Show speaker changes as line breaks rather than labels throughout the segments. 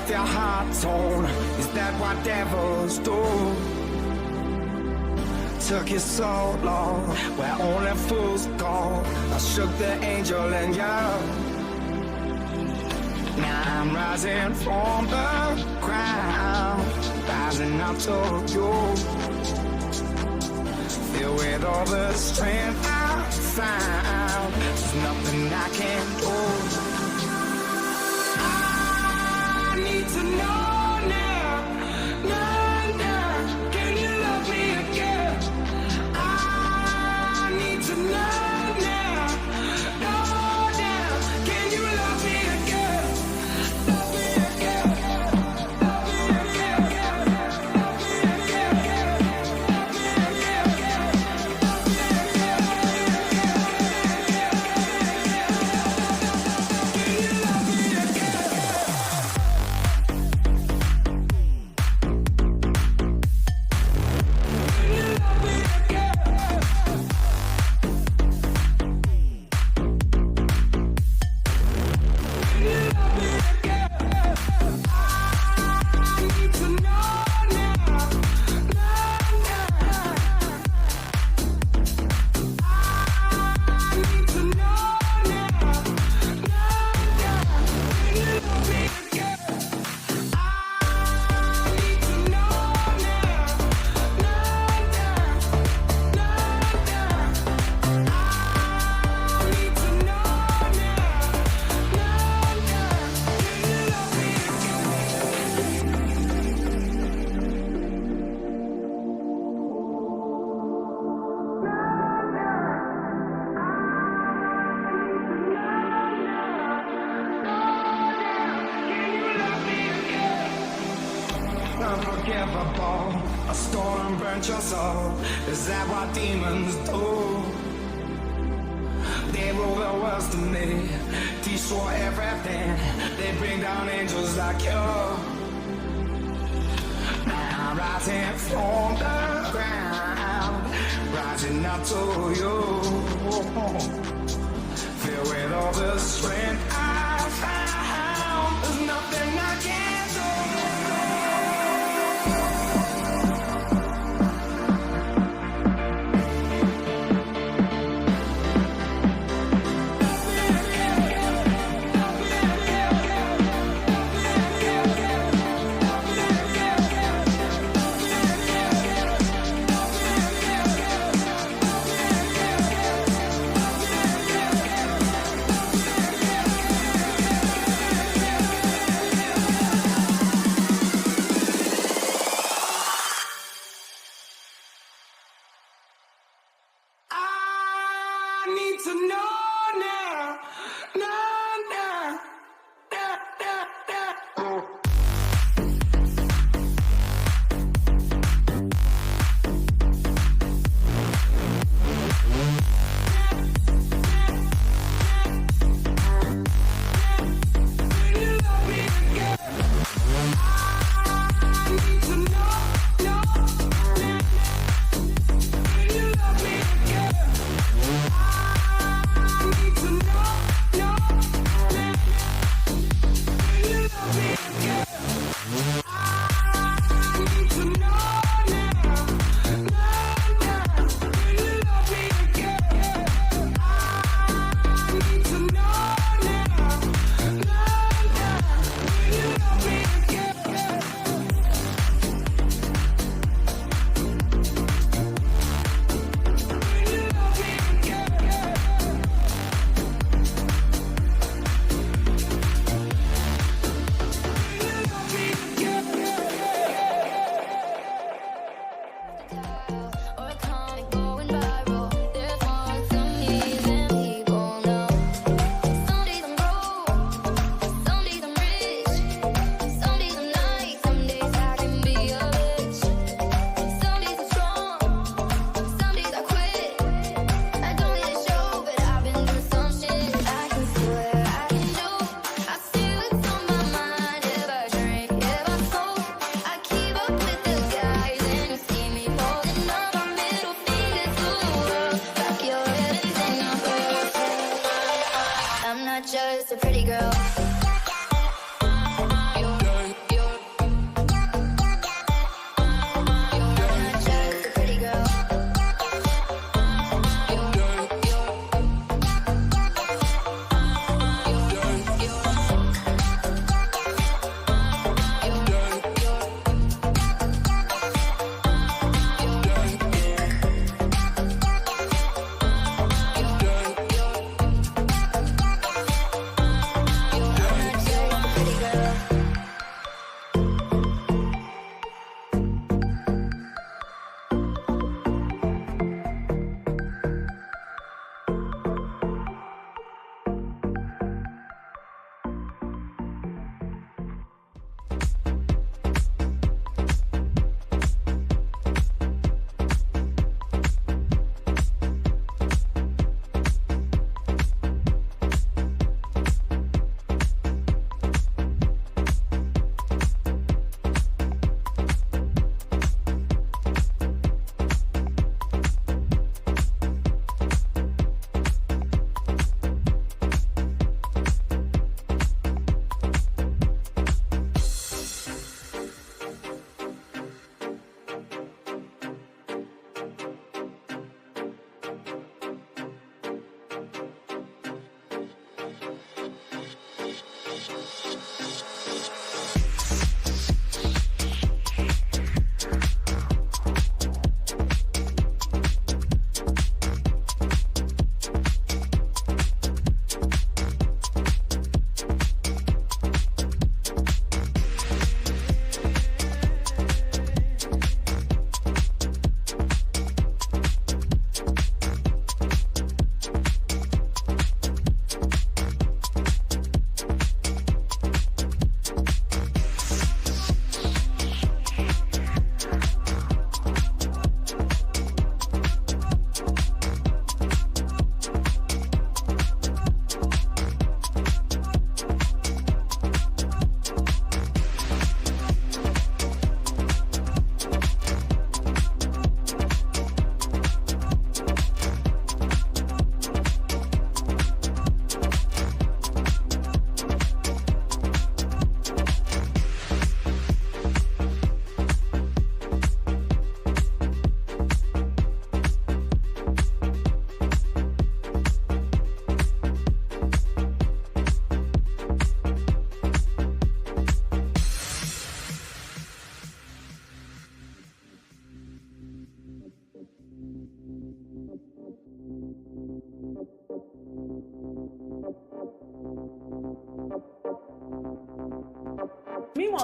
off your heart tone. Is that what devils do? Took you so long, where only fools go. I shook the angel in you. Now I'm rising from the ground, rising up to you. Filled with all the strength I found, there's nothing I can do. I need to know now, now, can you love me again? I need to know now, can you love me again? Love me again, love me again, love me again, love me again, love me again. Can you love me unforgivable. A storm burnt your soul. Is that what demons do? They rule the world to me, destroy everything. They bring down angels like you. Now I'm rising from the ground, rising up to you. Filled with all the strength I found, there's nothing I can't do.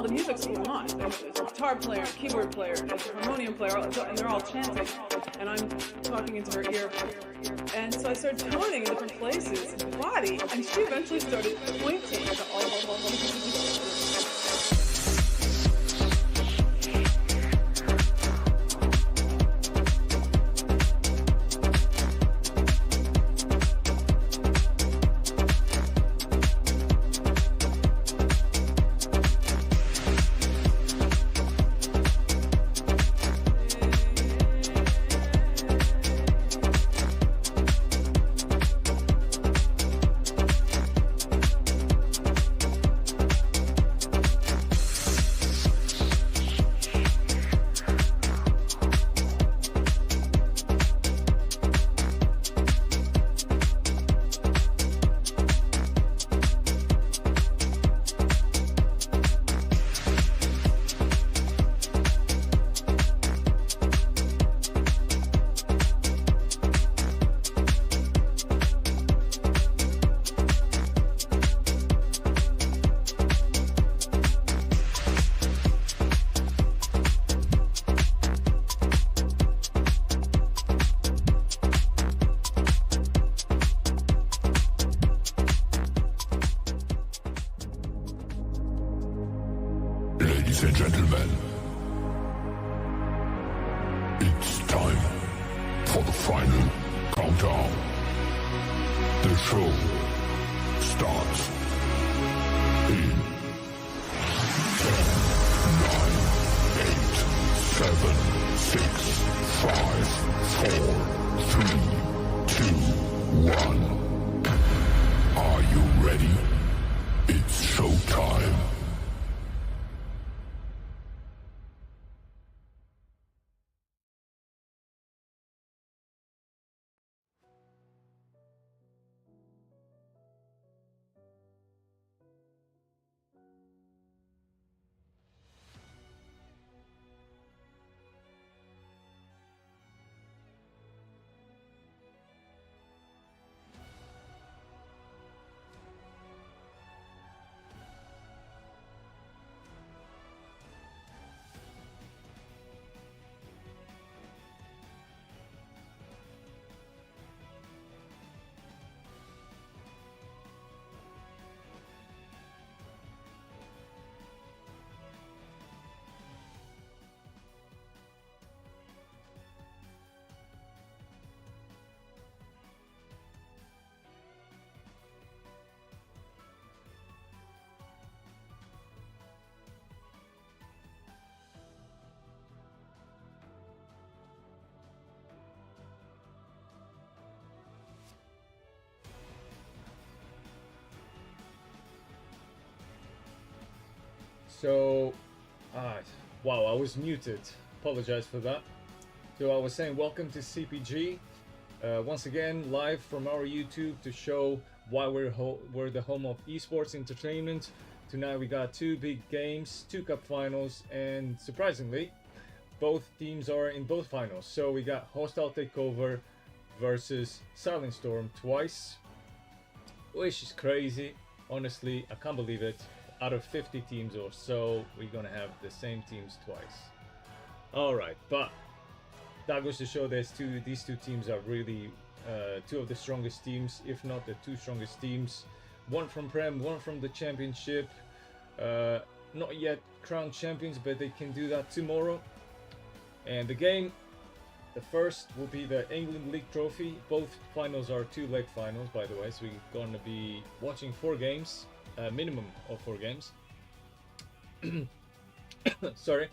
all the music's going on. There's a guitar player, a keyboard player, there's a harmonium player, and they're all chanting, and I'm talking into her ear. And so I started toning in different places in the body, and she eventually started pointing to all
Ladies and gentlemen, it's time for the final countdown. The show starts in 10, 9, 8, 7, 6, 5, 4, 3, 2, 1. Are you ready? It's showtime.
So, wow, I was muted. Apologize for that. So I was saying welcome to CPG. Once again, live from our YouTube to show why we're the home of esports entertainment. Tonight we got two big games, two cup finals, and surprisingly, both teams are in both finals. So we got Hostile Takeover versus Silent Storm twice, which is crazy. Honestly, I can't believe it. Out of 50 teams or so, we're gonna have the same teams twice. Alright, but that goes to show these two teams are really two of the strongest teams, if not the two strongest teams. One from Prem, one from the championship. Not yet crowned champions, but they can do that tomorrow. And the game, the first will be the England League Trophy. Both finals are two-leg finals, by the way, so we're gonna be watching 4 games. Minimum of 4 games. Sorry.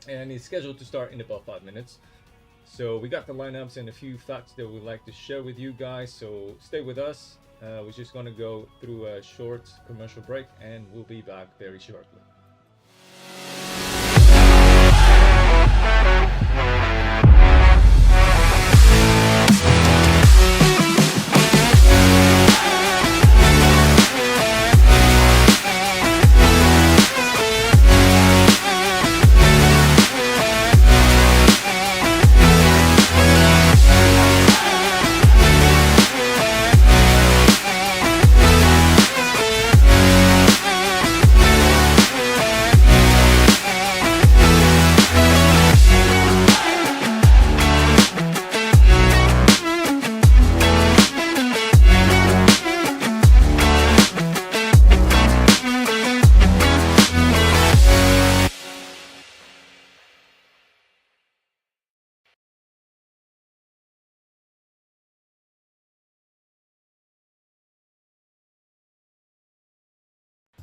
And it's scheduled to start in about 5 minutes. So we got the lineups and a few facts that we'd like to share with you guys. So stay with us. We're just gonna go through a short commercial break and we'll be back very shortly.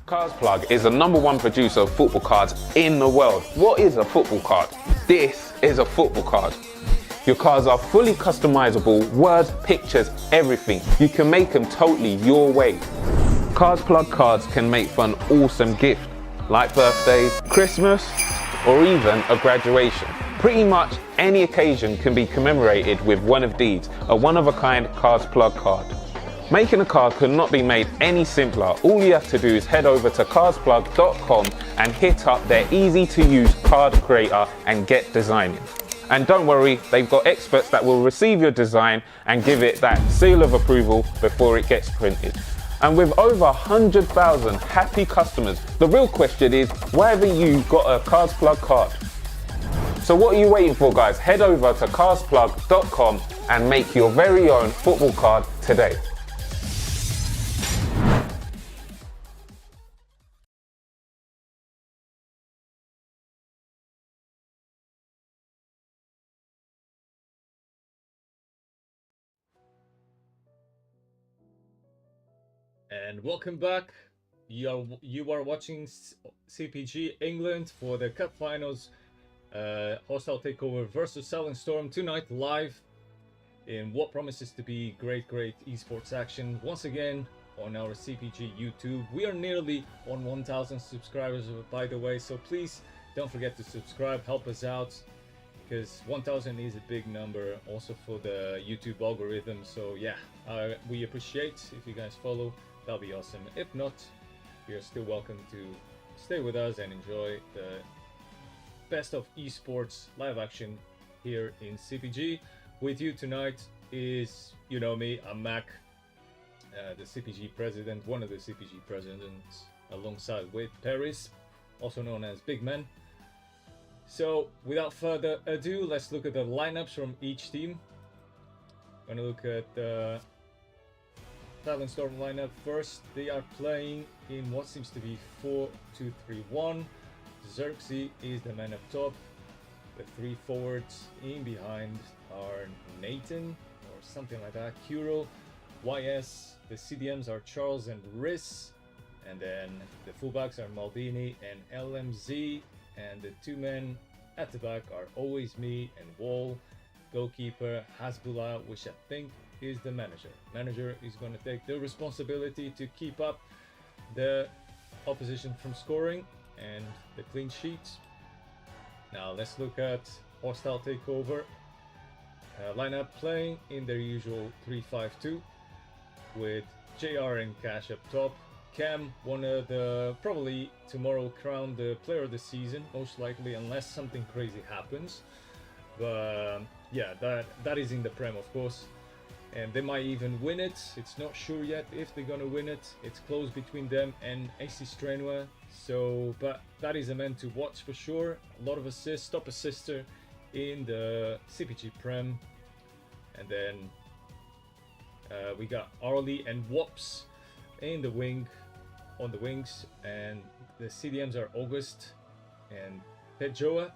Cards Plug is the #1 producer of football cards in the world. What is a football card? This is a football card. Your cards are fully customizable, words, pictures, everything. You can make them totally your way. Cards Plug cards can make for an awesome gift, like birthdays, Christmas, or even a graduation. Pretty much any occasion can be commemorated with one of these, a one-of-a-kind Cards Plug card. Making a card could not be made any simpler. All you have to do is head over to cardsplug.com and hit up their easy-to-use card creator and get designing. And don't worry, they've got experts that will receive your design and give it that seal of approval before it gets printed. And with over 100,000 happy customers, the real question is, why haven't you got a Cards Plug card? So what are you waiting for, guys? Head over to cardsplug.com and make your very own football card today.
And welcome back. You are watching CPG England for the Cup Finals. Hostile Takeover versus Silent Storm tonight, live in what promises to be great esports action once again on our CPG YouTube. We are nearly on 1,000 subscribers, by the way, so please don't forget to subscribe, help us out, because 1,000 is a big number also for the YouTube algorithm. So yeah, we appreciate if you guys follow. That'll be awesome. If not, you're still welcome to stay with us and enjoy the best of esports live action here in CPG. With you tonight is, you know me, I'm Mac, the CPG president, one of the CPG presidents, alongside with Paris, also known as Big Man. So without further ado, let's look at the lineups from each team. I'm gonna look at the Silent Storm lineup first. They are playing in what seems to be 4-2-3-1. Xerxes is the man up top. The three forwards in behind are Nathan or something like that, Kuro, YS. The CDMs are Charles and Riz, and then the fullbacks are Maldini and LMZ, and the two men at the back are Always Me and Wall. Goalkeeper Hasbullah, which I think is the manager. Manager is going to take the responsibility to keep up the opposition from scoring and the clean sheet. Now let's look at Hostile Takeover lineup, playing in their usual 3-5-2 with JR and Cash up top. Cam, one of the probably tomorrow crowned the player of the season, most likely, unless something crazy happens. But yeah, that is in the Prem, of course, and they might even win it. It's not sure yet if they're gonna win it. It's close between them and AC Stranwa. So, but that is a man to watch for sure. A lot of assists, top assister in the CPG Prem. And then we got Arlie and Wops in the wing, on the wings, and the CDMs are August and Pedjoa.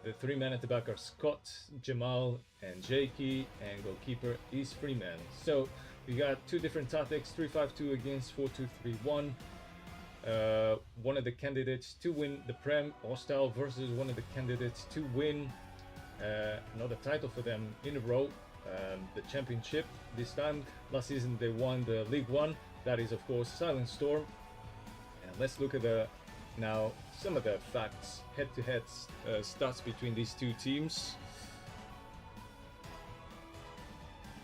The three men at the back are Scott, Jamal, and Jakey, and goalkeeper is Freeman. So we got two different tactics: 3-5-2 against 4-2-3-1. One of the candidates to win the Prem, Hostile, versus one of the candidates to win another title for them in a row, the championship. This time, last season they won the League One. That is, of course, Silent Storm. And let's look at now some of the facts, head-to-head stats between these two teams.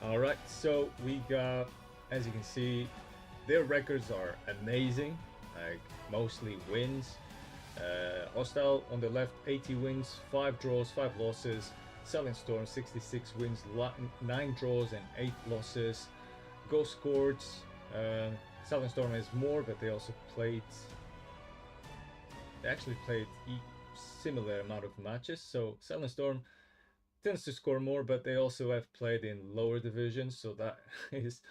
All right, so we got, as you can see, their records are amazing, like mostly wins. Hostile on the left, 80 wins, 5 draws, 5 losses. Silent Storm, 66 wins, 9 draws and 8 losses. Goals scored, Silent Storm has more, but they also played, actually played similar amount of matches. So Silent Storm tends to score more, but they also have played in lower divisions, so that is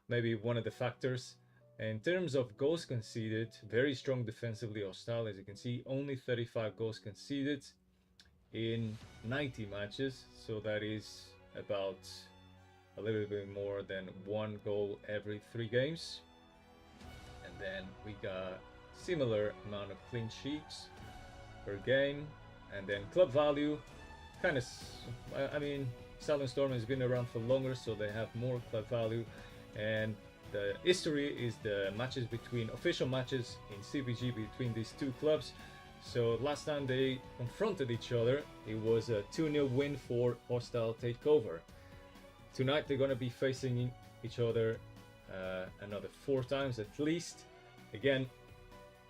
maybe one of the factors. In terms of goals conceded, very strong defensively. Hostile, as you can see, only 35 goals conceded in 90 matches, so that is about a little bit more than 1 goal every 3 games. And then we got similar amount of clean sheets per game, and then club value, kind of. I mean, Southern Storm has been around for longer, so they have more club value, and the history is the matches between official matches in CPG between these two clubs. So last time they confronted each other, it was a 2-0 win for Hostile Takeover. Tonight they're going to be facing each other another 4 times at least. Again,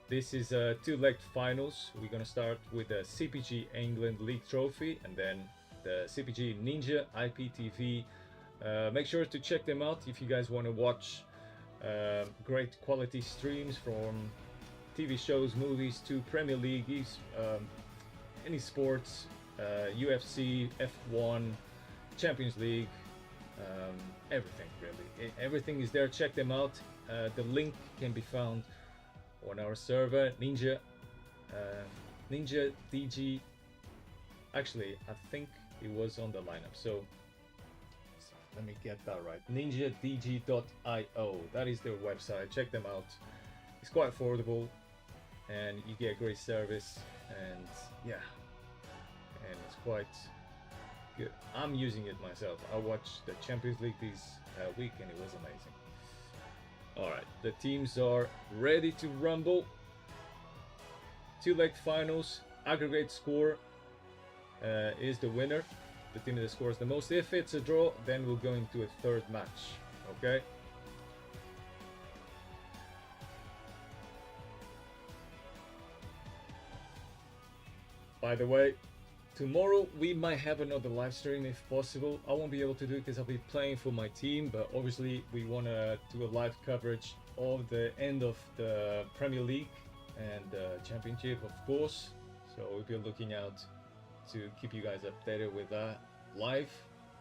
this is a 2-legged finals. We're going to start with the CPG England League Trophy and then the CPG Ninja IPTV. Make sure to check them out if you guys want to watch great quality streams from TV shows, movies to Premier League, any sports, UFC, F1, Champions League, everything really. Everything is there. Check them out. The link can be found on our server, Ninja DG. Actually, I think it was on the lineup. So let me get that right. NinjaDG.io. That is their website. Check them out. It's quite affordable, and you get great service, and yeah, and it's quite good. I'm using it myself. I watched the Champions League this week, and it was amazing. All right, the teams are ready to rumble. 2-leg finals. Aggregate score is the winner. The team that scores the most. If it's a draw, then we'll go into a third match. Okay. By the way, tomorrow we might have another live stream if possible. I won't be able to do it because I'll be playing for my team, but obviously we want to do a live coverage of the end of the Premier League and the Championship, of course. So we'll be looking out to keep you guys updated with that live,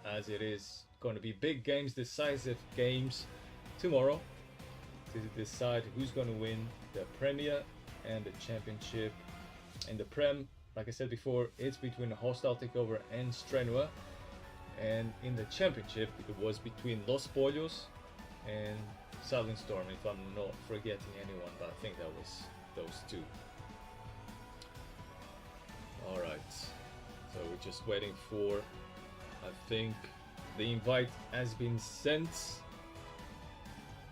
as it is going to be big games, decisive games tomorrow to decide who's going to win the Premier and the Championship. And the Prem, like I said before, it's between Hostile Takeover and Strenua, and in the Championship it was between Los Pollos and Southern Storm, if I'm not forgetting anyone, but I think that was those two. Alright, so we're just waiting for, I think the invite has been sent.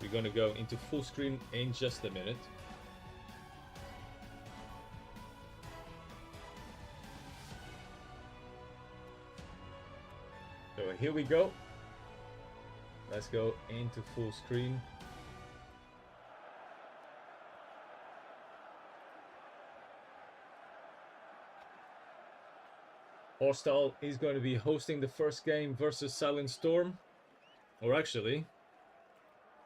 We're gonna go into full screen in just a minute. So here we go. Let's go into full screen. Hostile is going to be hosting the first game versus Silent Storm. Or actually,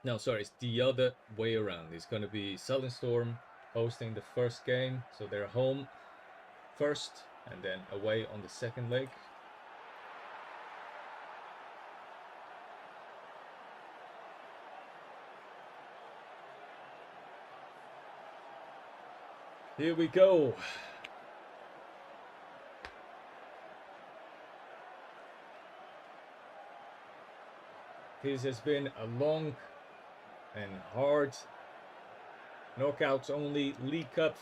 no, sorry, it's the other way around. It's going to be Silent Storm hosting the first game. So they're home first and then away on the second leg. Here we go. This has been a long and hard knockouts only League Cup,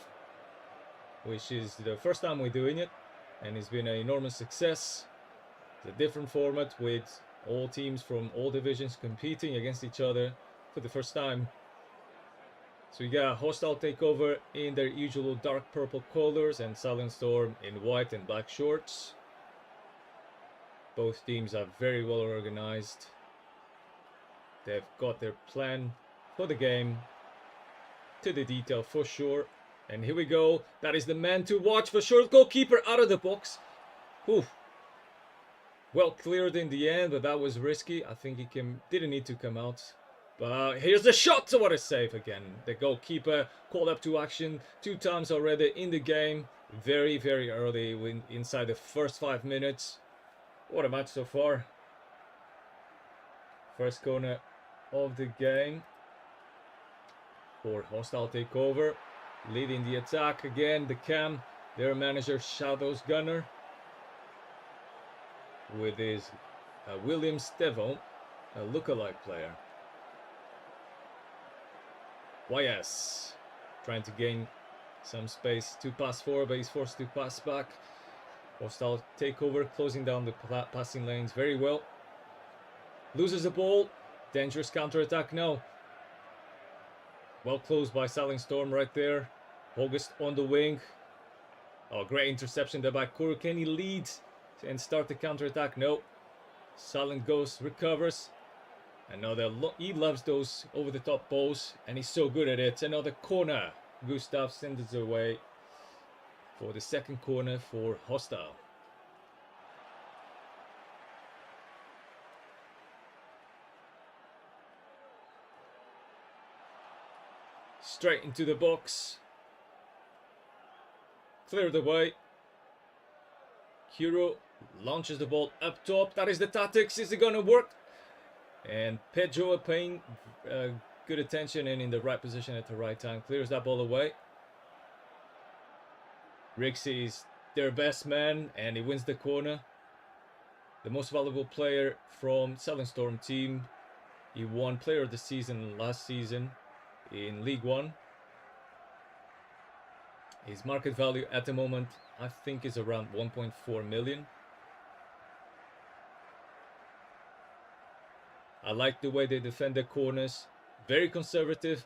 which is the first time we're doing it, and it's been an enormous success. It's a different format with all teams from all divisions competing against each other for the first time. So we got Hostile Takeover in their usual dark purple colors and Silent Storm in white and black shorts. Both teams are very well organized. They've got their plan for the game to the detail for sure. And here we go. That is the man to watch for sure. Goalkeeper out of the box. Oof. Well cleared in the end, but that was risky. I think he didn't need to come out. But here's the shot. What a save again. The goalkeeper called up to action 2 times already in the game. Very, very early inside the first 5 minutes. What a match so far. First corner of the game for Hostile Takeover. Leading the attack again, the Cam, their manager Shadow's Gunner. With his William Stevo, a lookalike player. YS trying to gain some space to pass forward, but he's forced to pass back. Hostile takeover, closing down the passing lanes very well. Loses the ball. Dangerous counter-attack now. Well closed by Silent Storm right there. August on the wing. Oh, great interception there by Kuro. Can he lead and start the counter-attack? No. Silent Ghost recovers. And now he loves those over-the-top balls, and he's so good at it. Another corner. Gustav sends it away for the second corner for Hostile. Straight into the box. Clear the way. Kuro launches the ball up top. That is the tactics. Is it going to work? And Pedro paying good attention and in the right position at the right time. Clears that ball away. Rixie is their best man and he wins the corner. The most valuable player from Silent Storm team. He won Player of the Season last season in League One. His market value at the moment, I think, is around 1.4 million. I like the way they defend their corners. Very conservative,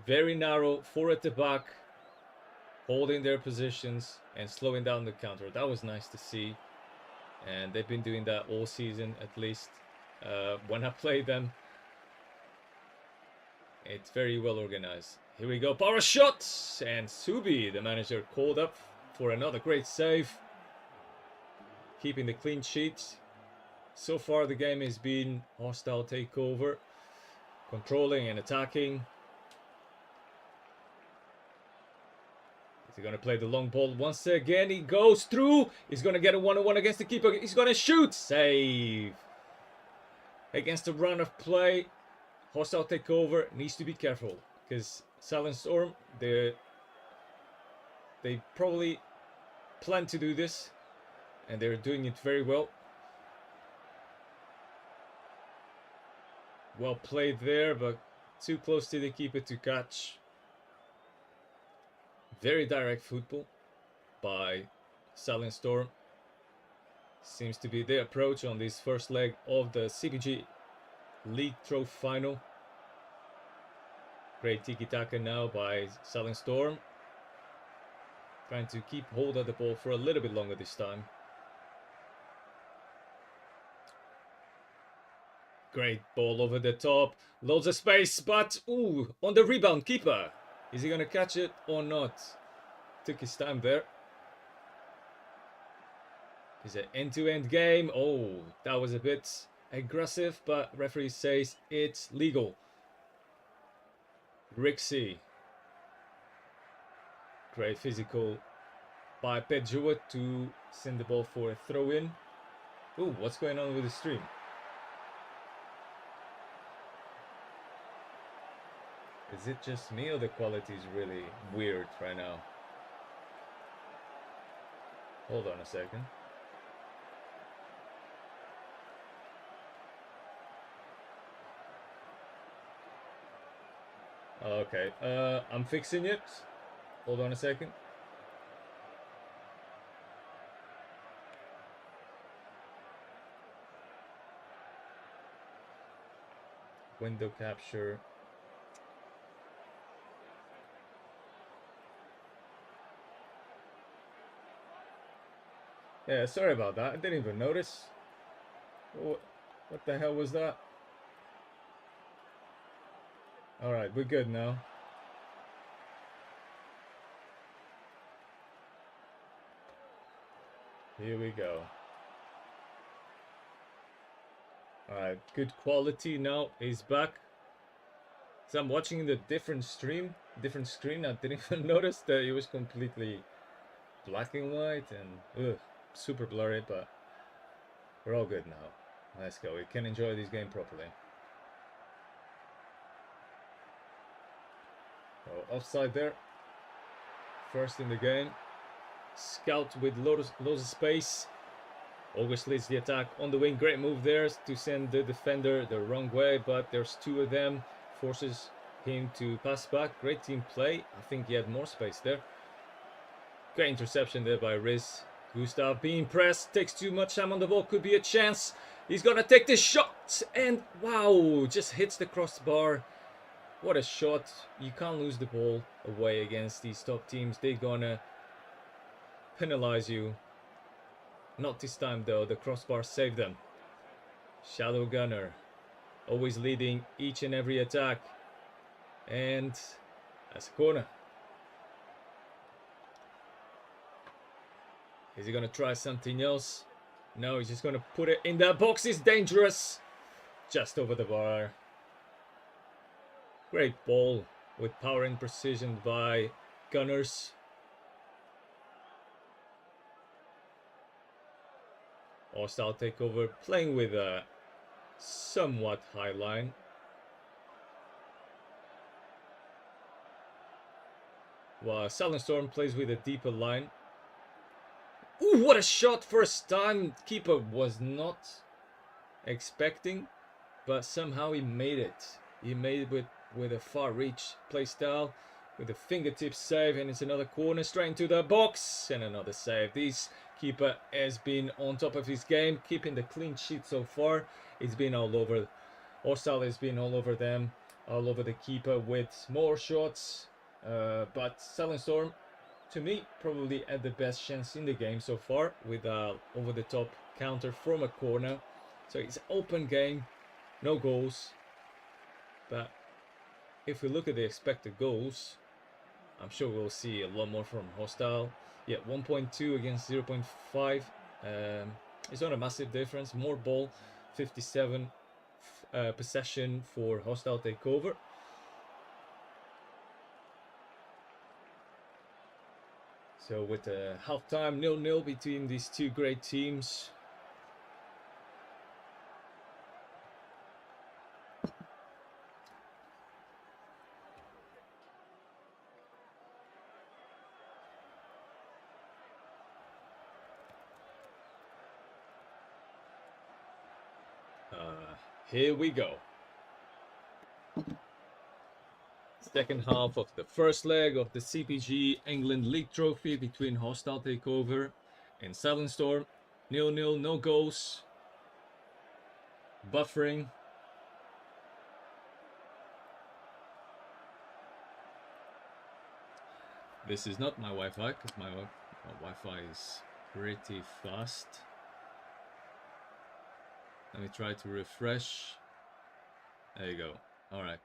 very narrow, 4 at the back, holding their positions and slowing down the counter. That was nice to see. And they've been doing that all season, at least. When I play them, it's very well organized. Here we go, power shots! And Subi, the manager, called up for another great save. Keeping the clean sheet. So far the game has been Hostile takeover, controlling and attacking. Is he going to play the long ball once again? He goes through. He's going to get a one-on-one against the keeper. He's going to shoot. Save. Against the run of play. Hostile takeover needs to be careful because Silent Storm, they probably plan to do this and they're doing it very well. Well played there, but too close to the keeper to catch. Very direct football by Silent Storm. Seems to be their approach on this first leg of the CPG League Trophy Final. Great tiki-taka now by Silent Storm. Trying to keep hold of the ball for a little bit longer this time. Great ball over the top. Loads of space, but ooh, on the rebound, keeper. Is he going to catch it or not? Took his time there. Is it end-to-end game? Oh, that was a bit aggressive, but referee says it's legal. Rixie. Great physical by Pedro to send the ball for a throw-in. Ooh, what's going on with the stream? Is it just me or the quality is really weird right now? Hold on a second. Okay, I'm fixing it. Hold on a second. Window capture. Yeah, sorry about that. I didn't even notice. What the hell was that? Alright, we're good now. Here we go. Alright, good quality now is back. So I'm watching the different screen. I didn't even notice that it was completely black and white and super blurry, but we're all good now. Let's go. We can enjoy this game properly. Oh, offside there. First in the game. Scout with loads of space. August leads the attack on the wing. Great move there to send the defender the wrong way, but there's two of them. Forces him to pass back. Great team play. I think he had more space there. Great interception there by Riz. Gustav being pressed, takes too much time on the ball, could be a chance. He's gonna take this shot, and wow, just hits the crossbar. What a shot. You can't lose the ball away against these top teams. They're gonna penalize you. Not this time though, the crossbar saved them. Shadow Gunner, always leading each and every attack. And that's a corner. Is he gonna try something else? No, he's just gonna put it in that box. It's dangerous. Just over the bar. Great ball with power and precision by Gunners. Hostile Takeover playing with a somewhat high line. While Silent Storm plays with a deeper line. Ooh, what a shot first time. Keeper was not expecting, but somehow he made it. He made it with a far reach play style, with a fingertip save, and it's another corner straight into the box, and another save. This keeper has been on top of his game, keeping the clean sheet so far. It's been all over. Hostile has been all over them, all over the keeper with more shots. But Silent Storm, to me, probably had the best chance in the game so far with over-the-top counter from a corner. So it's open game, no goals. But if we look at the expected goals, I'm sure we'll see a lot more from Hostile. Yeah, 1.2 against 0.5. It's not a massive difference. More ball, 57 possession for Hostile Takeover. So with a halftime 0-0 between these two great teams. Here we go. Second half of the first leg of the CPG England League Trophy between Hostile Takeover and Silent Storm. 0-0, no goals. Buffering. This is not my Wi-Fi, because my Wi-Fi is pretty fast. Let me try to refresh. There you go. All right.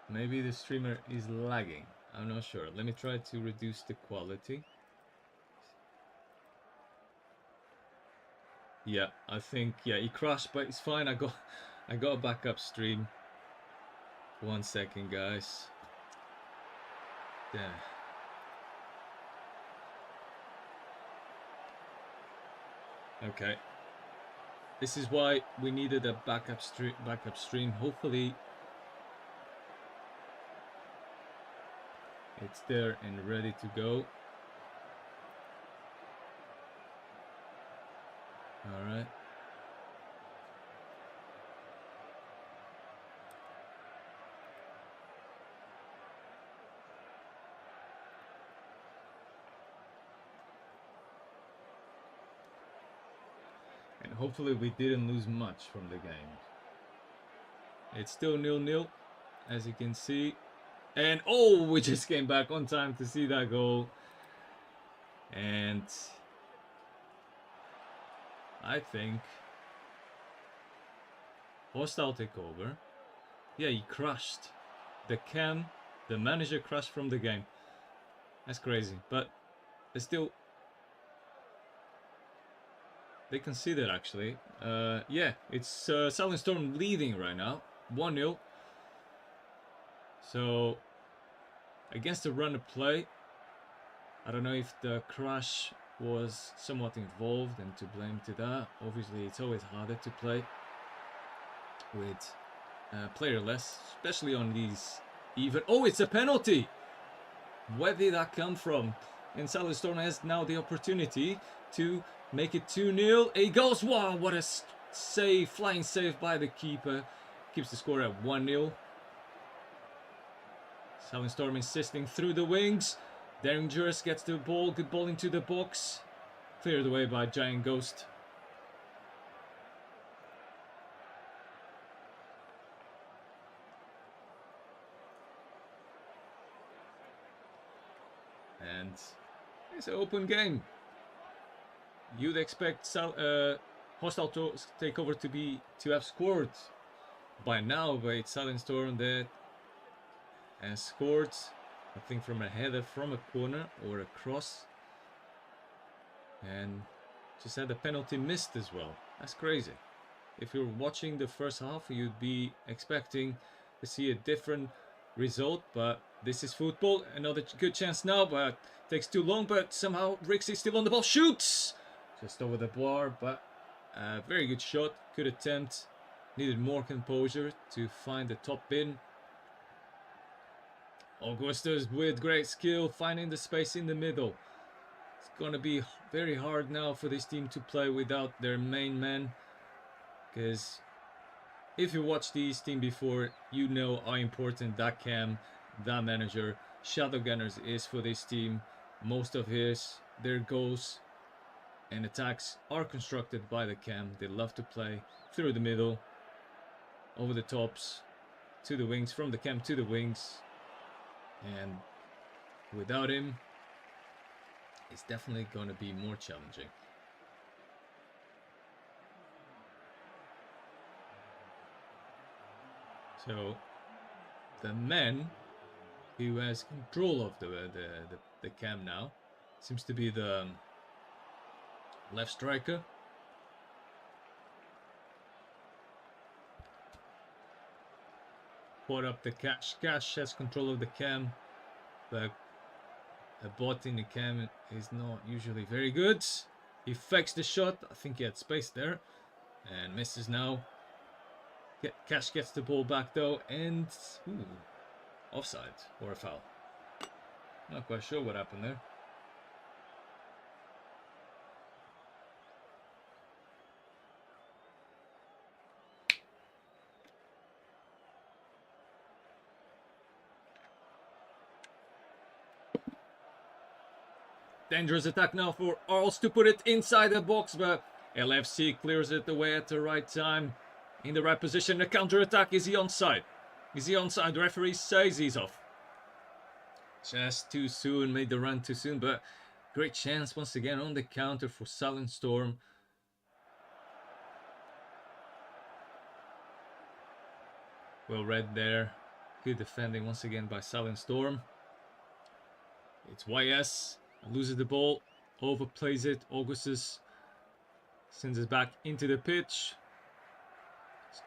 Maybe the streamer is lagging. I'm not sure. Let me try to reduce the quality. Yeah, I think he crashed, but it's fine. I got a backup stream. 1 second, guys. Yeah. Okay. This is why we needed a backup stream. Hopefully it's there and ready to go. All right. And hopefully we didn't lose much from the game. It's still 0-0, as you can see. And oh, we just came back on time to see that goal. And I think Hostile Takeover. Yeah, he crashed. The manager crashed from the game. That's crazy. But they still, they conceded actually. Yeah, it's Silent Storm leading right now, 1-0. So against the run of play, I don't know if the crash was somewhat involved and to blame to that. Obviously, it's always harder to play with player less, especially on these even. Oh, it's a penalty! Where did that come from? And Salenstorm has now the opportunity to make it 2-0. He goes, wow, what a save, flying save by the keeper. Keeps the score at 1-0. Salenstorm insisting through the wings. Dangerous gets the ball, good ball into the box. Cleared away by Giant Ghost. And it's an open game. You'd expect Hostile Takeover to have scored by now, but it's Salenstorm that has scored. I think from a header from a corner or a cross. And just had the penalty missed as well. That's crazy. If you're watching the first half, you'd be expecting to see a different result, but this is football. Another good chance now, but takes too long. But somehow Rixie's still on the ball. Shoots! Just over the bar, but very good shot. Good attempt. Needed more composure to find the top bin. Augustus with great skill, finding the space in the middle. It's gonna be very hard now for this team to play without their main man, because if you watched this team before, you know how important that cam, that manager, Shadow Gunners is for this team. Most of their goals and attacks are constructed by the cam. They love to play through the middle, over the tops, to the wings, from the cam to the wings. And without him, it's definitely going to be more challenging. So the man who has control of the cam now seems to be the left striker. Put up the Cash. Cash has control of the cam, but a bot in the cam is not usually very good. He fakes the shot. I think he had space there and misses now. Cash gets the ball back though, and offside or a foul. Not quite sure what happened there. Dangerous attack now for Arles to put it inside the box, but LFC clears it away at the right time. In the right position, the counter attack. Is he onside? Is he onside? The referee says he's off. Just too soon, made the run too soon, but great chance once again on the counter for Salenstorm. Well read there. Good defending once again by Salenstorm. It's YS. Loses the ball, overplays it. Augustus sends it back into the pitch.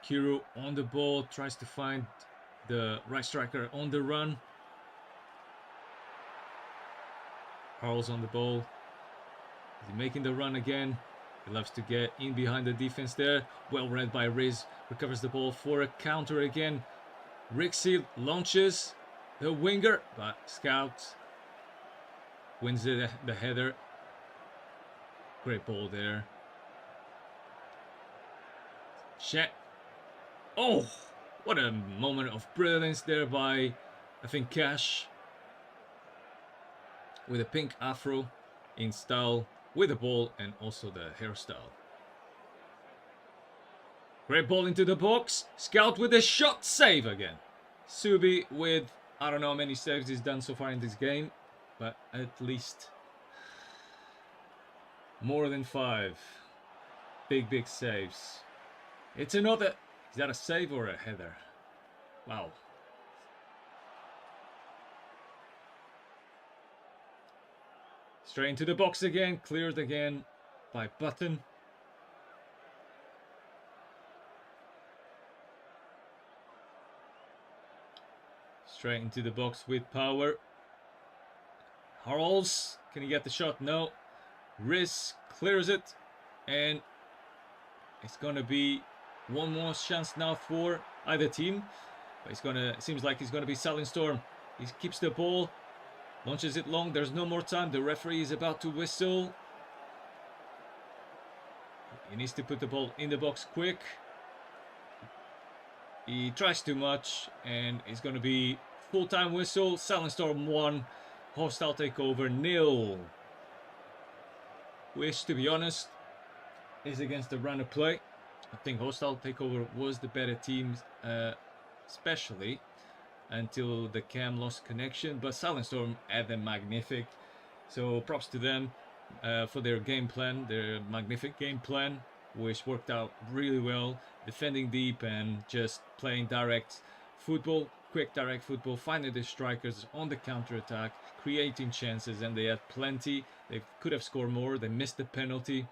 Kiro on the ball, tries to find the right striker on the run. Harl's on the ball. Is he making the run again? He loves to get in behind the defense there. Well read by Riz. Recovers the ball for a counter again. Rixie launches the winger, but Scout wins the header. Great ball there. Chet. Oh, what a moment of brilliance there by, I think, Cash. With a pink afro in style, with the ball and also the hairstyle. Great ball into the box. Scout with a shot, save again. Subi with, I don't know how many saves he's done so far in this game, but at least more than 5. Big saves. It's another, is that a save or a header? Wow. Straight into the box again, cleared again by Button. Straight into the box with power. Harles, can he get the shot? No. Riz clears it, and it's gonna be one more chance now for either team. But it seems like it's gonna be Salenstorm. He keeps the ball. Launches it long. There's no more time. The referee is about to whistle. He needs to put the ball in the box quick. He tries too much, and it's going to be full-time whistle. Silent Storm 1, Hostile Takeover 0. Which, to be honest, is against the run of play. I think Hostile Takeover was the better team, especially until the cam lost connection. But Silent Storm had them magnific. So props to them for their game plan, their magnific game plan, which worked out really well. Defending deep and just playing direct football, quick direct football, finding the strikers on the counter attack, creating chances, and they had plenty. They could have scored more. They missed the penalty.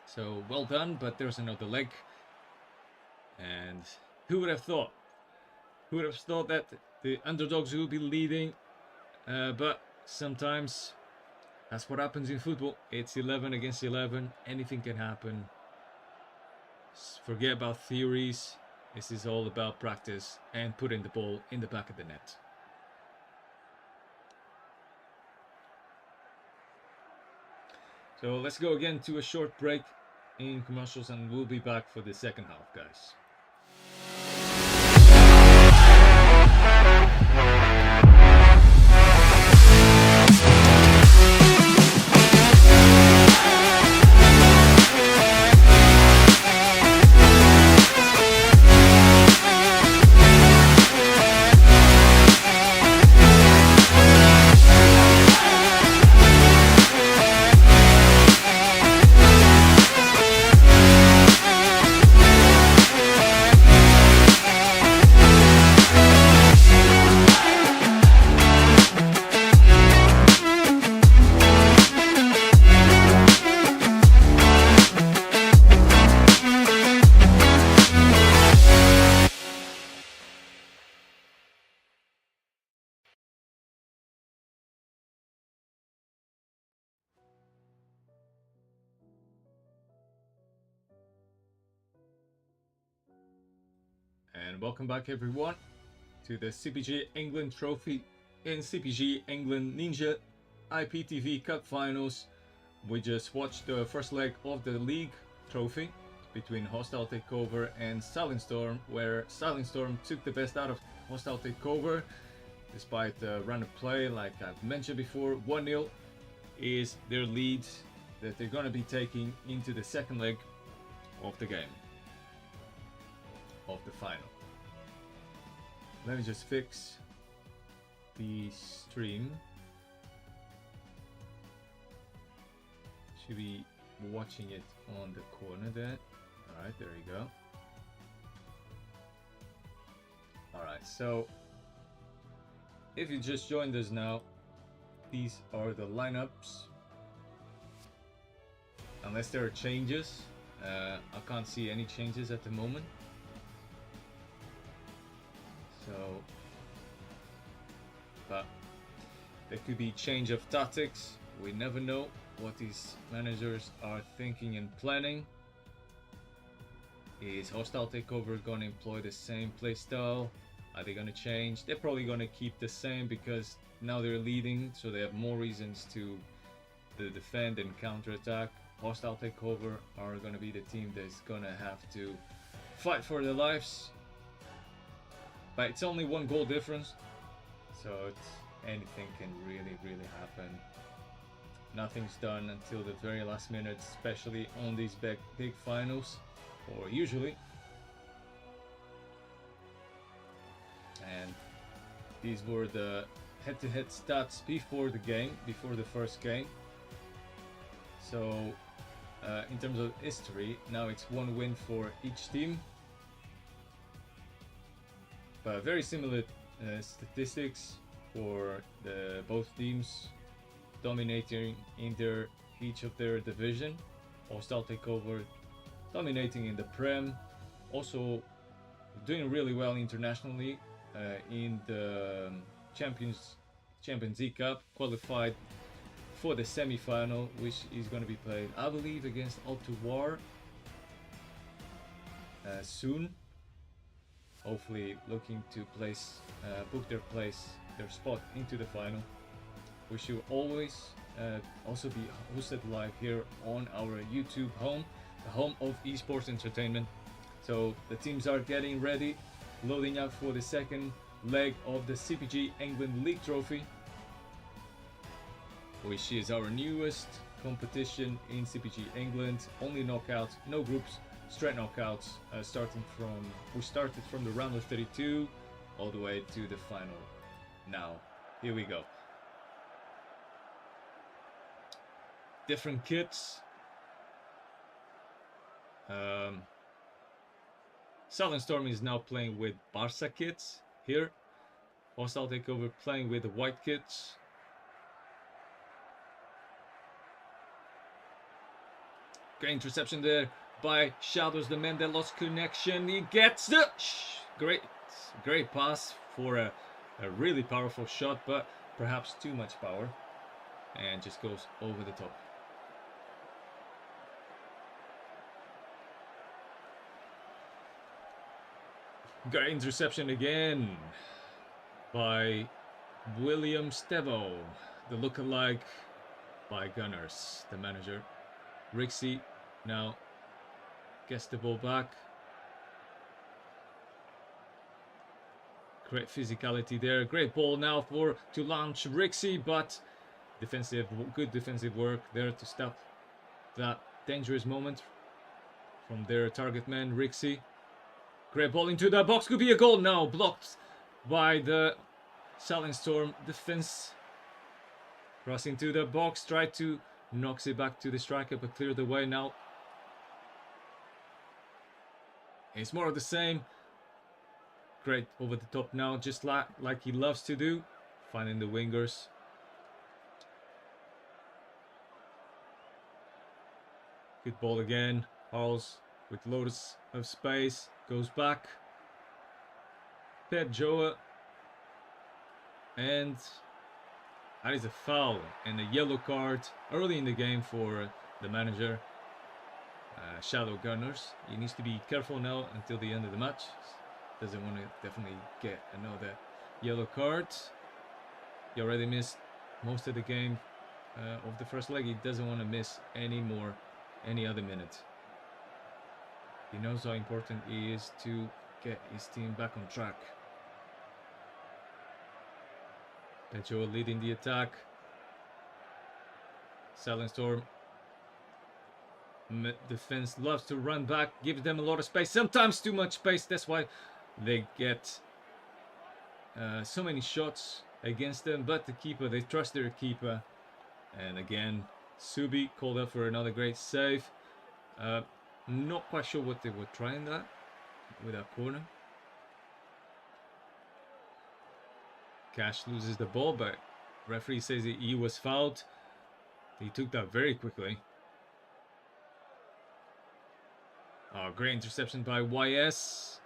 So well done, but there's another leg. And who would have thought? Who would have thought that the underdogs will be leading? But sometimes that's what happens in football. It's 11 against 11. Anything can happen. Forget about theories. This is all about practice and putting the ball in the back of the net. So let's go again to a short break in commercials, and we'll be back for the second half, guys. And welcome back, everyone, to the CPG England Trophy in CPG England Ninja IPTV Cup Finals. We just watched the first leg of the league trophy between Hostile Takeover and Silent Storm, where Silent Storm took the best out of Hostile Takeover despite the run of play. Like I've mentioned before, 1-0 is their lead that they're going to be taking into the second leg of the game, of the final. Let me just fix the stream. Should be watching it on the corner there. Alright, there you go. Alright, so if you just joined us now, these are the lineups. Unless there are changes. I can't see any changes at the moment. So, but there could be change of tactics. We never know what these managers are thinking and planning. Is Hostile Takeover going to employ the same playstyle? Are they going to change? They're probably going to keep the same because now they're leading, so they have more reasons to defend and counterattack. Hostile Takeover are going to be the team that's going to have to fight for their lives. But it's only one goal difference, so anything can really happen. Nothing's done until the very last minute, especially on these big finals, or usually. And these were the head-to-head stats before the game, before the first game. So in terms of history, now it's one win for each team. But very similar statistics for both teams, dominating in each of their division. Hostile Takeover dominating in the Prem, also doing really well internationally in the Champions League Cup, qualified for the semi-final, which is going to be played, I believe, against Altuar soon. Hopefully looking to book their spot into the final. We should always also be hosted live here on our YouTube home, the home of esports entertainment. So the teams are getting ready, loading up for the second leg of the CPG England League Trophy, which is our newest competition in CPG England. Only knockouts, no groups, straight knockouts. We started from the round of 32 all the way to the final. Now, here we go. Different kits. Southern Storm is now playing with Barca kits here. Hostile Takeover playing with the white kits. Great interception there by Shadows, the man that lost connection. He gets the great pass for a really powerful shot, but perhaps too much power, and just goes over the top. Great interception again by William Stevo, the lookalike by Gunners, the manager. Rixie now gets the ball back. Great physicality there. Great ball now to launch Rixie, but good defensive work there to stop that dangerous moment from their target man Rixie. Great ball into the box, could be a goal now, blocked by the Southern Storm defense. Crossing to the box, tried to knocks it back to the striker, but cleared the way now. It's more of the same. Great over the top now, just like he loves to do, finding the wingers. Good ball again. Harls with loads of space, goes back. Pep Joa, and that is a foul and a yellow card early in the game for the manager, Shadow Gunners. He needs to be careful now until the end of the match. Doesn't want to definitely get another yellow card. He already missed most of the game of the first leg. He doesn't want to miss any other minute. He knows how important it is to get his team back on track. Pecho leading the attack. Silent Storm. Defense loves to run back, gives them a lot of space, sometimes too much space. That's why they get so many shots against them. But the keeper, they trust their keeper. And again, Subi called up for another great save. Not quite sure what they were trying that with that corner. Cash loses the ball, but referee says that he was fouled. He took that very quickly. Oh, great interception by YS.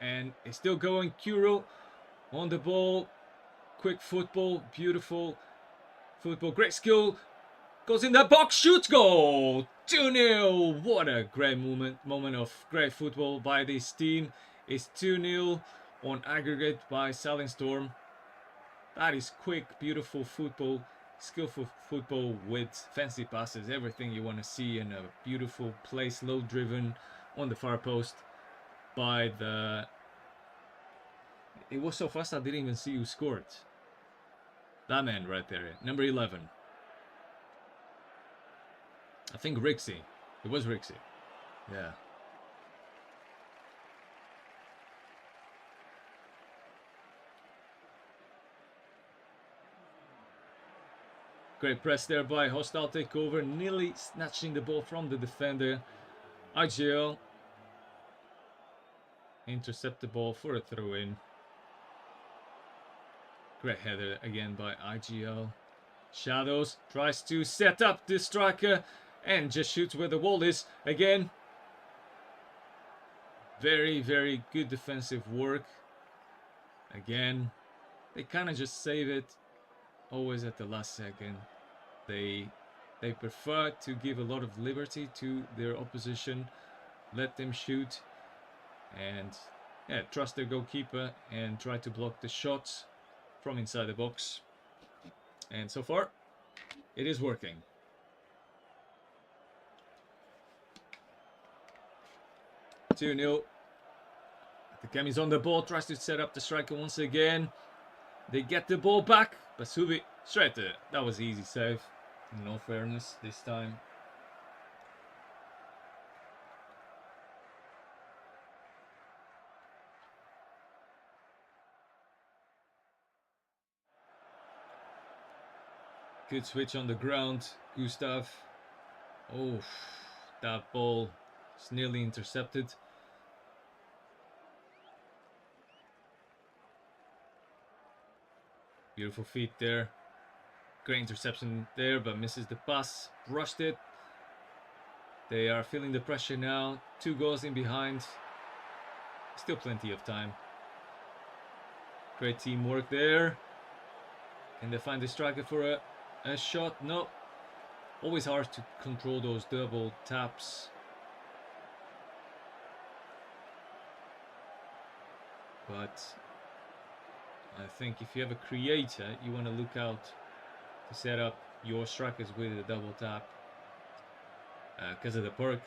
And it's still going. Kuro on the ball. Quick football. Beautiful football. Great skill. Goes in the box. Shoots. Goal. 2-0. What a great moment of great football by this team. It's 2-0 on aggregate by Silent Storm. That is quick, beautiful football, skillful football with fancy passes, everything you want to see in a beautiful play, slow driven on the far post by the... It was so fast I didn't even see who scored. That man right there, number 11. I think Rixie. It was Rixie. Yeah. Great press there by Hostile Takeover, nearly snatching the ball from the defender. IGL intercept the ball for a throw-in. Great header again by IGL. Shadows tries to set up the striker and just shoots where the wall is again. Very, very good defensive work. Again, they kind of just save it always at the last second. They prefer to give a lot of liberty to their opposition, let them shoot, and yeah, trust their goalkeeper and try to block the shots from inside the box. And so far, it is working. Two 0. Takemi's on the ball, tries to set up the striker once again. They get the ball back. Basubi straight there. That was easy save. In all fairness, this time. Good switch on the ground, Gustav. Oh, that ball is nearly intercepted. Beautiful feet there. Great interception there, but misses the pass. Rushed it. They are feeling the pressure now. 2 goals in behind. Still plenty of time. Great teamwork there. Can they find the striker for a shot? No. Always hard to control those double taps. But I think if you have a creator, you want to look out to set up your strikers with a double tap. Because of the perk,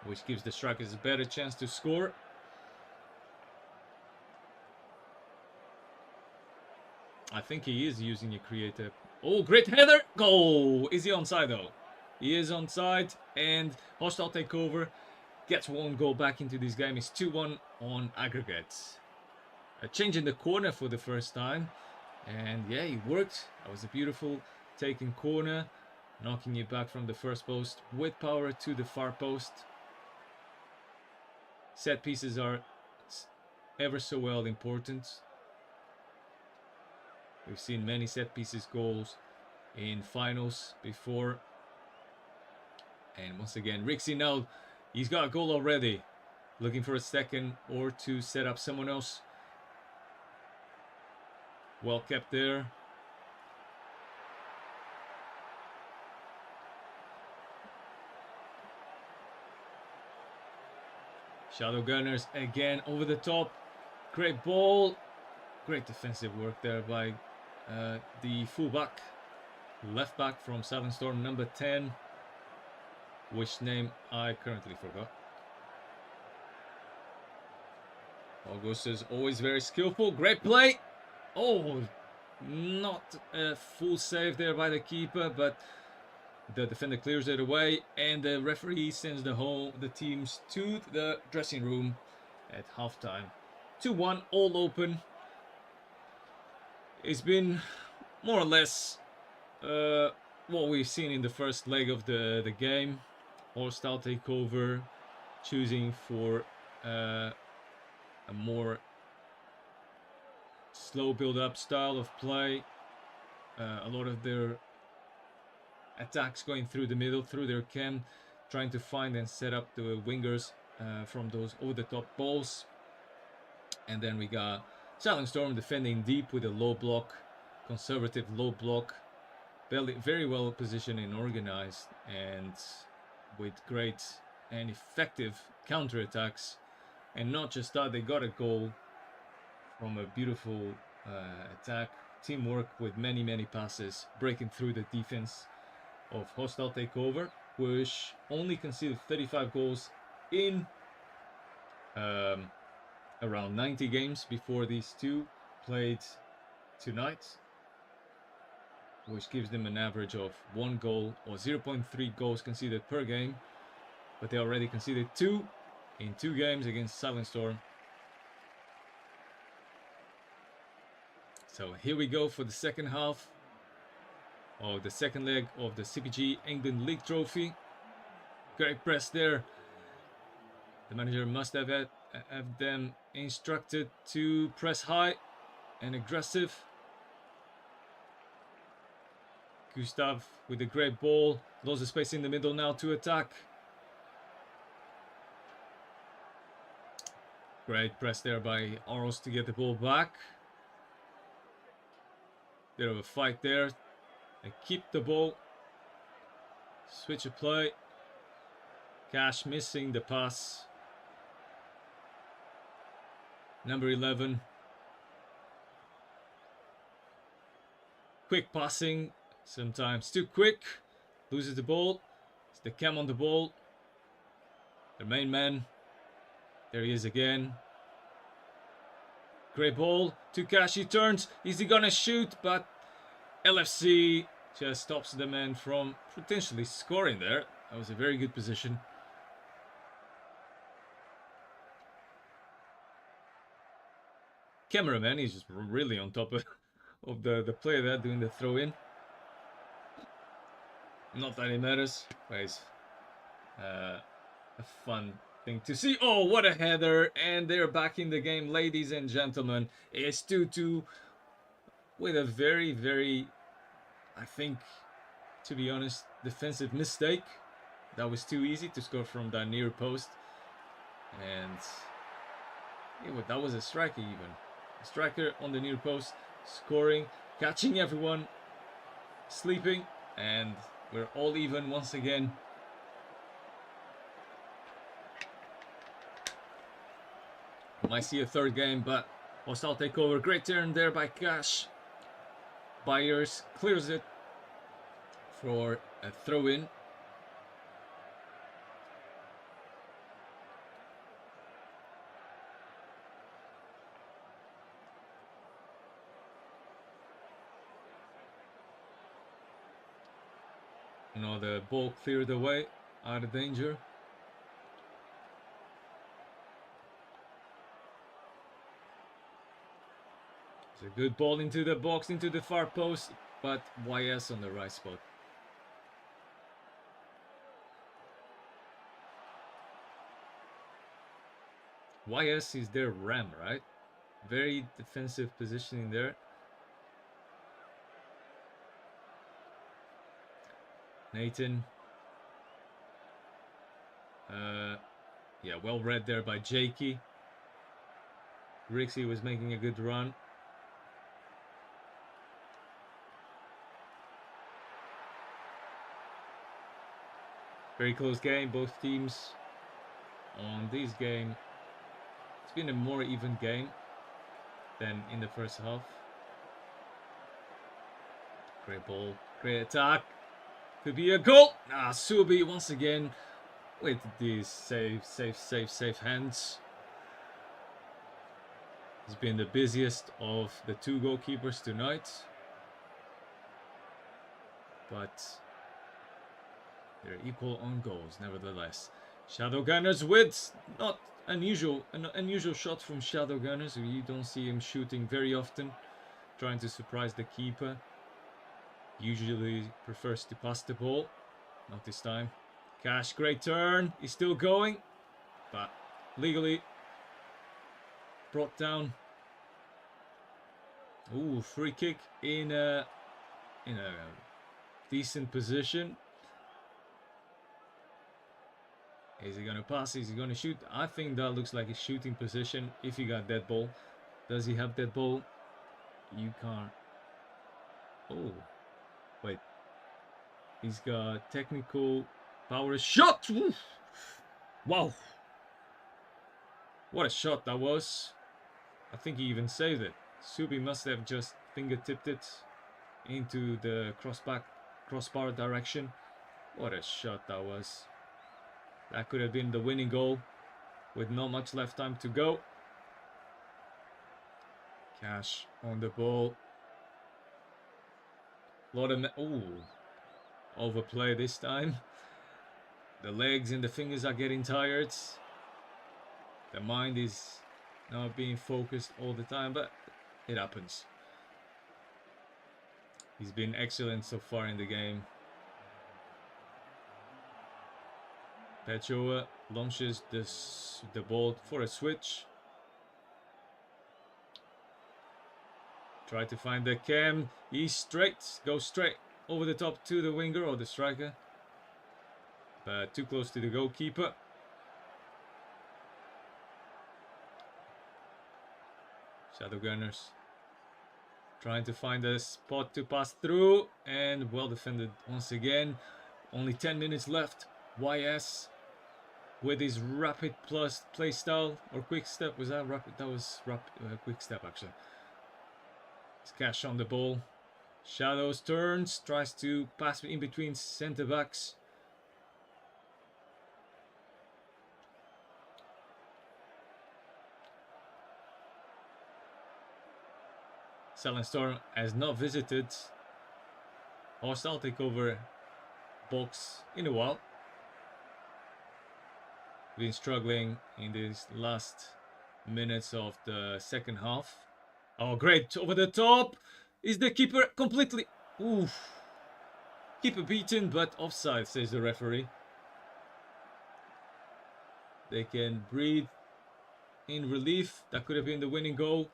which gives the strikers a better chance to score. I think he is using a creator. Oh, great header! Goal! Is he onside though? He is onside, and Hostile Takeover gets 1 goal back into this game. It's 2-1 on aggregate. A change in the corner for the first time. And yeah, it worked. That was a beautiful taken corner. Knocking it back from the first post with power to the far post. Set pieces are ever so well important. We've seen many set pieces goals in finals before. And once again, Rixie now, he's got a goal already. Looking for a second or to set up someone else. Well kept there. Shadow Gunners again over the top. Great ball. Great defensive work there by the fullback. Left back from Silent Storm, number 10. Which name I currently forgot. August is always very skillful. Great play. Oh, not a full save there by the keeper, but the defender clears it away, and the referee sends the teams to the dressing room at halftime. 2-1, all open. It's been more or less what we've seen in the first leg of the game. Hostile Takeover, choosing for a more slow build-up style of play. A lot of their attacks going through the middle, through their cam, trying to find and set up the wingers from those over-the-top balls. And then we got Silent Storm defending deep with a low block, conservative low block, very well positioned and organized, and with great and effective counter-attacks. And not just that, they got a goal from a beautiful attack, teamwork with many passes, breaking through the defense of Hostile Takeover, which only conceded 35 goals in around 90 games before these two played tonight, which gives them an average of 1 goal or 0.3 goals conceded per game. But they already conceded 2 in 2 games against Silent Storm. So here we go for the second half of the second leg of the CPG England League Trophy. Great press there. The manager must have them instructed to press high and aggressive. Gustav with a great ball. Lots of space in the middle now to attack. Great press there by Aros to get the ball back. Bit of a fight there. They keep the ball. Switch of play. Cash missing the pass. Number 11. quick passing, sometimes too quick, loses the ball. It's the cam on the ball. The main man. There he is again. Great ball to Cash. He turns. Is he gonna shoot? But LFC just stops the man from potentially scoring there. That was a very good position. Cameraman, he's just really on top of the player there doing the throw in. Not that it matters, but it's a fun thing to see. Oh, what a header! And they're back in the game, ladies and gentlemen. It's 2-2 with a very, very, I think, to be honest, defensive mistake. That was too easy to score from that near post. And that was a striker even. A striker on the near post, scoring, catching everyone, sleeping, and we're all even once again. Might see a third game, but hostile takeover. Great turn there by Cash. Byers clears it for a throw-in. No, the ball cleared away, out of danger. It's a good ball into the box, into the far post, but YS on the right spot. YS is their ram, right? Very defensive positioning there. Nathan. Yeah, well read there by Jakey. Rixie was making a good run. Very close game, both teams on this game. It's been a more even game than in the first half. Great ball, great attack. Could be a goal. Ah, Subi once again with these safe hands. He's been the busiest of the two goalkeepers tonight. But they're equal on goals, nevertheless. Shadow Gunners with not an unusual shot from Shadow Gunners. You don't see him shooting very often, trying to surprise the keeper. Usually prefers to pass the ball. Not this time. Cash, great turn. He's still going, but legally brought down. Ooh, free kick in a decent position. Is he gonna pass? Is he gonna shoot? I think that looks like a shooting position if he got that ball. Does he have that ball? You can't. Oh, wait. He's got technical power shot. Oof. Wow. What a shot that was. I think he even saved it. Subi must have just fingertipped it into the crossbar direction. What a shot that was. That could have been the winning goal with not much left time to go. Cash on the ball. Lot of overplay this time. The legs and the fingers are getting tired. The mind is not being focused all the time, but it happens. He's been excellent so far in the game. Pechoa launches the ball for a switch. Try to find the cam. He's goes straight over the top to the winger or the striker. But too close to the goalkeeper. Shadow Gunners trying to find a spot to pass through, and well defended once again. Only 10 minutes left. YS with his rapid plus play style or quick step. Was that rapid? That was rapid, quick step actually. It's Cash on the ball. Shadows turns, tries to pass in between centre backs. Silent Storm has not visited hostile takeover box in a while. Been struggling in these last minutes of the second half. Oh, great, over the top. Is the keeper completely... Oof. Keeper beaten, but offside, says the referee. They can breathe in relief. That could have been the winning goal.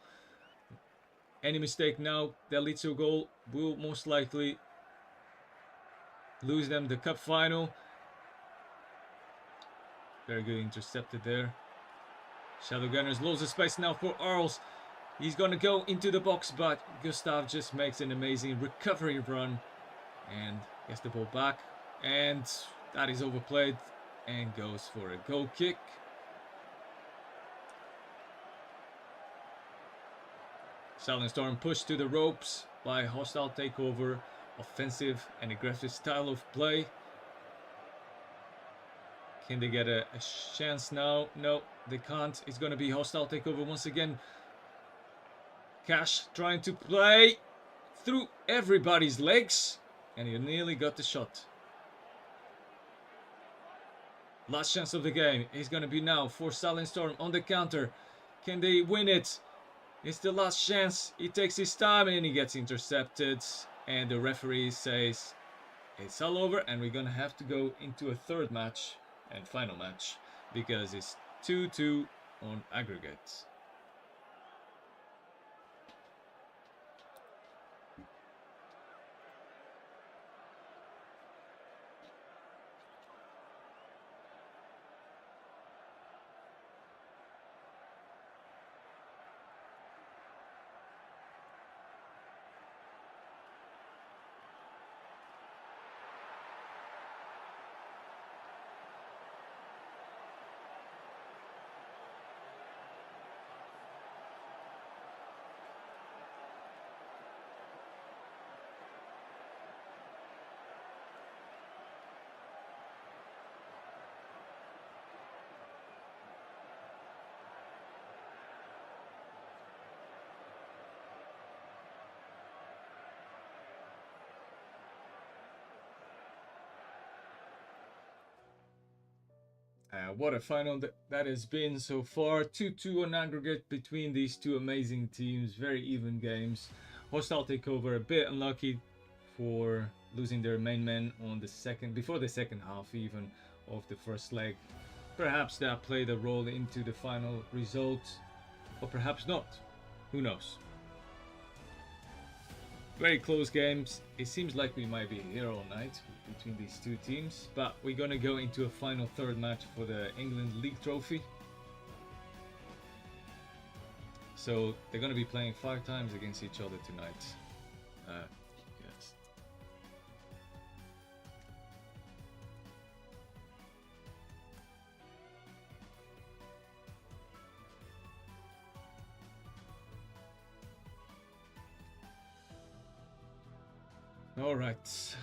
Any mistake now that leads to a goal will most likely lose them the cup final. Very good intercepted there. Shadow Gunners lose the space now for Arles. He's gonna go into the box, but Gustav just makes an amazing recovery run and gets the ball back. And that is overplayed and goes for a goal kick. Silent Storm pushed to the ropes by hostile takeover, offensive and aggressive style of play. Can they get a chance now? No, they can't. It's going to be hostile takeover once again. Cash trying to play through everybody's legs, and he nearly got the shot. Last chance of the game is going to be now for Silent Storm on the counter. Can they win it? It's the last chance. He takes his time and he gets intercepted. And the referee says it's all over and we're going to have to go into a third match and final match because it's 2-2 on aggregate. What a final that has been so far. 2-2 on aggregate between these two amazing teams. Very even games. Hostile Takeover a bit unlucky for losing their main man on the before the second half even of the first leg. Perhaps that played a role into the final result, or perhaps not. Who knows? Very close games. It seems like we might be here all night between these two teams, but we're gonna go into a final third match for the England League Trophy. So they're gonna be playing 5 times against each other tonight. Yes. All right.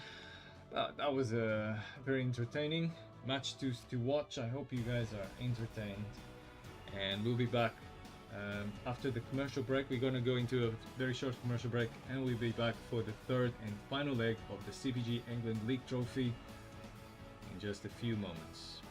That was a very entertaining match to watch. I hope you guys are entertained, and we'll be back after the commercial break. We're going to go into a very short commercial break, and we'll be back for the third and final leg of the CPG England League Trophy in just a few moments.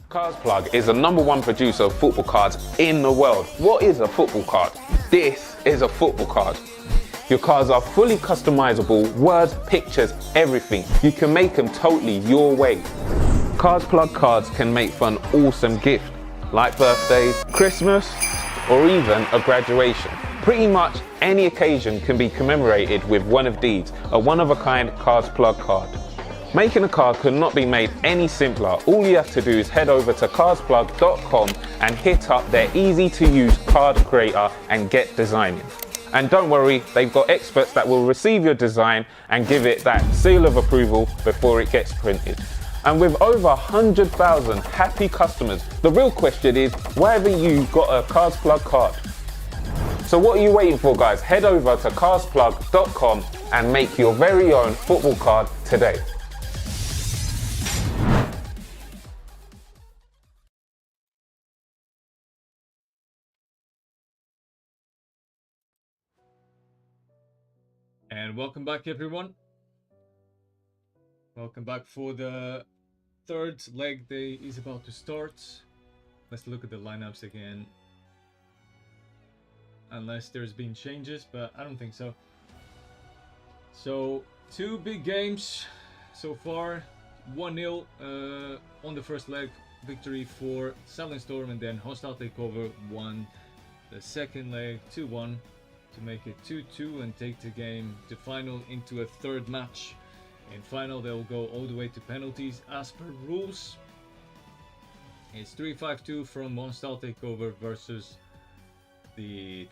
Cars Plug is the #1 producer of football cards in the world. What is a football card? This is a football card. Your cards are fully customizable, words, pictures, everything. You can make them totally your way. Cars Plug cards can make for an awesome gift, like birthdays, Christmas, or even a graduation. Pretty much any occasion can be commemorated with one of these, a one-of-a-kind Cars Plug card. Making a card could not be made any simpler. All you have to do is head over to carsplug.com and hit up their easy-to-use card creator and get designing. And don't worry, they've got experts that will receive your design and give it that seal of approval before it gets printed. And with over 100,000 happy customers, the real question is, why haven't you got a Cars Plug card? So what are you waiting for, guys? Head over to carsplug.com and make your very own football card today.
And welcome back, everyone. Welcome back for the third leg day is about to start. Let's look at the lineups again. Unless there's been changes, but I don't think so. So, two big games so far. 1-0 on the first leg, victory for Silent Storm, and then Hostile Takeover won the second leg 2-1 to make it 2-2 and take the game to final into a third match. In final, they'll go all the way to penalties as per rules. It's 3-5-2 from Hostile Takeover versus the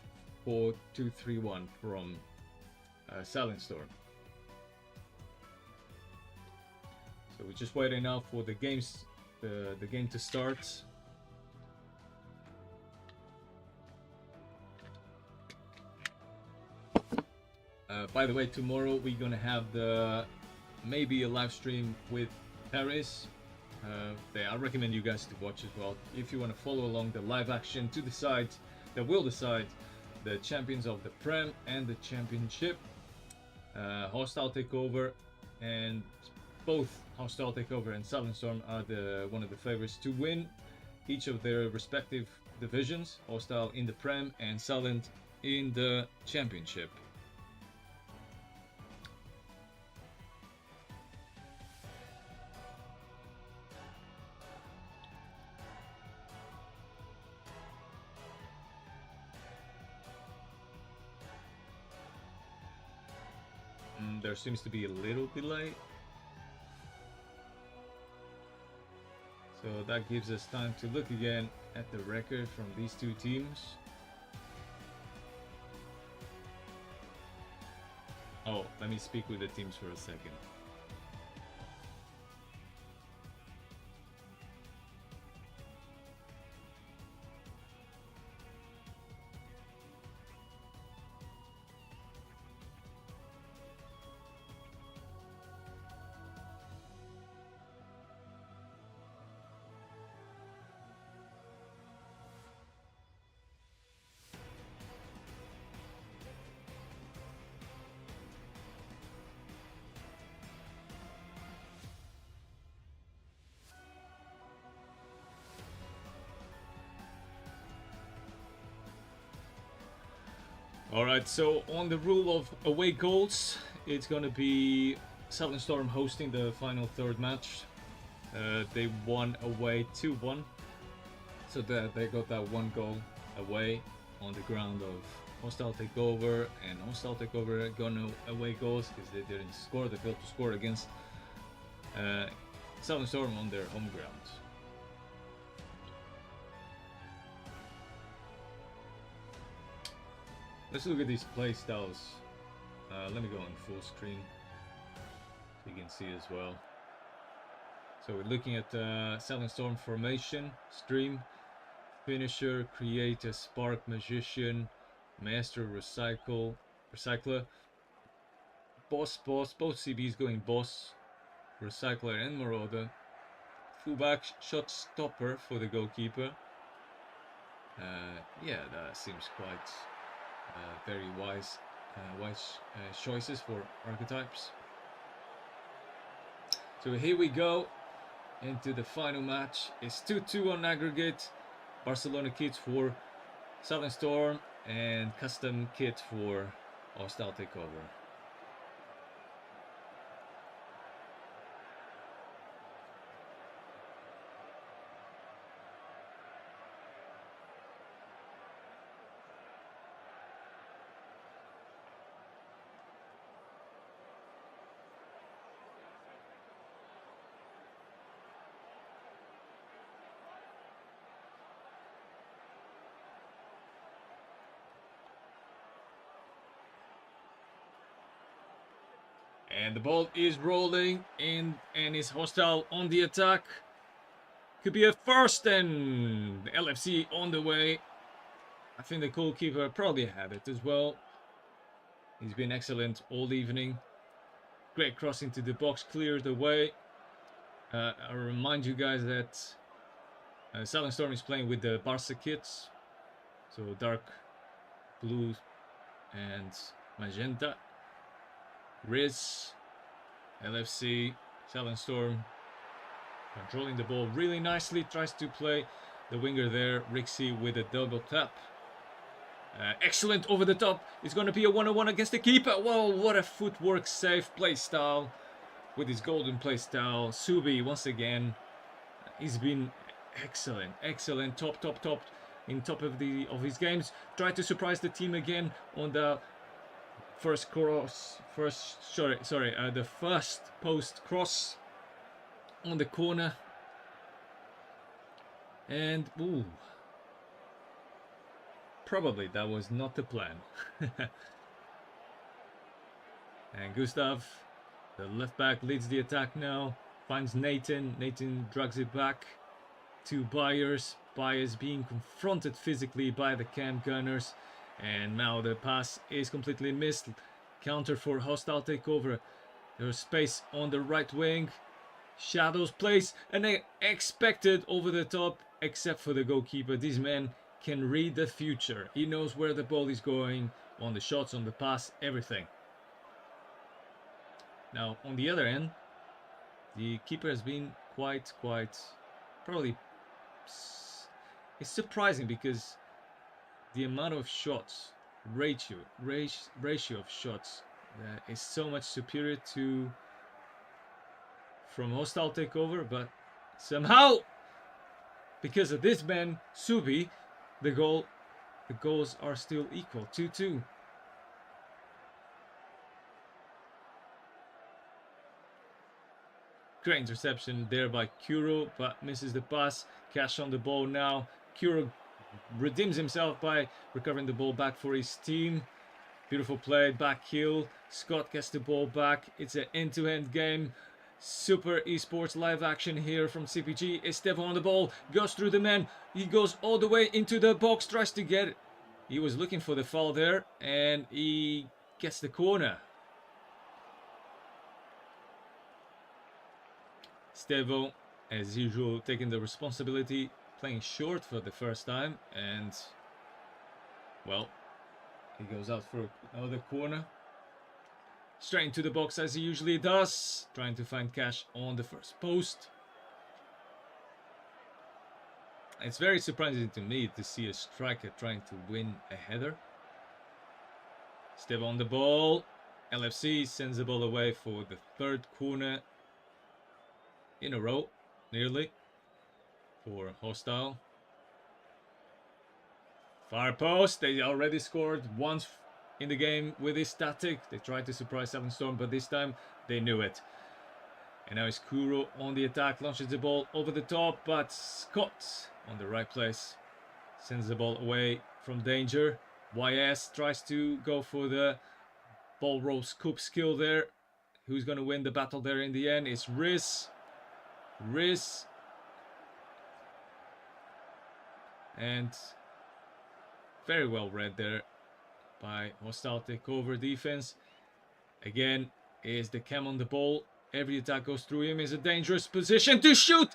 4-2-3-1 from Silent Storm. So we're just waiting now for the game to start. By the way, tomorrow we're gonna have maybe a live stream with Paris. I recommend you guys to watch as well if you want to follow along the live action to decide that will decide the champions of the Prem and the Championship. Hostile Takeover, and both Hostile Takeover and Silent Storm are one of the favorites to win each of their respective divisions. Hostile in the Prem and Silent in the Championship. There seems to be a little delay, so that gives us time to look again at the record from these two teams. Oh, let me speak with the teams for a second. Alright, so on the rule of away goals, it's gonna be Silent Storm hosting the final third match. They won away 2-1, so they got that one goal away on the ground of Hostile Takeover, and Hostile Takeover got no away goals because they didn't score. They failed to score against Silent Storm on their home ground. Let's look at these play styles. Let me go on full screen so you can see as well. So we're looking at Silent Storm formation, stream, finisher, creator, spark, magician, master, recycler, boss, both CBs going boss, recycler and marauder, fullback, shot stopper for the goalkeeper. Yeah, that seems quite very wise choices for archetypes. So here we go. into the final match. It's 2-2 on aggregate. Barcelona kits for Southern Storm and custom kit for Hostile Takeover. And the ball is rolling in and is Hostile on the attack. Could be a first, and LFC on the way. I think the goalkeeper probably had it as well. He's been excellent all evening. Great cross into the box, cleared away. I remind you guys that Southern Storm is playing with the Barca kits. So dark blue and magenta. Riz, LFC, Southern Storm controlling the ball really nicely. Tries to play the winger there, Rixie, with a double tap. Excellent over the top. It's going to be a 1-on-1 against the keeper. Whoa, what a footwork save play style with his golden play style. Subi, once again, he's been excellent, excellent, top in top of his games. Tried to surprise the team again on the first post cross on the corner. And ooh, probably that was not the plan. And Gustav, the left back, leads the attack now. Finds Nathan. Nathan drags it back to Byers. Byers being confronted physically by the camp gunners. And now the pass is completely missed. Counter for Hostile Takeover. There's space on the right wing. Shadows plays an expected over the top, except for the goalkeeper. This man can read the future. He knows where the ball is going on the shots, on the pass, everything. Now, on the other end, the keeper has been quite probably. It's surprising because the amount of shots, ratio of shots is so much superior to from Hostile Takeover, but somehow, because of this man, Subi, the goals are still equal, 2-2. Great interception there by Kuro, but misses the pass. Cash on the ball now. Kuro redeems himself by recovering the ball back for his team. Beautiful play, back heel. Scott gets the ball back. It's an end-to-end game. Super esports live action here from CPG. Esteban on the ball, goes through the man. He goes all the way into the box, tries to get it. He was looking for the foul there, and he gets the corner. Stevo, as usual, taking the responsibility, playing short for the first time, and well, he goes out for another corner. Straight into the box as he usually does, trying to find Cash on the first post. It's very surprising to me to see a striker trying to win a header. Steve on the ball. LFC sends the ball away for the third corner in a row, nearly, for Hostile. Far post, they already scored once in the game with this tactic. They tried to surprise Southern Storm, but this time they knew it. And now it's Kuro on the attack, launches the ball over the top, but Scott on the right place sends the ball away from danger. YS tries to go for the ball roll scoop skill there. Who's going to win the battle there in the end? It's Riz. And very well read there by Hostile Takeover defense. Again, is the cam on the ball. Every attack goes through him. Is a dangerous position to shoot.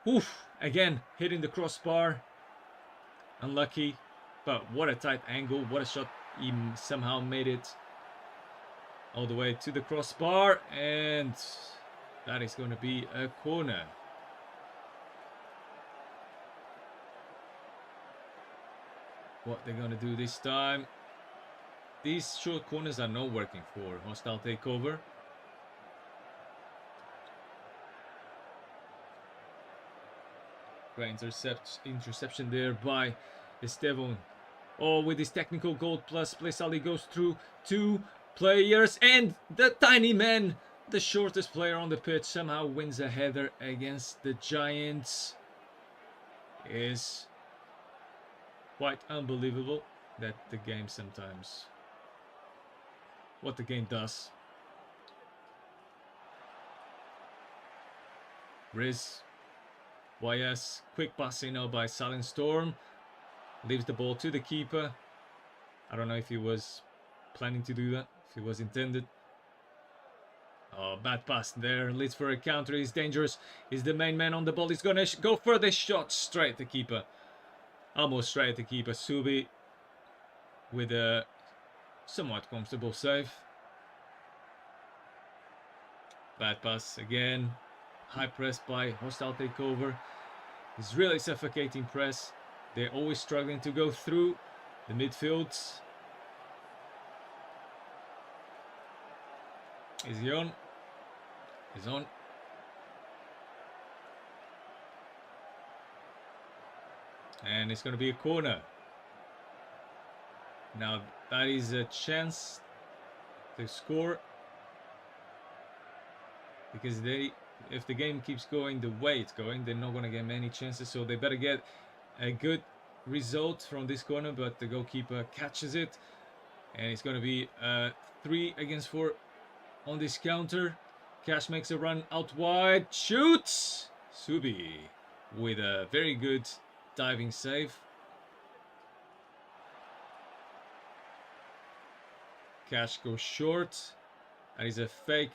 Oof! Again, hitting the crossbar. Unlucky, but what a tight angle. What a shot. He somehow made it all the way to the crossbar, and that is going to be a corner. what they're gonna do this time. These short corners are not working for hostile takeover. Great interception there by Esteban. Oh, with his technical gold plus, Plesali goes through 2 players, and the tiny man, the shortest player on the pitch, somehow wins a header against the Giants. Is quite unbelievable that the game sometimes, what the game does. Riz, YS, quick passing now by Silent Storm. Leaves the ball to the keeper. I don't know if he was planning to do that, if it was intended. Oh, bad pass there. Leads for a counter. He's dangerous. He's the main man on the ball. He's going to go for the shot straight at the keeper. Almost straight at the keeper. Subi with a somewhat comfortable save. Bad pass again. High press by hostile takeover. It's really suffocating press. They're always struggling to go through the midfields. Is he on? He's on. And it's going to be a corner. Now that is a chance to score. Because if the game keeps going the way it's going, they're not going to get many chances. So they better get a good result from this corner. But the goalkeeper catches it. And it's going to be 3 against 4 on this counter. Cash makes a run out wide. Shoots! Subi with a very good diving save. Cash goes short. That is a fake,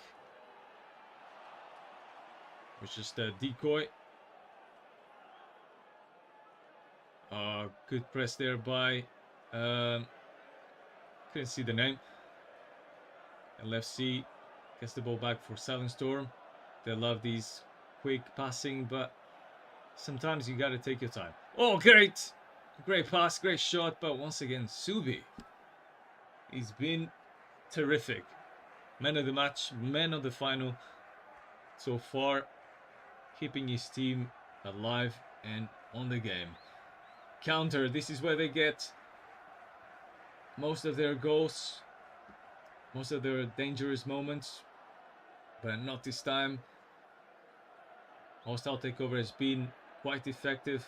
which is the decoy. Good press there by couldn't see the name. LFC gets the ball back for Silent Storm. They love these quick passing, but sometimes you gotta take your time. Oh, great! Great pass, great shot, but once again, Subi. He's been terrific. Man of the match, man of the final so far, keeping his team alive and on the game. Counter, this is where they get most of their goals, most of their dangerous moments, but not this time. Hostile takeover has been quite effective,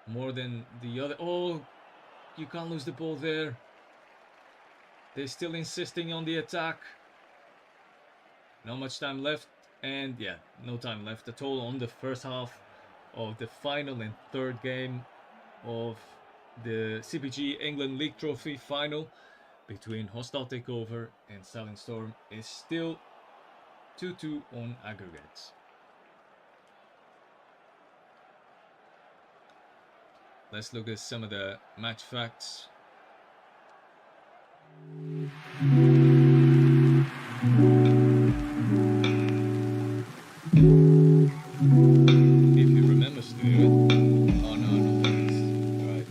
more than the other. Oh, you can't lose the ball there. They're still insisting on the attack. Not much time left, and yeah, no time left at all on the first half of the final and third game of the CPG England League Trophy final between Hostile Takeover and Silent Storm is still 2-2 on aggregates. Let's look at some of the match facts. If you remember, Stu. Oh no, no, thanks. Right.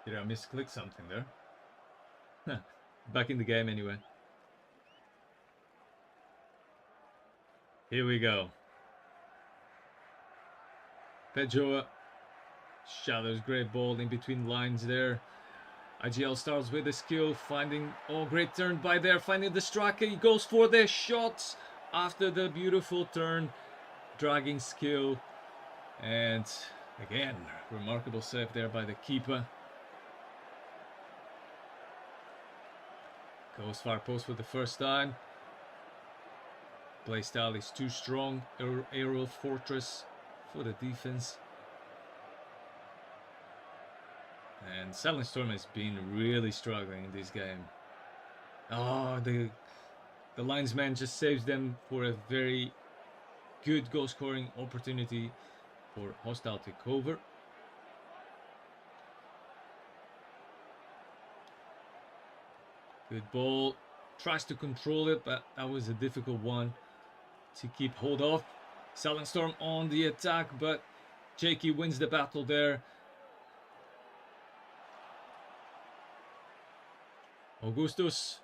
Did I misclick something there? Huh. Back in the game anyway. Here we go. Pejoa shadows, great ball in between lines there. IGL starts with the skill, finding, oh, great turn by there, finding the striker. He goes for the shots after the beautiful turn, dragging skill, and again, remarkable save there by the keeper. Goes far post for the first time. Playstyle is too strong. Aerial fortress for the defense. And Silent Storm has been really struggling in this game. Oh, the linesman just saves them for a very good goal scoring opportunity for hostile takeover. Good ball. Tries to control it, but that was a difficult one to keep hold of. Silent Storm on the attack, but Jakey wins the battle there. Augustus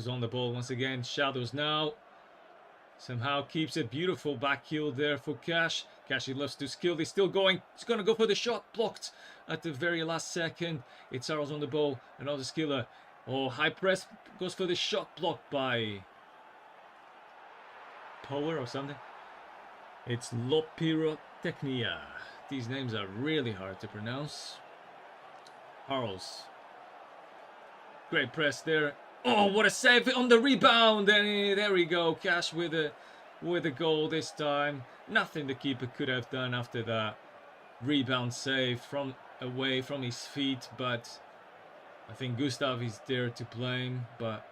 on the ball once again. Shadows now. Somehow keeps it. Beautiful back heel there for Cash. Cash, he loves to skill. He's still going. He's going to go for the shot. Blocked at the very last second. It's Charles on the ball. Another skiller. Oh, high press. Goes for the shot. Blocked by Power or something. It's Lopirotechnia. These names are really hard to pronounce. Harles. Great press there. Oh, what a save on the rebound! And there we go. Cash with a goal this time. Nothing the keeper could have done after that rebound save from away from his feet. But I think Gustav is there to blame. But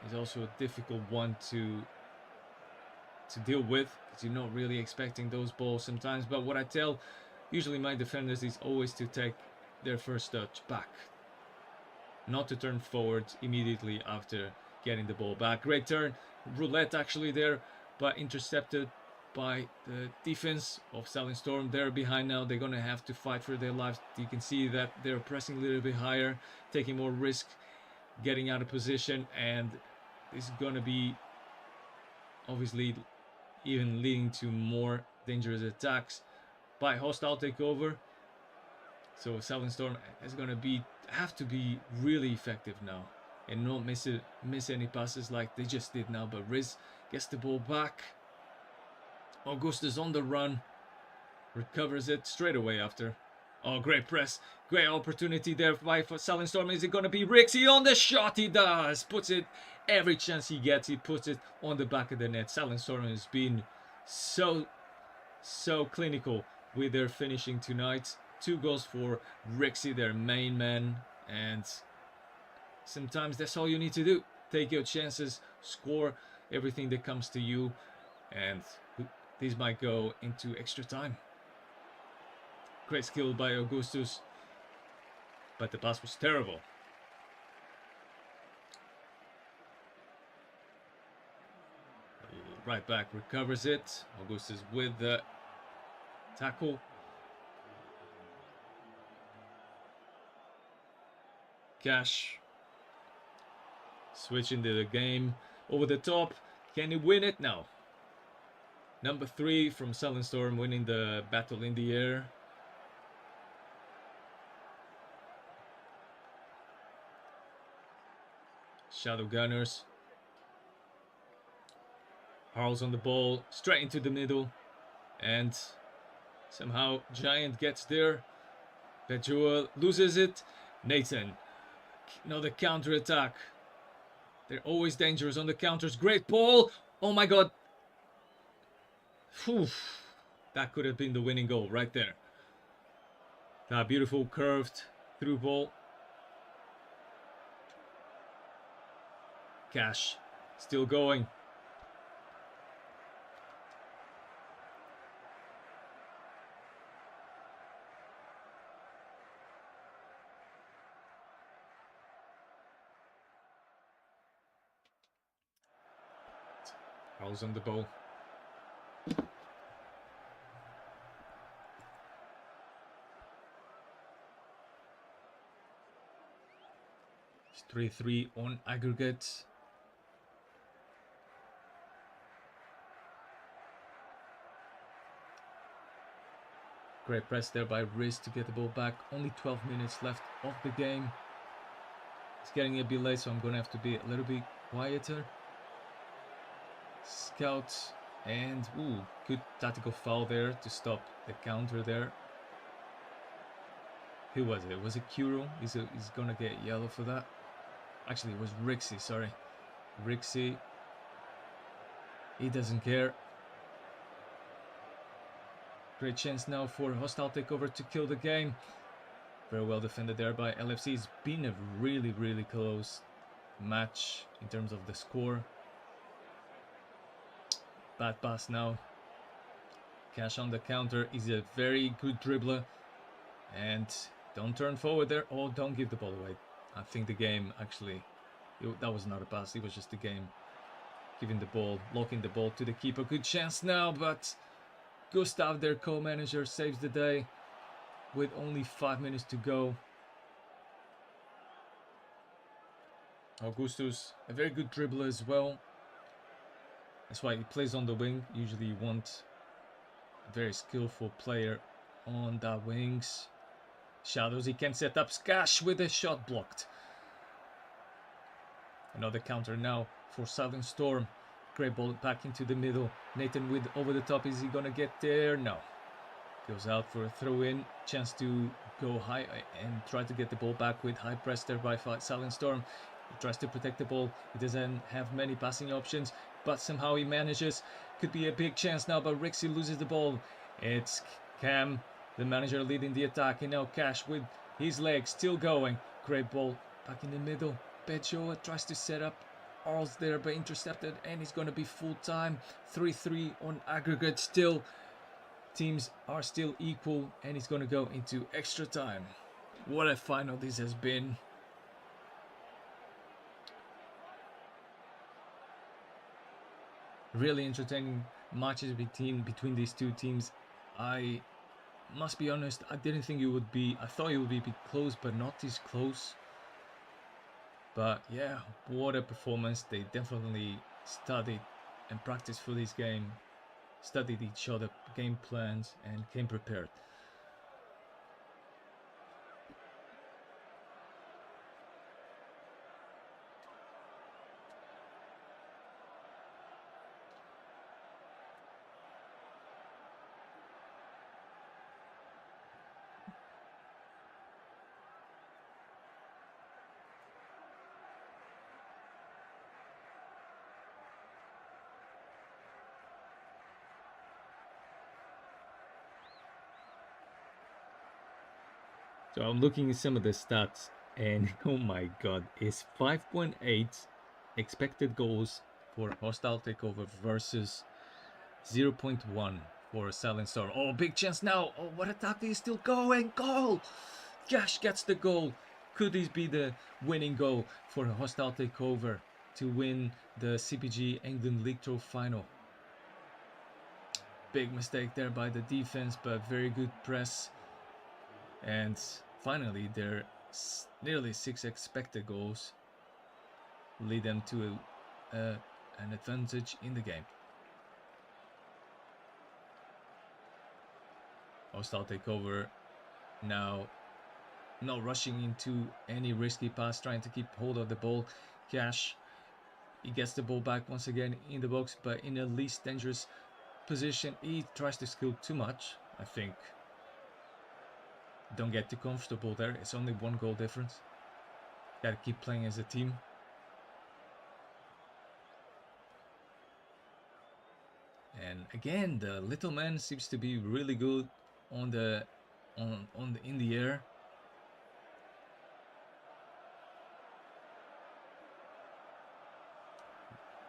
it's also a difficult one to deal with, because you're not really expecting those balls sometimes. But what I tell usually my defenders is always to take their first touch back, not to turn forward immediately after getting the ball back. Great turn, roulette actually there, but intercepted by the defense of Silent Storm. They're behind now. They're gonna have to fight for their lives. You can see that they're pressing a little bit higher, taking more risk, getting out of position, and this is gonna be obviously even leading to more dangerous attacks by hostile takeover. So Silent Storm is gonna have to be really effective now and not miss any passes like they just did now. But Riz gets the ball back. Augustus on the run, recovers it straight away after. Oh, great press, great opportunity there by for Silent Storm. Is it gonna be Rixie on the shot? He does, puts it every chance he gets. He puts it on the back of the net. Silent Storm has been so clinical with their finishing tonight. 2 goals for Rixie, their main man, and sometimes that's all you need to do. Take your chances, score everything that comes to you, and these might go into extra time. Great skill by Augustus, but the pass was terrible. Right back recovers it. Augustus with the tackle. Cash switching to the game over the top. Can he win it? No. Number 3 from Silent Storm winning the battle in the air. Shadow Gunners. Harles on the ball, straight into the middle, and somehow Giant gets there. Pedro loses it. Nathan, another counter attack. They're always dangerous on the counters. Great ball. Oh my god. Whew. That could have been the winning goal right there. That beautiful curved through ball. Cash still going. Harles on the ball. It's 3-3 on aggregate. Great press there by Riz to get the ball back. Only 12 minutes left of the game. It's getting a bit late, so I'm going to have to be a little bit quieter. Scout, and ooh, good tactical foul there to stop the counter there. Who was it? Was it Kuro? He's gonna get yellow for that. Actually, it was Rixie, sorry. Rixie. He doesn't care. Great chance now for Hostile Takeover to kill the game. Very well defended there by LFC. It's been a really, really close match in terms of the score. Bad pass now. Cash on the counter. He's a very good dribbler. And don't turn forward there. Oh, don't give the ball away. I think the game actually, that was not a pass. It was just the game giving the ball, locking the ball to the keeper. Good chance now, but Gustav, their co-manager, saves the day with only 5 minutes to go. Augustus, a very good dribbler as well. That's why he plays on the wing. Usually you want a very skillful player on the wings. Shadows, he can set up. Skash with a shot blocked. Another counter now for Southern Storm. Great ball back into the middle. Nathan with over the top. Is he gonna get there? No. Goes out for a throw-in. Chance to go high and try to get the ball back with high press there by Southern Storm. He tries to protect the ball. He doesn't have many passing options, but somehow he manages. Could be a big chance now, but Rixie loses the ball. It's Cam, the manager, leading the attack, and now Cash with his legs still going. Great ball back in the middle. Bejoa tries to set up. Arles there, but intercepted, and it's going to be full time. 3-3 on aggregate still. Teams are still equal, and it's going to go into extra time. What a final this has been. Really entertaining matches between these two teams. I must be honest, I didn't think it would be, I thought it would be a bit close, but not this close. But yeah, what a performance. They definitely studied and practiced for this game, studied each other, game plans, and came prepared. So I'm looking at some of the stats, and oh my god, it's 5.8 expected goals for Hostile Takeover versus 0.1 for Silent Storm. Oh, big chance now. Oh, what attack is still going? Goal! Gash gets the goal. Could this be the winning goal for Hostile Takeover to win the CPG England League Trophy final? Big mistake there by the defense, but very good press. And finally, their nearly 6 expected goals lead them to an advantage in the game. Hostile Takeover now not rushing into any risky pass, trying to keep hold of the ball. Cash, he gets the ball back once again in the box, but in a least dangerous position. He tries to skill too much, I think. Don't get too comfortable there. It's only 1 goal difference. Gotta keep playing as a team. And again, the little man seems to be really good on the in the air.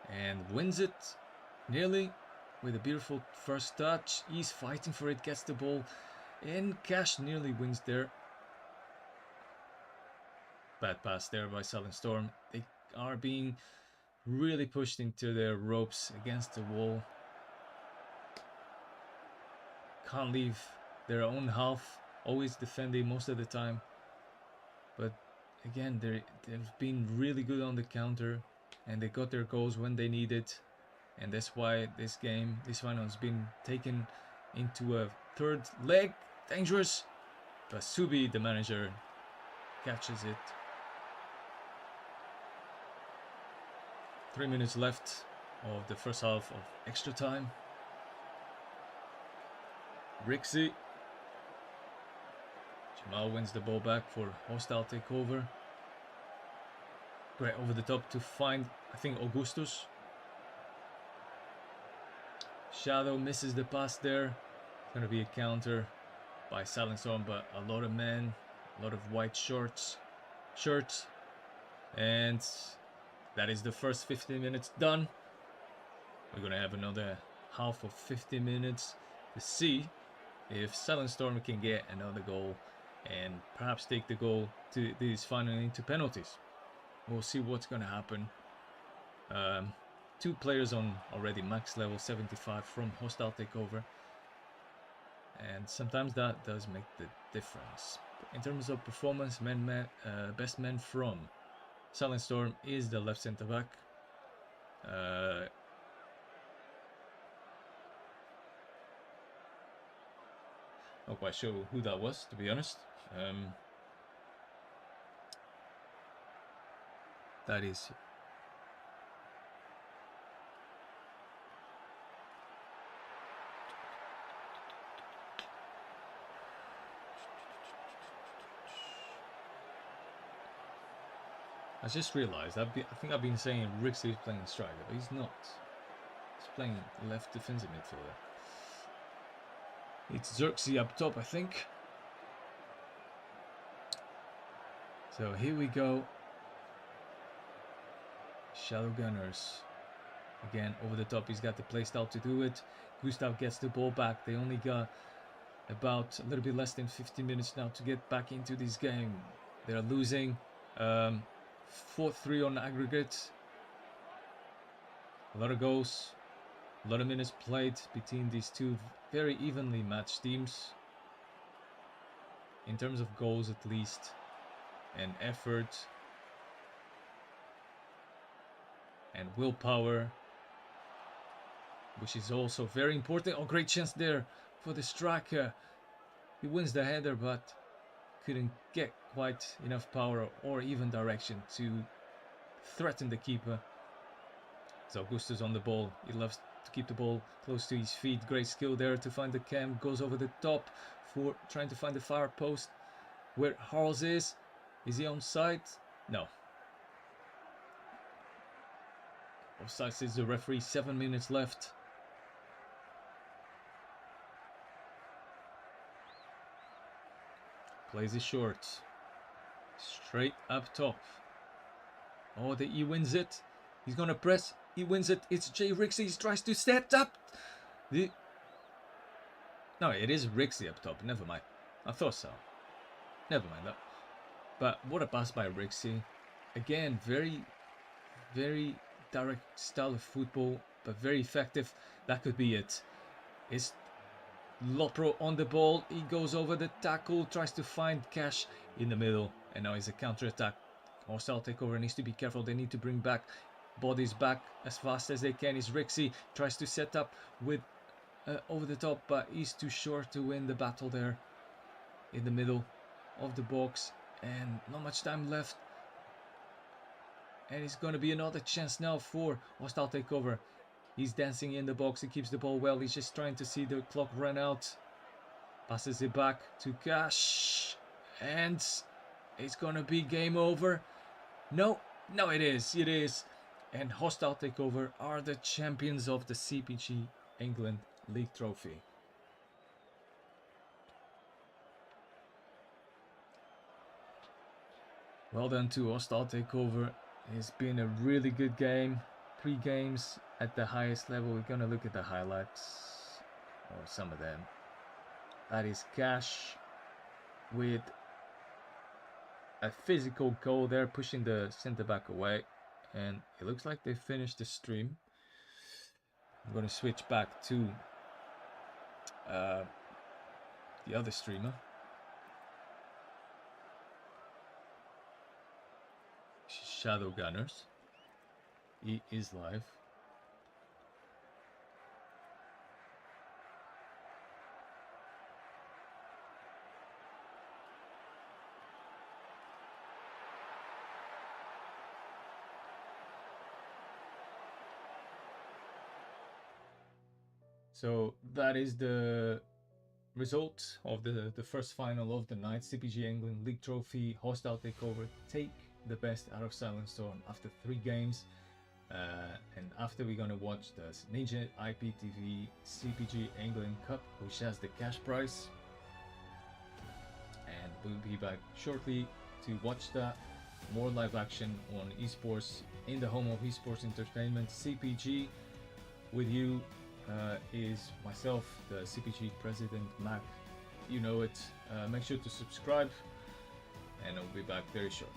And wins it nearly with a beautiful first touch. He's fighting for it, gets the ball. And Cash nearly wins there. Bad pass there by Silent Storm. They are being really pushed into their ropes against the wall. Can't leave their own half. Always defending most of the time. But again, they've been really good on the counter. And they got their goals when they needed. And that's why this final has been taken into a third leg. Dangerous, but Subi, the manager, catches it. 3 minutes left of the first half of extra time. Rixie. Jamal wins the ball back for Hostile Takeover. Great over the top to find, I think, Augustus. Shadow misses the pass there. gonna be a counter by Silent Storm, but a lot of men, a lot of white shirts, and that is the first 15 minutes done. We're gonna have another half of 50 minutes to see if Silent Storm can get another goal and perhaps take the goal to this final into penalties. We'll see what's gonna happen. Two players on already max level 75 from Hostile Takeover, and sometimes that does make the difference. In terms of performance, best man from Silent Storm is the left centre back. Not quite sure who that was, to be honest. That is I just realised I think I've been saying Rixie is playing striker, but he's not. He's playing left defensive midfielder. It's Xerxes up top, I think. So here we go. Shadow Gunners. Again, over the top, he's got the playstyle to do it. Gustav gets the ball back. They only got about a little bit less than 50 minutes now to get back into this game. They're losing 4-3 on aggregate. A lot of goals, a lot of minutes played between these two very evenly matched teams. In terms of goals at least, and effort, and willpower, which is also very important. Oh, great chance there for the striker. He wins the header, but couldn't get quite enough power or even direction to threaten the keeper. So Augusto's on the ball. He loves to keep the ball close to his feet. Great skill there to find the cam. Goes over the top for trying to find the far post where Harls is. Is he onside? No. Offside says the referee. 7 minutes left. Plays it short. Straight up top. Oh, he wins it. He's gonna press. He wins it. It's Jay Rixie. He tries to set up. No, it is Rixie up top. Never mind. I thought so. Never mind that. But what a pass by Rixie. Again, very, very direct style of football, but very effective. That could be it. It's Lopro on the ball. He goes over the tackle, tries to find Cash in the middle, and now it's a counter attack. Hostile Takeover needs to be careful. They need to bring back bodies back as fast as they can. Is Rixie tries to set up with over the top, but he's too short to win the battle there in the middle of the box, and not much time left. And it's going to be another chance now for Hostile Takeover. He's dancing in the box. He keeps the ball well. He's just trying to see the clock run out. Passes it back to Cash. And it's going to be game over. No, it is. It is. And Hostile Takeover are the champions of the CPG England League Trophy. Well done to Hostile Takeover. It's been a really good game. 3 games at the highest level. We're gonna look at the highlights, or some of them. That is Cash with a physical goal there, pushing the centre back away, and it looks like they finished the stream. I'm gonna switch back to the other streamer. Shadow Gunners. He is live. So that is the result of the first final of the night. CPG England League Trophy. Hostile Takeover take the best out of Silent Storm after 3 games. And after we're gonna watch the Ninja IPTV CPG England Cup, which has the cash prize. And we'll be back shortly to watch that. More live action on esports in the home of esports entertainment, CPG. With you is myself, the CPG president, Mac. You know it. Make sure to subscribe, and I'll be back very shortly.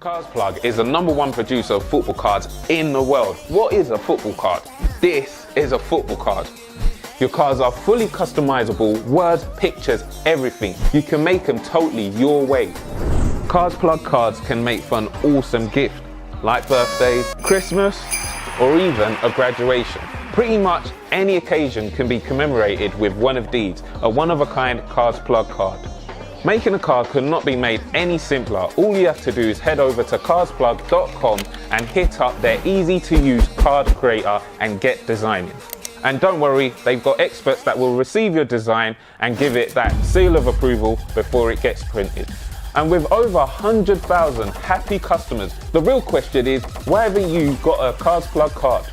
Cards Plug is the #1 producer of football cards in the world. What is a football card? This is a football card. Your cards are fully customizable, words, pictures, everything. You can make them totally your way. Cards Plug cards can make for an awesome gift, like birthdays, Christmas, or even a graduation. Pretty much any occasion can be commemorated with one of these, a one-of-a-kind Cards Plug card. Making a card could not be made any simpler. All you have to do is head over to cardsplug.com and hit up their easy-to-use card creator and get designing. And don't worry, they've got experts that will receive your design and give it that seal of approval before it gets printed. And with over 100,000 happy customers, the real question is, why haven't you got a Cards Plug card?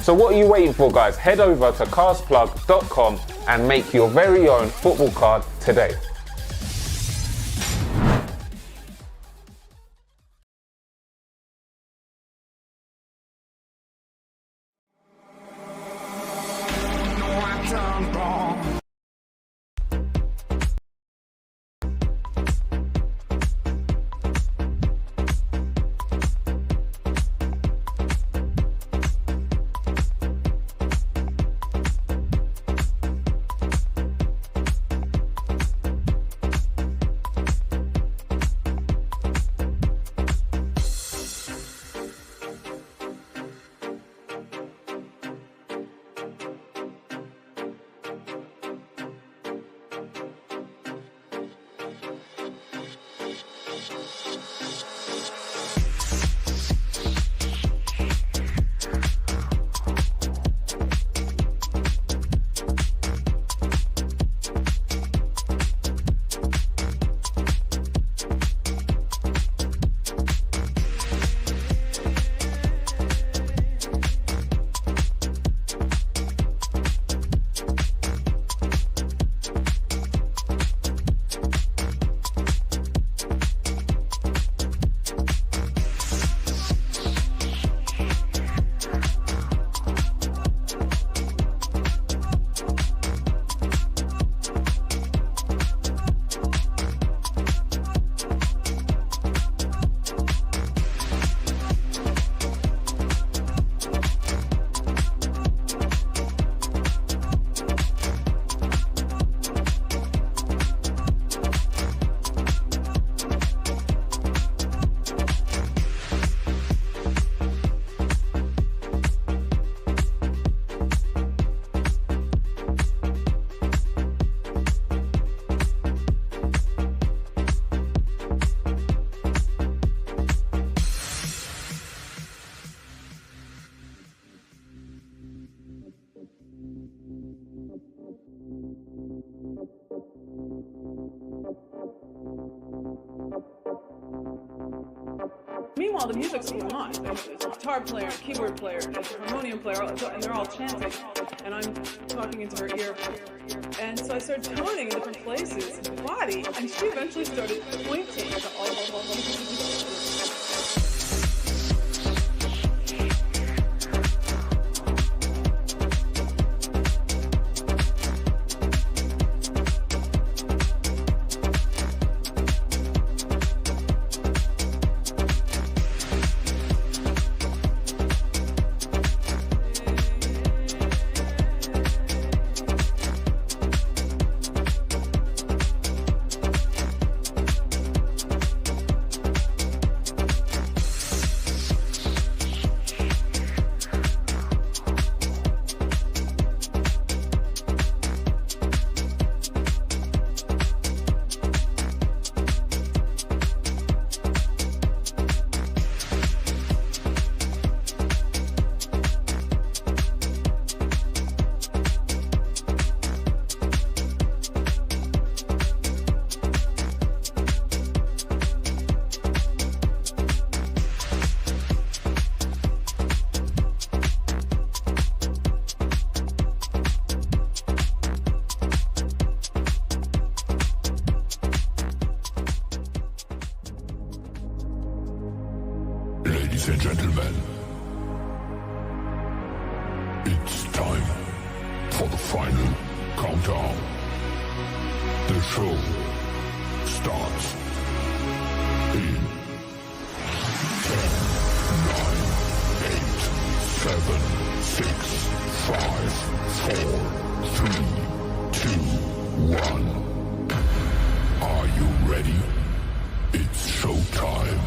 So what are you waiting for, guys? Head over to cardsplug.com and make your very own football card today.
Meanwhile, the music's going on. There's a guitar player, keyboard player, there's a harmonium player, and they're all chanting. And I'm talking into her ear. And so I started toning in different places in the body, and she eventually started pointing.
and gentlemen, it's time for the final countdown. The show starts in 10, 9, 8, 7, 6, 5, 4, 3, 2, 1. Are you ready? It's showtime.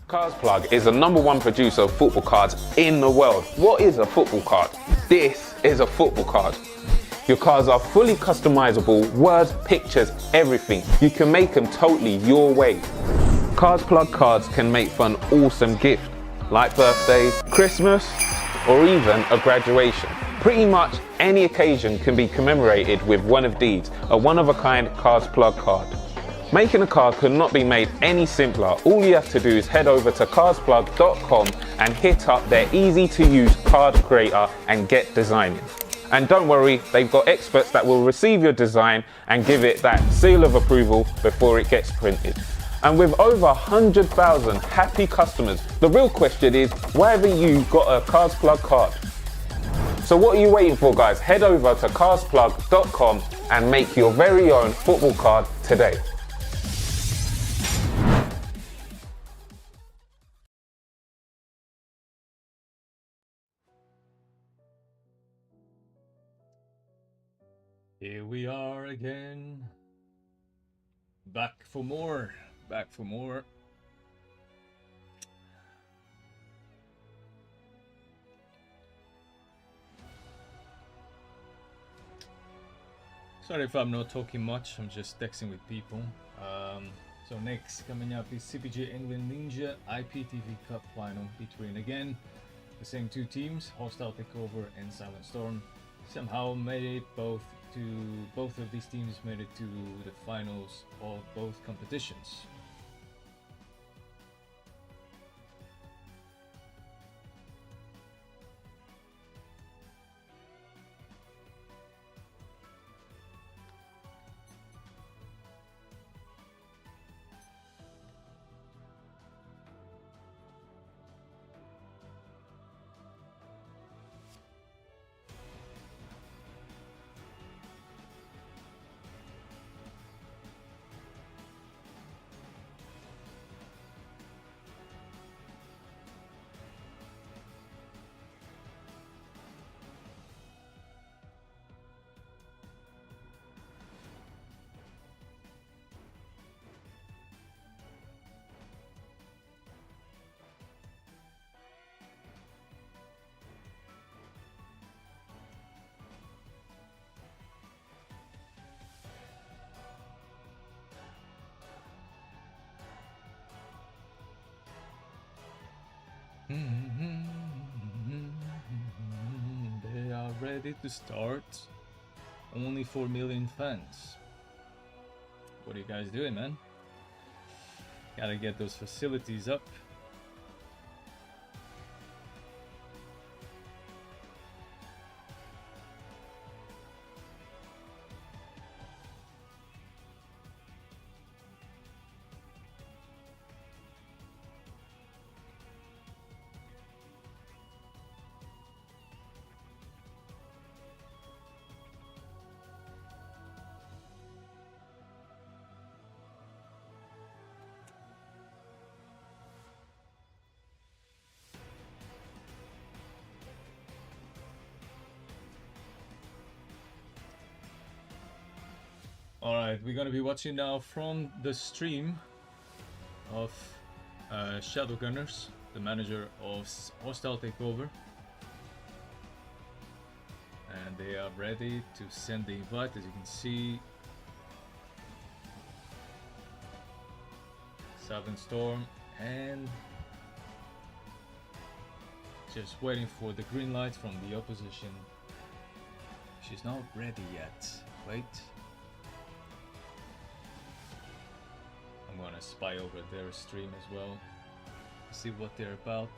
Cards Plug is the #1 producer of football cards in the world. What is a football card? This is a football card. Your cards are fully customizable, words, pictures, everything. You can make them totally your way. Cards Plug cards can make for an awesome gift, like birthdays, Christmas, or even a graduation. Pretty much any occasion can be commemorated with one of these, a one-of-a-kind Cards Plug card. Making a card could not be made any simpler. All you have to do is head over to cardsplug.com and hit up their easy-to-use card creator and get designing. And don't worry, they've got experts that will receive your design and give it that seal of approval before it gets printed. And with over 100,000 happy customers, the real question is, why haven't you got a Cards Plug card? So what are you waiting for, guys? Head over to cardsplug.com and make your very own football card today.
Here we are again. Back for more. Back for more. Sorry if I'm not talking much, I'm just texting with people. So next coming up is CPG England Ninja IPTV Cup final between again the same two teams, Hostile Takeover and Silent Storm. Somehow made it both of these teams made it to the finals of both competitions. They are ready to start. Only 4 million fans. What are you guys doing, man? Gotta get those facilities up. Alright, we're gonna be watching now from the stream of Shadow Gunners, the manager of Hostile Takeover. And they are ready to send the invite, as you can see. Southern Storm, and just waiting for the green light from the opposition. She's not ready yet. Wait. I'm gonna spy over their stream as well. See what they're about.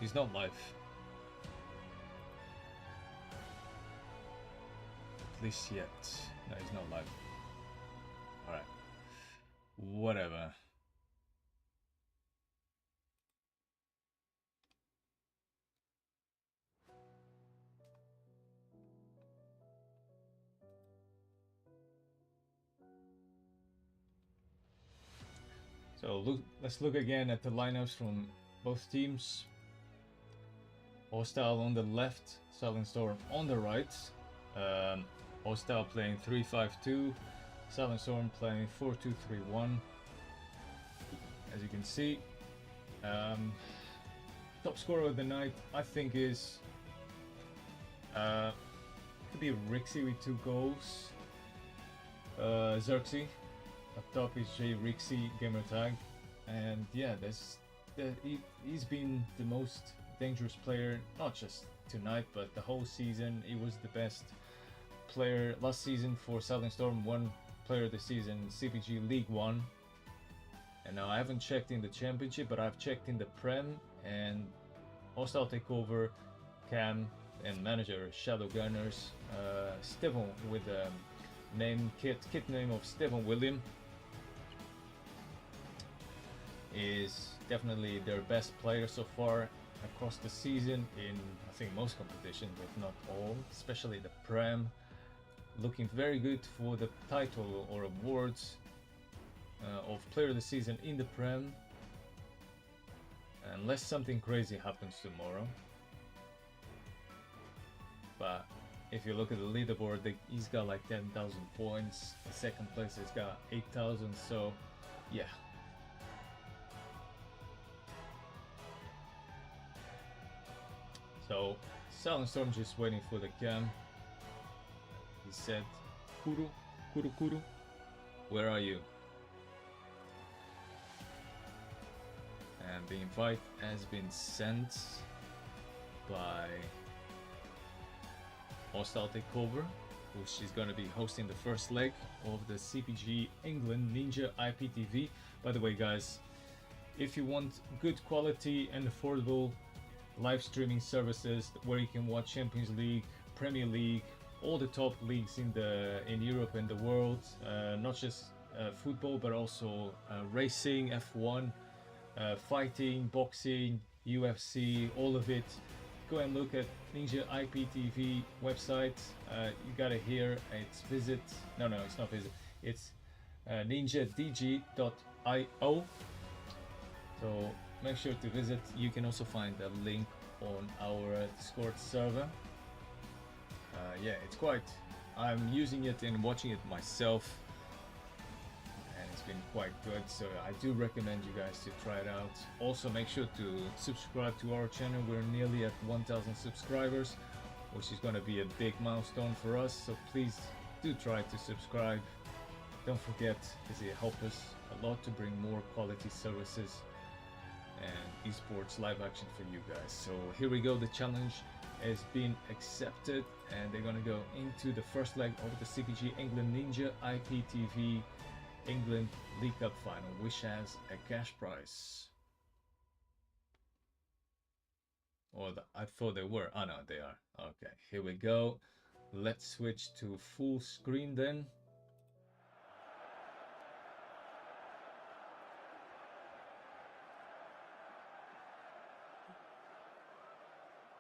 He's not live. At least yet. No, he's not live. Alright. Whatever. So let's look again at the lineups from both teams. Hostile on the left, Southern Storm on the right. Hostile playing 3-5-2, Southern Storm playing 4-2-3-1. As you can see, top scorer of the night, I think, is could be Rixie with 2 goals. Xerxes. Up top is J Rixie gamertag, and yeah, he's been the most dangerous player, not just tonight, but the whole season. He was the best player last season for Southern Storm, one player of the season, CPG League 1. And now I haven't checked in the championship, but I've checked in the Prem, and Hostile Takeover, Cam, and manager Shadow Gunners, Stefan with the kit name of Stefan William, is definitely their best player so far across the season in, I think, most competitions, if not all, especially the Prem. Looking very good for the title or awards of player of the season in the Prem, unless something crazy happens tomorrow. But if you look at the leaderboard, he's got like 10,000 points. The second place has got 8,000, so yeah. So Southern Storm just waiting for the cam. He said, Kuru, Kuru, Kuru, where are you? And the invite has been sent by Hostile Takeover, which is going to be hosting the first leg of the CPG England Ninja IPTV. By the way, guys, if you want good quality and affordable live streaming services where you can watch Champions League, Premier League, all the top leagues in Europe and the world, not just football, but also racing, F1, fighting, boxing, UFC, all of it, go and look at Ninja IPTV website. You got it here. It's visit. No, it's not visit. It's ninjadg.io. So make sure to visit. You can also find a link on our Discord server. Yeah, it's quite. I'm using it and watching it myself, and it's been quite good. So I do recommend you guys to try it out. Also, make sure to subscribe to our channel. We're nearly at 1,000 subscribers, which is going to be a big milestone for us. So please do try to subscribe. Don't forget, because it helps us a lot to bring more quality services and esports live action for you guys. So here we go. The challenge has been accepted, and they're gonna go into the first leg of the CPG England Ninja IPTV England League Cup final, which has a cash prize. Or I thought they were. Oh no, they are. Okay, here we go. Let's switch to full screen then.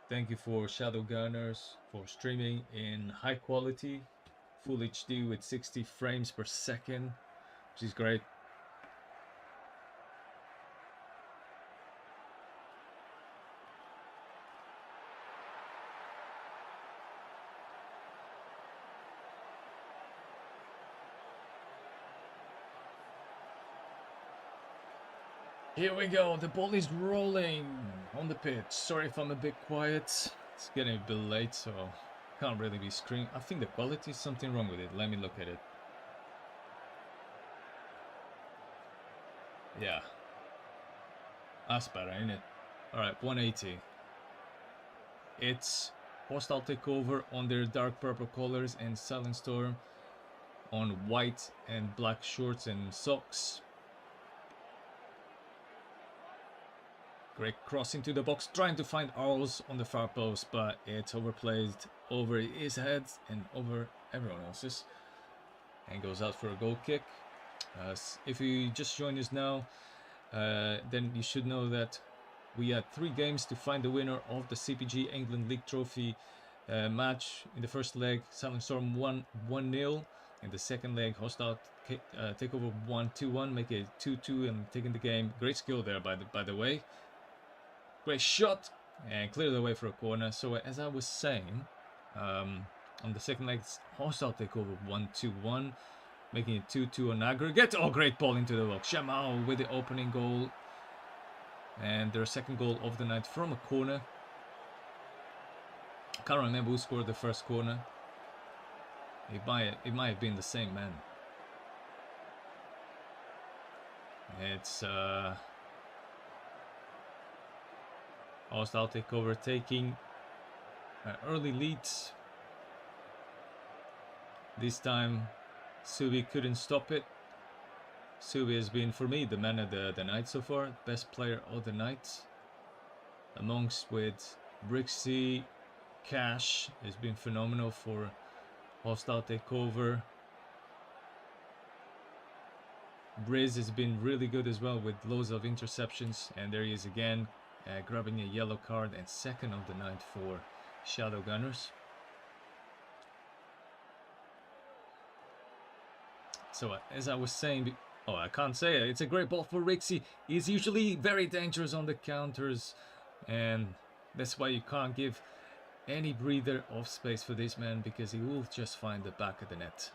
Thank you for Shadow Gunners for streaming in high quality, full HD with 60 frames per second, which is great. Here we go. The ball is rolling on the pitch. Sorry if I'm a bit quiet. It's getting a bit late, so can't really be screaming. I think the quality is something wrong with it. Let me look at it. Yeah. That's better, ain't it? Alright, 180. It's Hostile Takeover on their dark purple colors and Silent Storm on white and black shorts and socks. Great cross into the box, trying to find Arles on the far post, but it's overplayed over his head and over everyone else's. And goes out for a goal kick. If you just joined us now, then you should know that we had 3 games to find the winner of the CPG England League Trophy match. In the first leg, Silent Storm won 1-0. In the second leg, Hostile Takeover won 2-1, make it 2-2 and taking the game. Great skill there, by the way. Great shot and clear the way for a corner. So as I was saying, on the second leg, Hostile Takeover 1-2-1, making it 2-2 on aggregate. Oh, great ball into the box. Jamal with the opening goal. And their second goal of the night from a corner. I can't remember who scored the first corner. It might have been the same man. It's Hostile Takeover taking early leads. This time Subi couldn't stop it. Subi has been, for me, the man of the night so far. Best player of the night. Amongst with Brixie, Cash has been phenomenal for Hostile Takeover. Briz has been really good as well with loads of interceptions. And there he is again, grabbing a yellow card and second of the night for Shadow Gunners. So as I was saying, I can't say it. It's a great ball for Rixie. He's usually very dangerous on the counters, and that's why you can't give any breather of space for this man, because he will just find the back of the net.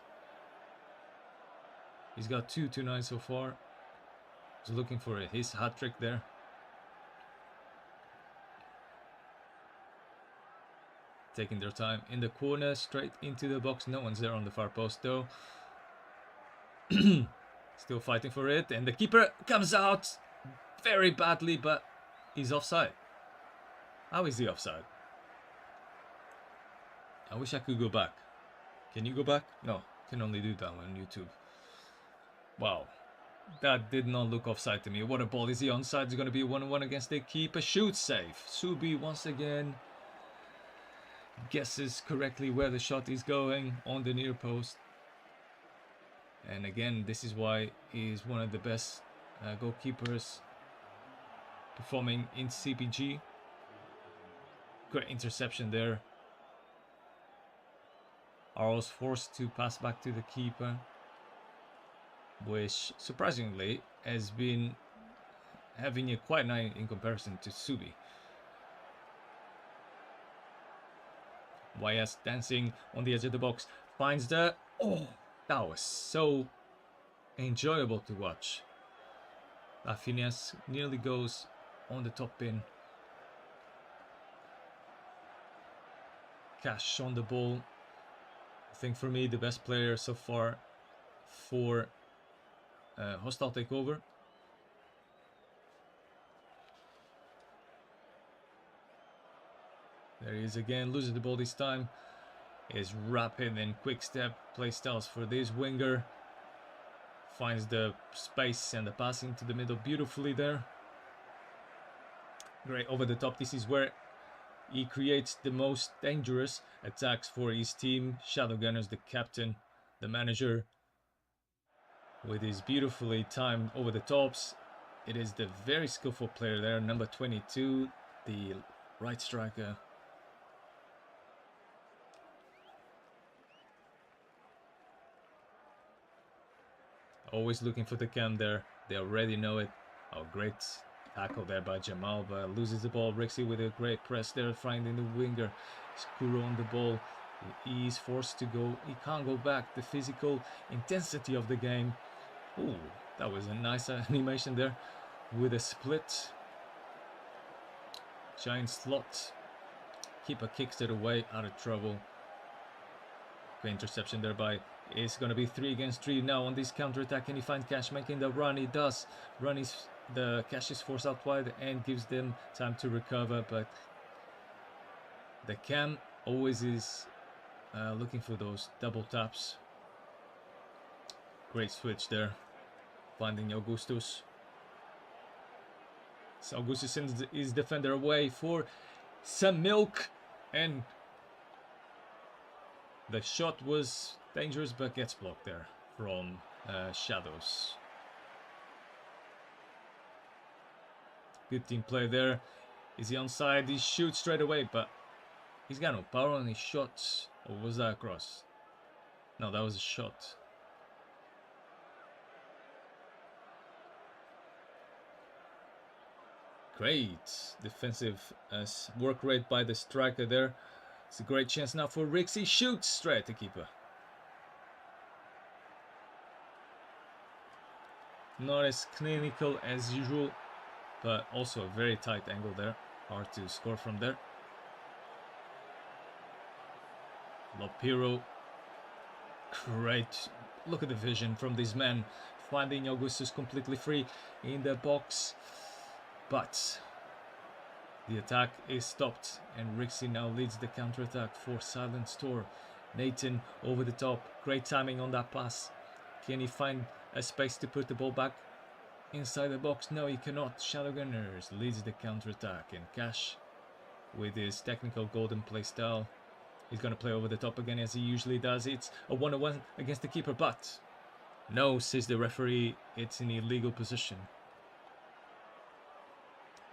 He's got 2 tonight so far. He's looking for his hat-trick there. Taking their time in the corner, straight into the box. No one's there on the far post though. Still fighting for it, and the keeper comes out very badly, but he's offside. How is he offside? I wish I could go back. Can you go back? No, can only do that on YouTube. Wow, that did not look offside to me. What a ball. Is he onside? It's going to be 1-1 against the keeper. Shoot safe. Subi once again guesses correctly where the shot is going on the near post. And again, this is why he's one of the best goalkeepers performing in CPG. Great interception there. Arles forced to pass back to the keeper, which surprisingly has been having a quiet night in comparison to Subi. YS dancing on the edge of the box, finds the... Oh! That was so enjoyable to watch. Phineas nearly goes on the top pin. Cash on the ball. I think for me the best player so far for Hostile Takeover. There he is again, loses the ball this time. Is rapid and quick step play styles for this winger. Finds the space and the passing to the middle beautifully there. Great over the top. This is where he creates the most dangerous attacks for his team. Shadow Gunners, the captain, the manager, with his beautifully timed over the tops. It is the very skillful player there, number 22, the right striker. Always looking for the cam there. They already know it. Oh, great tackle there by Jamal, but loses the ball. Rixie with a great press there, finding the winger. Skuro on the ball. He's forced to go. He can't go back. The physical intensity of the game. Ooh, that was a nice animation there. with a split. Giant slot. Keeper kicks it away, out of trouble. Great interception there by. It's going to be 3 against 3 now on this counter-attack. Can he find Cash making the run? He does. The Cash is forced out wide and gives them time to recover, but the Cam always is looking for those double taps. Great switch there, finding Augustus. So Augustus sends his defender away for some milk, and the shot was dangerous but gets blocked there from Shadows. Good team play there. Is he onside? He shoots straight away, but he's got no power on his shots. Or was that a cross? No, that was a shot. Great defensive work rate by the striker there. It's a great chance now for Rix. He shoots straight at the keeper. Not as clinical as usual, but also a very tight angle there. Hard to score from there. Lopiro. Great. Look at the vision from this man. Finding Augustus completely free in the box. But the attack is stopped, and Rixie now leads the counter-attack for Silent Store. Nathan over the top. Great timing on that pass. Can he find a space to put the ball back inside the box? No, he cannot. Shadowgunners leads the counter-attack, and Cash, with his technical golden play style, he's going to play over the top again as he usually does. It's a 1-on-1 against the keeper, but no, says the referee, it's an illegal position.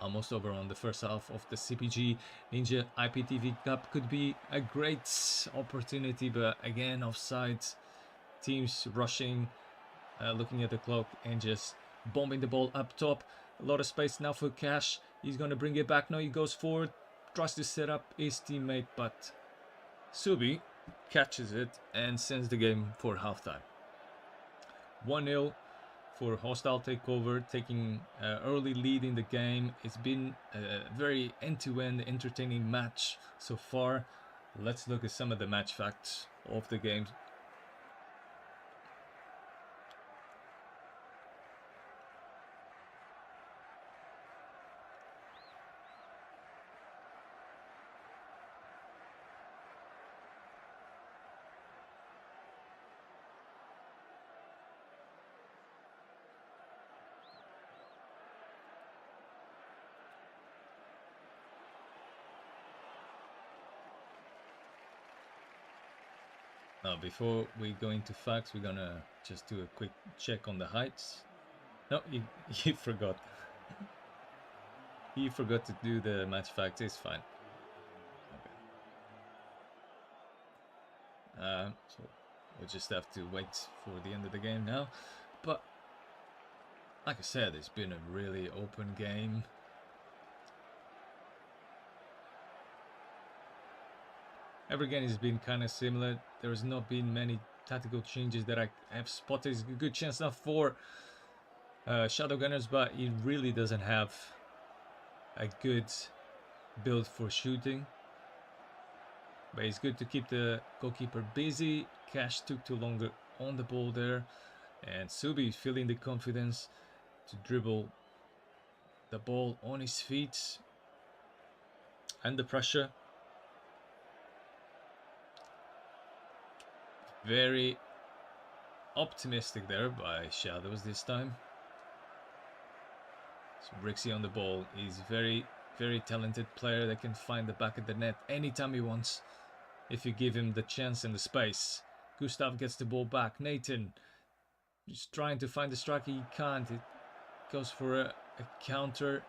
Almost over on the first half of the CPG Ninja IPTV Cup. Could be a great opportunity, but again, offside. Teams rushing, looking at the clock and just bombing the ball up top. A lot of space now for Cash. He's going to bring it back. No, he goes forward, tries to set up his teammate, but Subi catches it and sends the game for halftime. 1-0 for Hostile Takeover, taking early lead in the game. It's been a very end-to-end entertaining match so far. Let's look at some of the match facts of the game. Now, before we go into facts, we're gonna just do a quick check on the heights. No, he forgot. He forgot to do the match facts. It's fine. Okay. So we'll just have to wait for the end of the game now. But like I said, it's been a really open game. Every game has been kind of similar. There has not been many tactical changes that I have spotted. It's a good chance now for Shadowgunners, but he really doesn't have a good build for shooting. But it's good to keep the goalkeeper busy. Cash took too long on the ball there. And Subi feeling the confidence to dribble the ball on his feet. And the pressure. Very optimistic there by Shadows this time. So Rixie on the ball. He's very, very talented player that can find the back of the net anytime he wants, if you give him the chance and the space. Gustav gets the ball back. Nathan just trying to find the striker. He can't. It goes for a counter.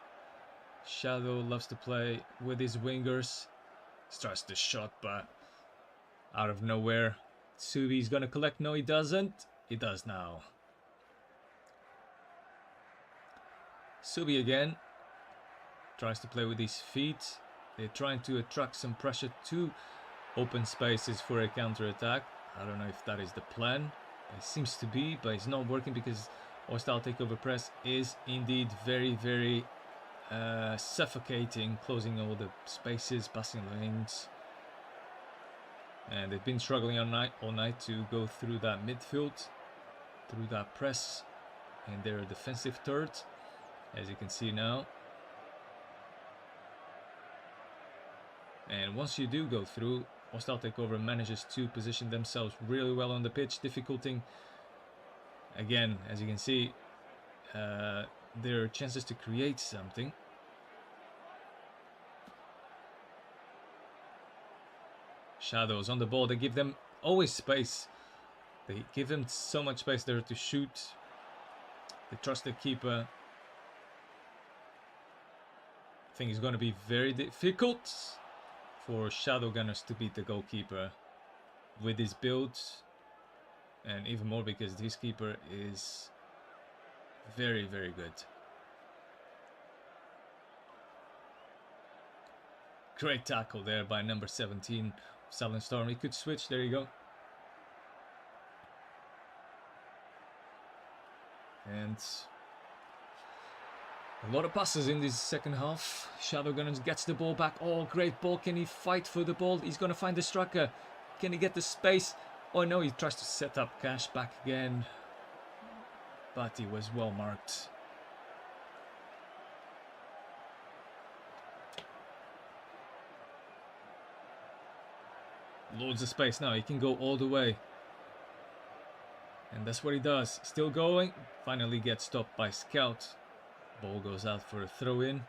Shadow loves to play with his wingers. Starts the shot, but out of nowhere. Subi's gonna collect. No, he doesn't. He does now. Subi again. Tries to play with his feet. They're trying to attract some pressure to open spaces for a counter-attack. I don't know if that is the plan. It seems to be, but it's not working because Hostile takeover press is indeed very, very suffocating, closing all the spaces, passing lanes. And they've been struggling all night to go through that midfield, through that press, and their defensive third, as you can see now. And once you do go through, Hostile Takeover manages to position themselves really well on the pitch, difficulting, again, as you can see, their chances to create something. Shadows on the ball, they give them always space. They give them so much space there to shoot. They trust the keeper. I think it's going to be very difficult for Shadow Gunners to beat the goalkeeper with his build. And even more because this keeper is very, very good. Great tackle there by number 17, Silent Storm. He could switch, there you go. And a lot of passes in this second half. Shadow Gunners gets the ball back. Oh, great ball. Can he fight for the ball? He's going to find the striker. Can he get the space? Oh no, he tries to set up Cash back again. But he was well marked. Loads of space now. He can go all the way. And that's what he does. Still going. Finally gets stopped by Scout. Ball goes out for a throw-in.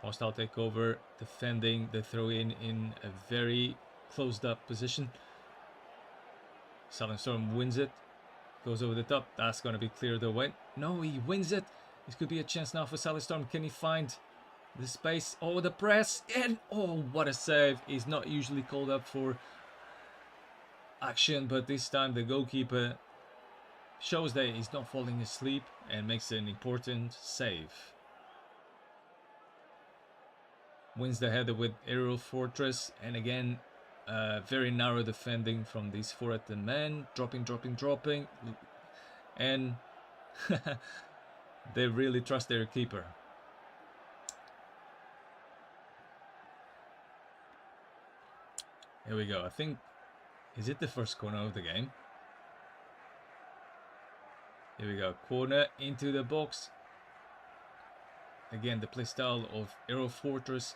Hostile takeover, defending the throw-in in a very closed-up position. Silent Storm wins it. Goes over the top. That's going to be cleared away. No, he wins it. This could be a chance now for Silent Storm. Can he find the space? Oh, the press. And oh, what a save. He's not usually called up for action, but this time the goalkeeper shows that he's not falling asleep and makes an important save. Wins the header with Aerial Fortress, and again very narrow defending from these four at the man. Dropping, and they really trust their keeper. Here we go. I think, is it the first corner of the game? Here we go. Corner into the box. Again, the playstyle of Aero Fortress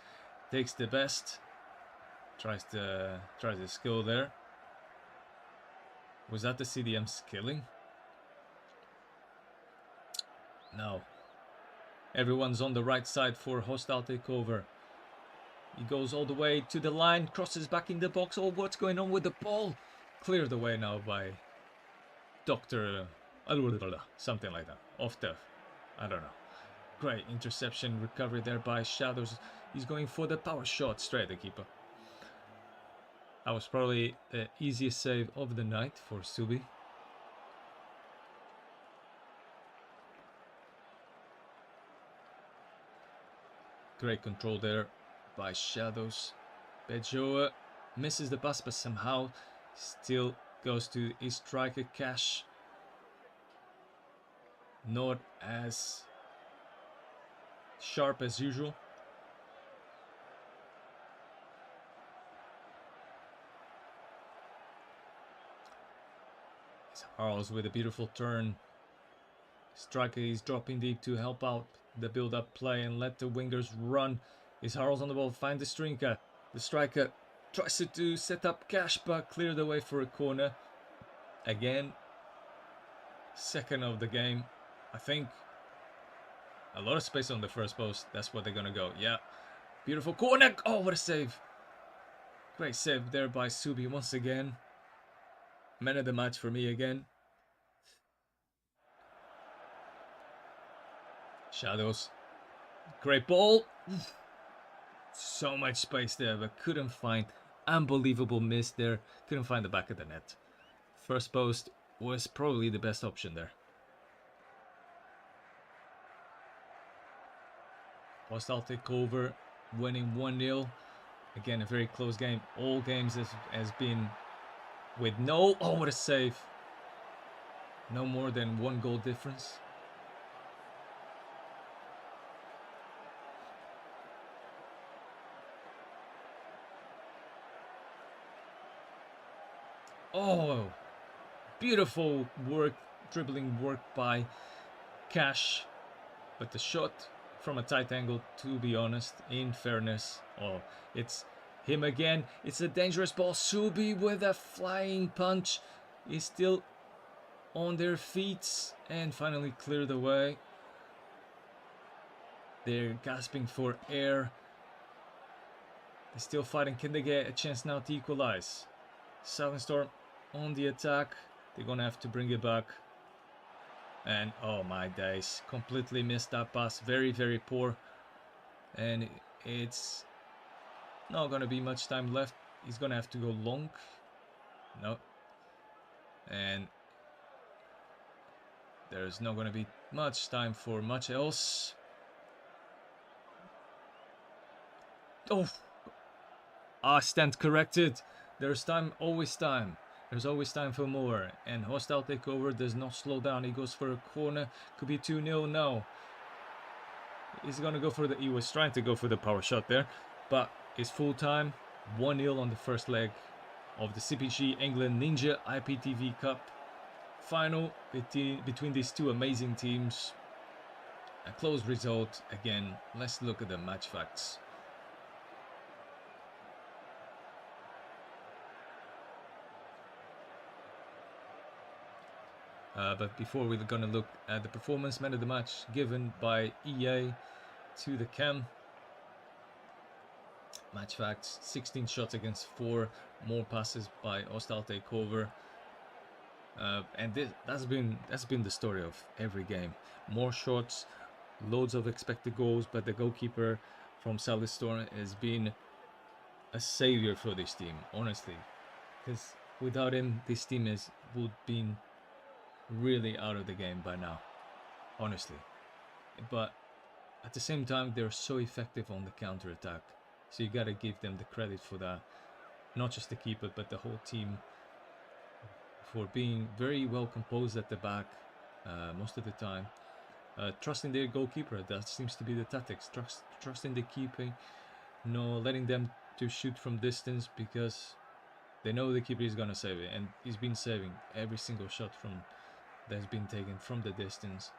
takes the best. Tries the skill there. Was that the CDM skilling? No. Everyone's on the right side for Hostile Takeover. He goes all the way to the line, crosses back in the box. Oh, what's going on with the ball? Cleared away now by Dr. Something like that. Off turf. I don't know. Great interception, recovery there by Shadows. He's going for the power shot straight at the keeper. That was probably the easiest save of the night for Subi. Great control there by Shadows. Bejoa misses the pass, but somehow still goes to his striker Cash. Not as sharp as usual. It's Harles with a beautiful turn. Striker is dropping deep to help out the build-up play and let the wingers run. Is Harles on the ball? Find the striker. The striker tries to set up Cash, but cleared away for a corner. Again, second of the game. I think a lot of space on the first post. That's what they're gonna go. Yeah, beautiful corner. Oh, what a save! Great save there by Subi once again. Man of the match for me again. Shadows. Great ball. So much space there, but couldn't find. Unbelievable miss there. Couldn't find the back of the net. First post was probably the best option there. Hostile Takeover winning 1-0. Again, a very close game. All games has been with no... Oh, what a save. No more than 1 goal difference. Oh, beautiful work, dribbling work by Cash. But the shot from a tight angle, to be honest, in fairness, oh, it's him again. It's a dangerous ball. Subi with a flying punch is still on their feet and finally cleared away. They're gasping for air. They're still fighting. Can they get a chance now to equalize? Silent Storm on the attack. They're gonna have to bring it back. And oh my days, completely missed that pass. Very, very poor. And it's not gonna be much time left. He's gonna have to go long. No. And there's not gonna be much time for much else. Oh, stand corrected. There's time, always time. There's always time for more. And hostile takeover does not slow down. He goes for a corner. Could be 2-0 now. He's gonna go for the. He was trying to go for the power shot there, but it's full time. 1-0 on the first leg of the CPG England Ninja IPTV Cup final between these two amazing teams. A close result again. Let's look at the match facts. But before we're gonna look at the performance man of the match given by EA to the cam. Match facts: 16 shots against 4, more passes by hostile takeover. And that's been the story of every game. More shots, loads of expected goals, but the goalkeeper from Silent Storm has been a savior for this team, honestly. Because without him, this team would been really out of the game by now, honestly. But at the same time, they're so effective on the counter attack, so you gotta give them the credit for that. Not just the keeper, but the whole team, for being very well composed at the back most of the time. Trusting their goalkeeper, that seems to be the tactics. Trusting the keeping, no letting them to shoot from distance, because they know the keeper is gonna save it, and he's been saving every single shot that's been taken from the distance.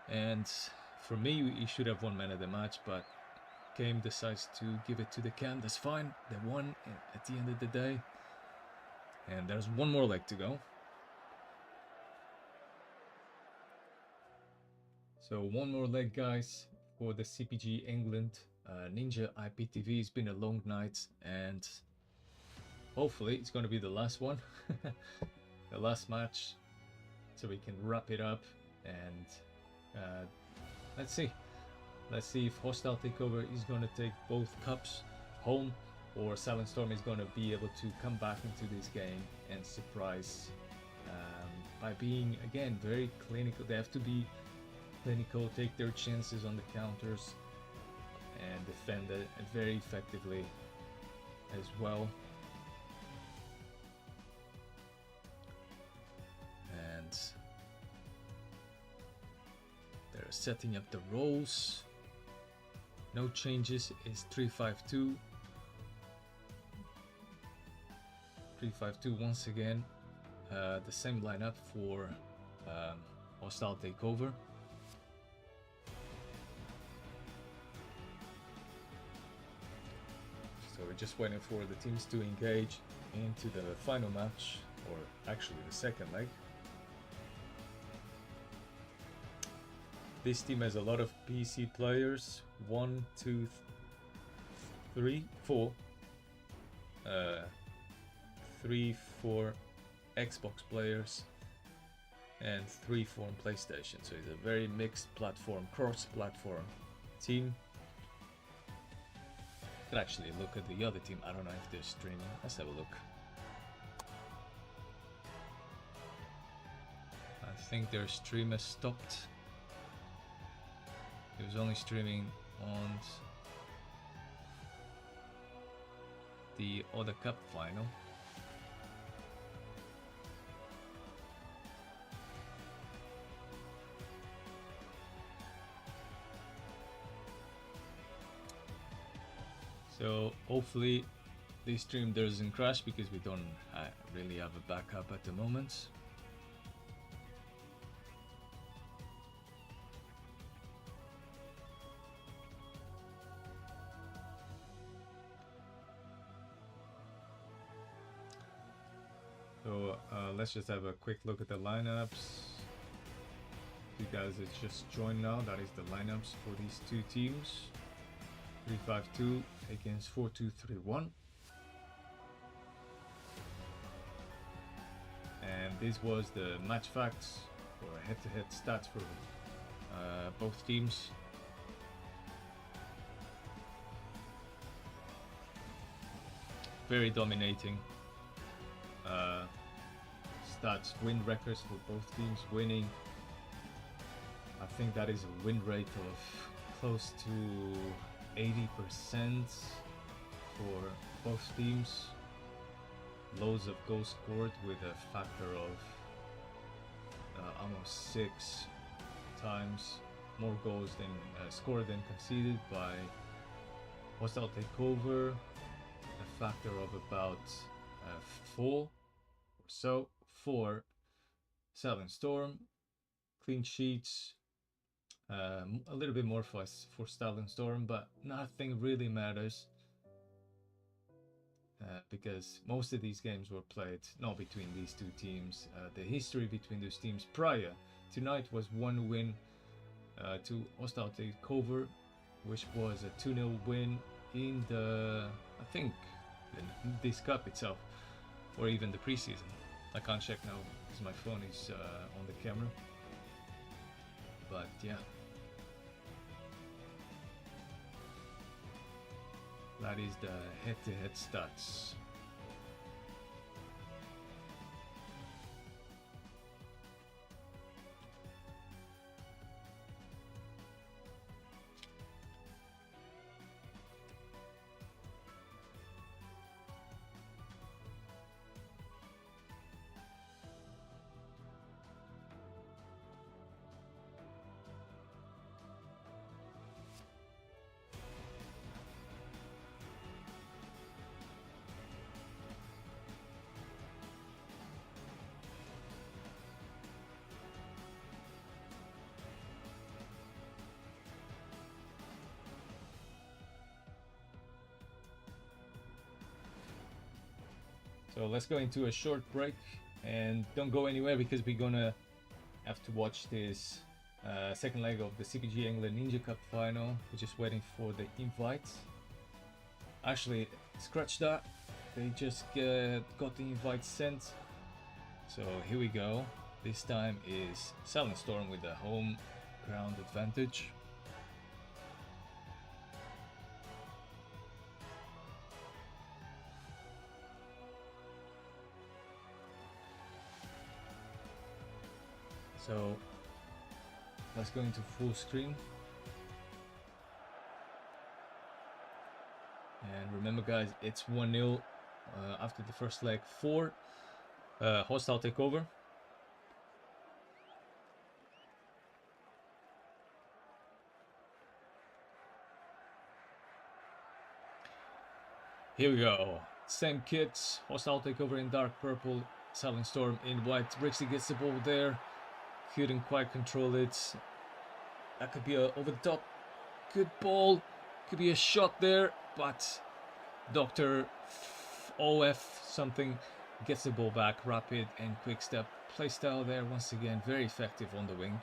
And for me, he should have won man of the match, but game decides to give it to the cam. That's fine. They won at the end of the day. And there's one more leg to go. So one more leg, guys, for the CPG England Ninja IPTV. It's been a long night, and hopefully it's going to be the last one. The last match, so we can wrap it up. And let's see if hostile takeover is going to take both cups home, or Silent Storm is going to be able to come back into this game and surprise by being, again, very clinical. They have to be clinical, take their chances on the counters, and defend it very effectively as well. And they're setting up the roles. No changes. Is 3-5-2. 3-5-2 once again. The same lineup for hostile takeover. So we're just waiting for the teams to engage into the final match, or actually the second leg. This team has a lot of PC players. 1, 2, 3, 4. 3, 4 Xbox players, and 3, 4 on PlayStation. So it's a very mixed platform, cross-platform team. Could actually look at the other team. I don't know if they're streaming. Let's have a look. I think their stream has stopped. It was only streaming on the other cup final. So hopefully this stream doesn't crash because we don't really have a backup at the moment. So let's just have a quick look at the lineups. You guys that just joined now, that is the lineups for these two teams. 3-5-2 against 4-2-3-1. And this was the match facts or head-to-head stats for both teams. Very dominating stats, win records for both teams, winning. I think that is a win rate of close to 80% for both teams. Loads of goals scored with a factor of almost 6 times more goals than scored than conceded by Hostile Takeover. A factor of about 4 or so for Silent Storm. Clean sheets, a little bit more for Silent Storm, but nothing really matters because most of these games were played not between these two teams. The history between those teams prior tonight was one win to Hostile Takeover, which was a 2-0 win in the, I think, this cup itself, or even the preseason. I can't check now because my phone is on the camera. But yeah, that is the head-to-head stats. So let's go into a short break and don't go anywhere because we're gonna have to watch this second leg of the CPG England Ninja Cup final. We're just waiting for the invites. Actually, scratch that. They just got the invite sent. So here we go. This time is Silent Storm with the home ground advantage. So let's go into full screen. And remember guys, it's 1-0 after the first leg for Hostile Takeover. Here we go. Same kits, Hostile Takeover in dark purple, Silent Storm in white. Brixie gets the ball there. Couldn't quite control it. That could be a over the top. Good ball. Could be a shot there, but Dr. OF something gets the ball back. Rapid and quick step play style there once again. Very effective on the wing.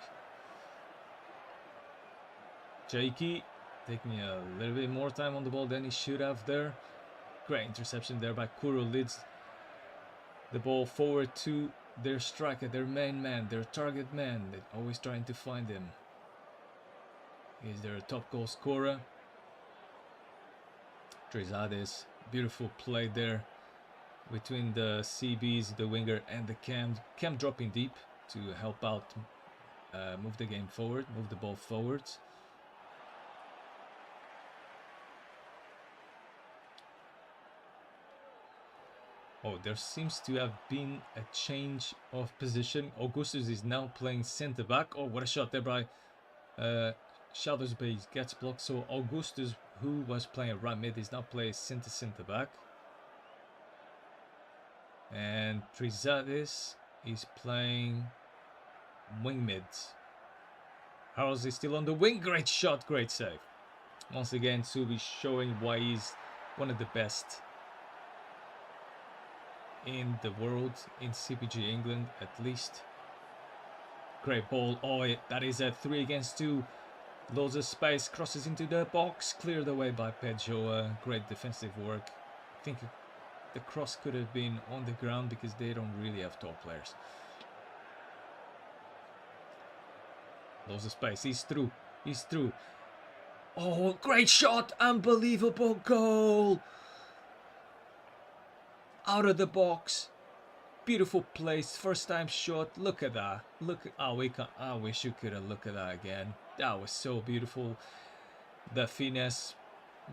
Jakey taking a little bit more time on the ball than he should have there. Great interception there by Kuro. Leads the ball forward to their striker, their main man, their target man. They're always trying to find him. He's their top goal scorer. Trizades, beautiful play there between the CBs, the winger and the cam. Cam dropping deep to help out, move the game forward, move the ball forward. Oh, there seems to have been a change of position. Augustus is now playing centre back. Oh, what a shot there by Shadow's base gets blocked, so Augustus, who was playing right mid, is now playing centre back. And Trizadis is playing wing mid. Harold is still on the wing. Great shot, great save. Once again, Subi showing why he's one of the best in the world, in CPG England at least. Great ball. Oh, that is a 3 against 2. Loads of space, crosses into the box, cleared away by Pedjoa. Great defensive work. I think the cross could have been on the ground because they don't really have top players. Loads of space. He's through. He's through. Oh, great shot! Unbelievable goal! Out of the box. Beautiful place. First time shot. Look at that. Look. Oh, I wish you could have looked at that again. That was so beautiful. The finesse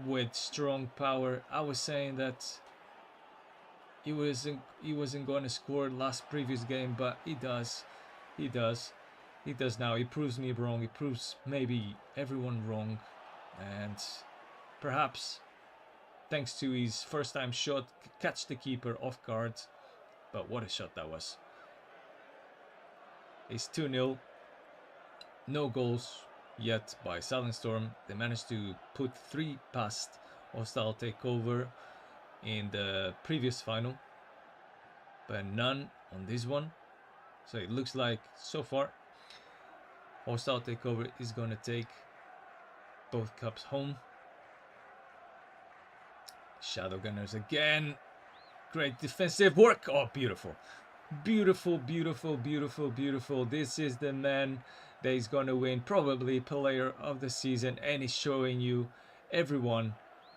with strong power. I was saying that he wasn't going to score last previous game, but he does. He does. He does now. He proves me wrong. He proves maybe everyone wrong. And perhaps thanks to his first time shot, catch the keeper off guard. But what a shot that was. It's 2-0. No goals yet by Silent Storm. They managed to put 3 past Hostile Takeover in the previous final, but none on this one. So it looks like so far Hostile Takeover is going to take both cups home. Shadow Gunners again. Great defensive work. Oh, beautiful. Beautiful, beautiful, beautiful, beautiful. This is the man that is going to win probably player of the season, and he's showing you, everyone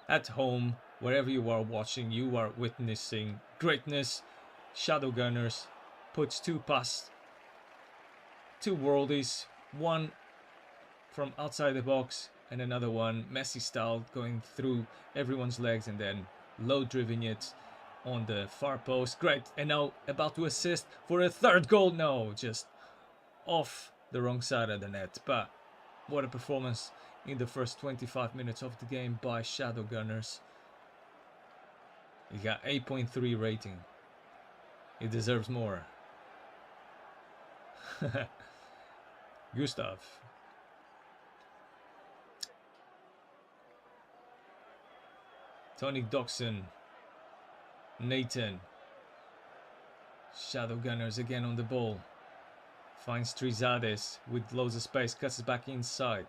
at home, wherever you are watching, you are witnessing greatness. Shadow Gunners puts 2 past 2 worldies, one from outside the box and another one Messi style going through everyone's legs and then low driving it on the far post. Great. And now about to assist for a 3rd goal. No, just off the wrong side of the net. But what a performance in the first 25 minutes of the game by Shadow Gunners. He got 8.3 rating. He deserves more. Gustav. Tony Doxson. Nathan. Shadow Gunners again on the ball. Finds Trizades with loads of space. Cuts it back inside.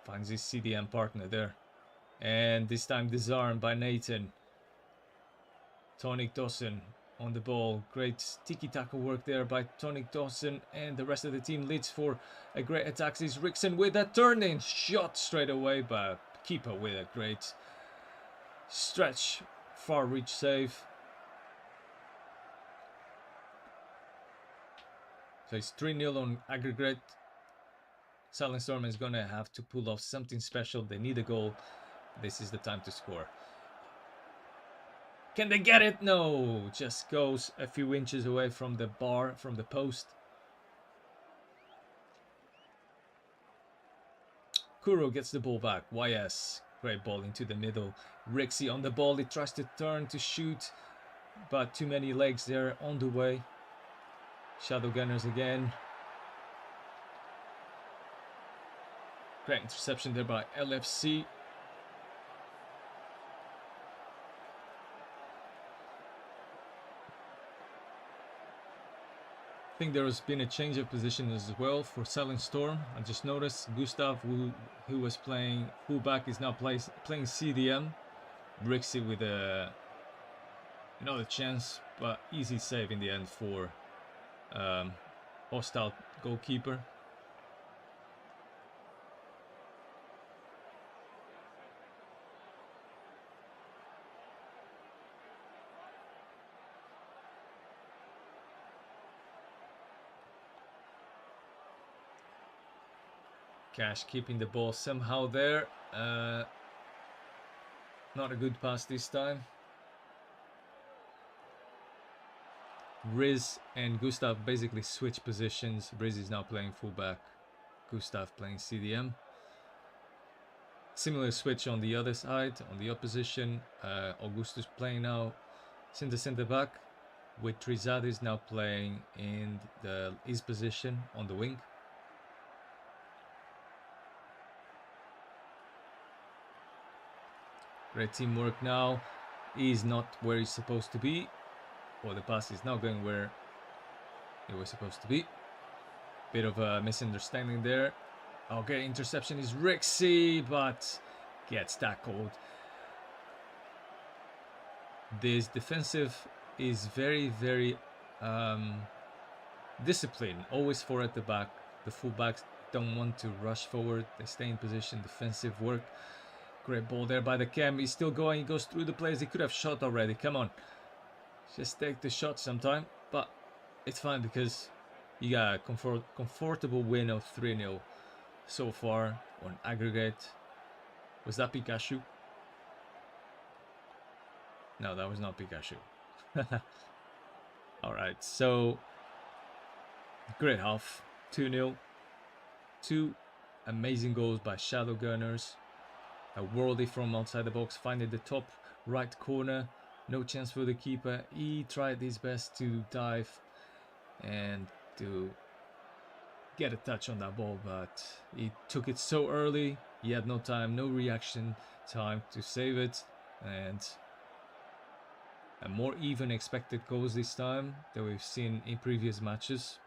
Finds his CDM partner there. And this time disarmed by Nathan. Tonic Dawson on the ball. Great tiki-taka work there by Tonic Dawson. And the rest of the team leads for a great attack. Is Rickson with a turn-in shot straight away by keeper with a great stretch. Far reach save. So it's 3-0 on aggregate. Silent Storm is going to have to pull off something special. They need a goal. This is the time to score. Can they get it? No. Just goes a few inches away from the bar, from the post. Kuro gets the ball back. YS. Great ball into the middle. Rixie on the ball. He tries to turn to shoot. But too many legs there on the way. Shadow Gunners again. Great interception there by LFC. I think there has been a change of position as well for Silent Storm. I just noticed Gustav, who was playing fullback, is now playing CDM. Rixie with another chance, but easy save in the end for Hostile goalkeeper. Cash keeping the ball somehow there. Not a good pass this time. Riz and Gustav basically switch positions. Riz is now playing fullback. Gustav playing CDM. Similar switch on the other side, on the opposition. Augustus playing now center back, with Trizades now playing in his position on the wing. Great teamwork now. He's not where he's supposed to be, or the pass is not going where it was supposed to be. Bit of a misunderstanding there. Okay, interception is Rixie, but gets tackled. This defensive is very, very disciplined. Always four at the back. The fullbacks don't want to rush forward. They stay in position. Defensive work. Great ball there by the cam. He's still going. He goes through the players. He could have shot already. Come on. Just take the shot sometime. But it's fine because you got a comfortable win of 3-0 so far on aggregate. Was that Pikachu? No, that was not Pikachu. Alright, so great half. 2-0. Two amazing goals by Shadow Gunners. A worldie from outside the box, finding the top right corner. No chance for the keeper. He tried his best to dive and to get a touch on that ball, but he took it so early. He had no time, no reaction time to save it, and a more even expected goals this time than we've seen in previous matches.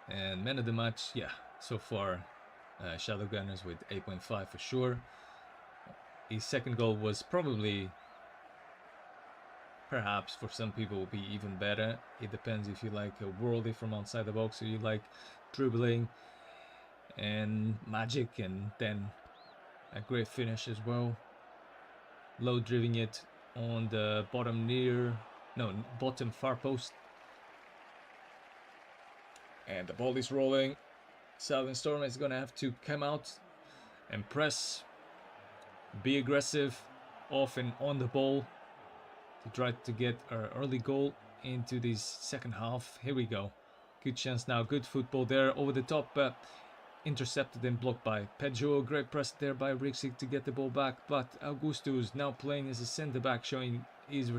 And man of the match, yeah, so far Shadow Gunners with 8.5 for sure. His second goal was probably, perhaps for some people, will be even better. It depends if you like a worldie from outside the box or you like dribbling and magic, and then a great finish as well. Low driving it on the bottom far post. And the ball is rolling. Southern Storm is gonna have to come out and press, be aggressive, off and on the ball to try to get our early goal into this second half. Here we go. Good chance now. Good football there over the top. Intercepted and blocked by Pedro. Great press there by Rixik to get the ball back. But Augustus now playing as a centre back, showing his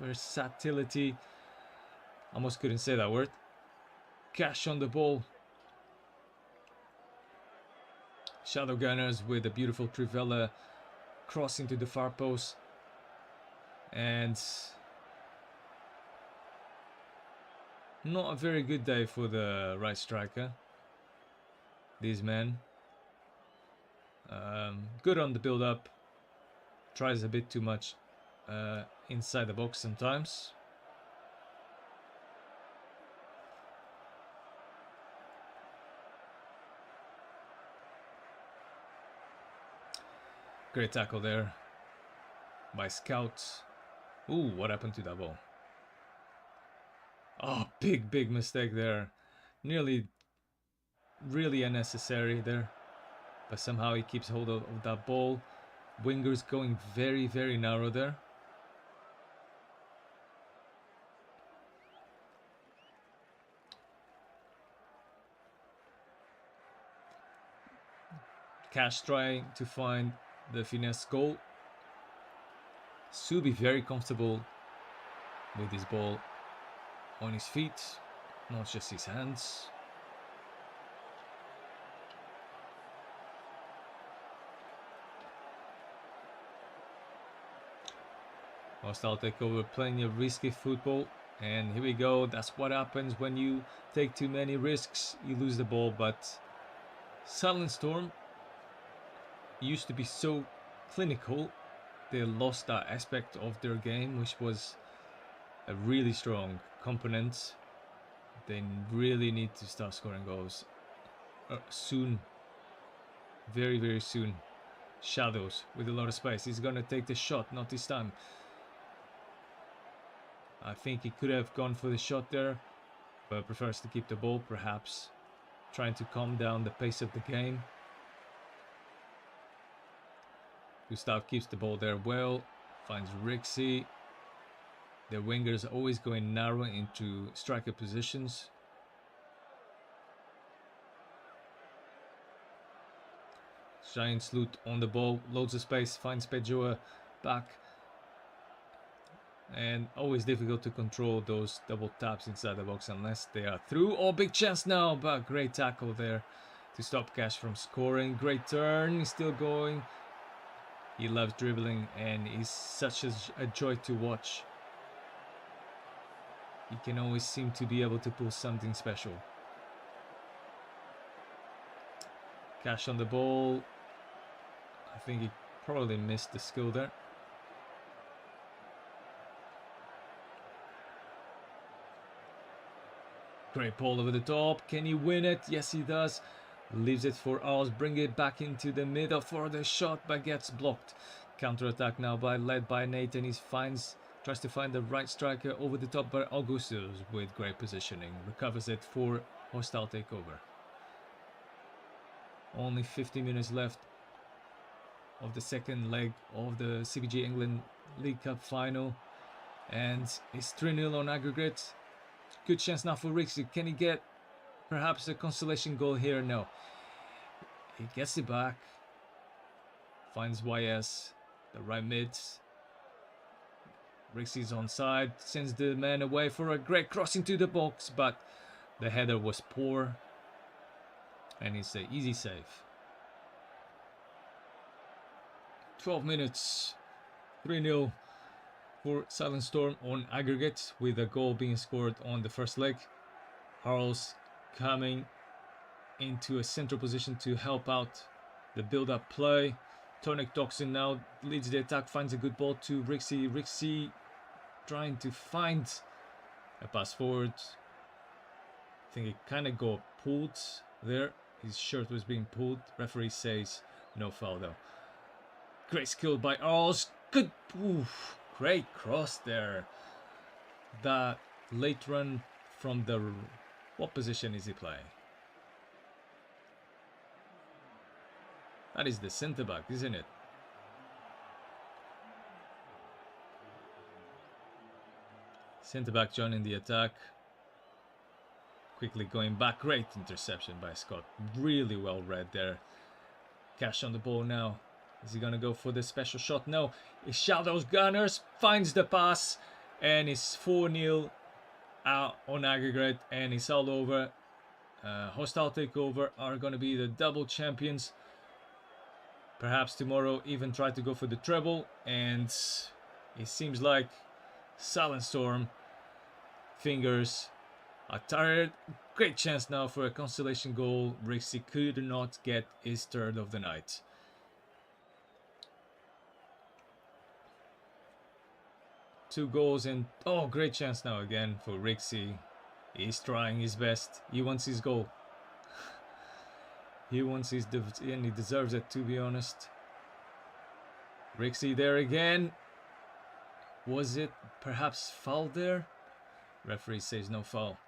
versatility. Almost couldn't say that word. Cash on the ball. Shadow Gunners with a beautiful Trivella cross into the far post. And not a very good day for the right striker. This man. Good on the build-up. Tries a bit too much inside the box sometimes. Great tackle there by Scout. Ooh, what happened to that ball? Oh, big mistake there. Nearly really unnecessary there. But somehow he keeps hold of that ball. Wingers going very, very narrow there. Cash trying to find the finesse goal. Subi very comfortable with his ball on his feet, not just his hands. Hostile takeover, playing a risky football, and here we go. That's what happens when you take too many risks. You lose the ball. But Silent Storm used to be so clinical. They lost that aspect of their game, which was a really strong component. They really need to start scoring goals soon, very, very soon. Shadows with a lot of space. He's gonna take the shot, not this time. I think he could have gone for the shot there, but prefers to keep the ball, perhaps trying to calm down the pace of the game. Gustav keeps the ball there well, finds Rixie. Their wingers always going narrow into striker positions. Giants loot on the ball, loads of space, finds Pejoa back. And always difficult to control those double taps inside the box unless they are through. Oh, big chance now, but great tackle there to stop Cash from scoring. Great turn, he's still going. He loves dribbling and he's such a joy to watch. He can always seem to be able to pull something special. Cash on the ball. I think he probably missed the skill there. Great ball over the top. Can he win it? Yes, he does. Leaves it for Oz. Bring it back into the middle for the shot, but gets blocked. Counter attack now led by Nathan. He tries to find the right striker over the top, but Augustus with great positioning recovers it for hostile takeover. Only 50 minutes left of the second leg of the CPG England League Cup final, and it's 3-0 on aggregate. Good chance now for Rixie. Can he get perhaps a consolation goal here? No. He gets it back. Finds YS, the right mid. Rixie's onside, sends the man away for a great cross into the box, but the header was poor. And it's an easy save. 12 minutes. 3-0. For Silent Storm on aggregate, with a goal being scored on the first leg. Harles coming into a central position to help out the build-up play. Tonic Toxin now leads the attack, finds a good ball to Rixie. Rixie trying to find a pass forward. I think it kind of got pulled there. His shirt was being pulled. Referee says no foul though. Great skill by Harles. Good. Oof. Great cross there. That late run from the... What position is he playing? That is the centre back, isn't it? Centre back joining the attack. Quickly going back. Great interception by Scott. Really well read there. Cash on the ball now. Is he gonna go for the special shot? No. He shadows Gunners, finds the pass, and it's 4-0 out on aggregate, and it's all over. Hostile Takeover are gonna be the double champions. Perhaps tomorrow even try to go for the treble, and it seems like Silent Storm fingers are tired. Great chance now for a consolation goal. Rixie could not get his third of the night. Two goals and oh, great chance now again for Rixie. He's trying his best. He wants his goal. He wants his and he deserves it, to be honest. Rixie there again. Was it perhaps foul there? Referee says no foul.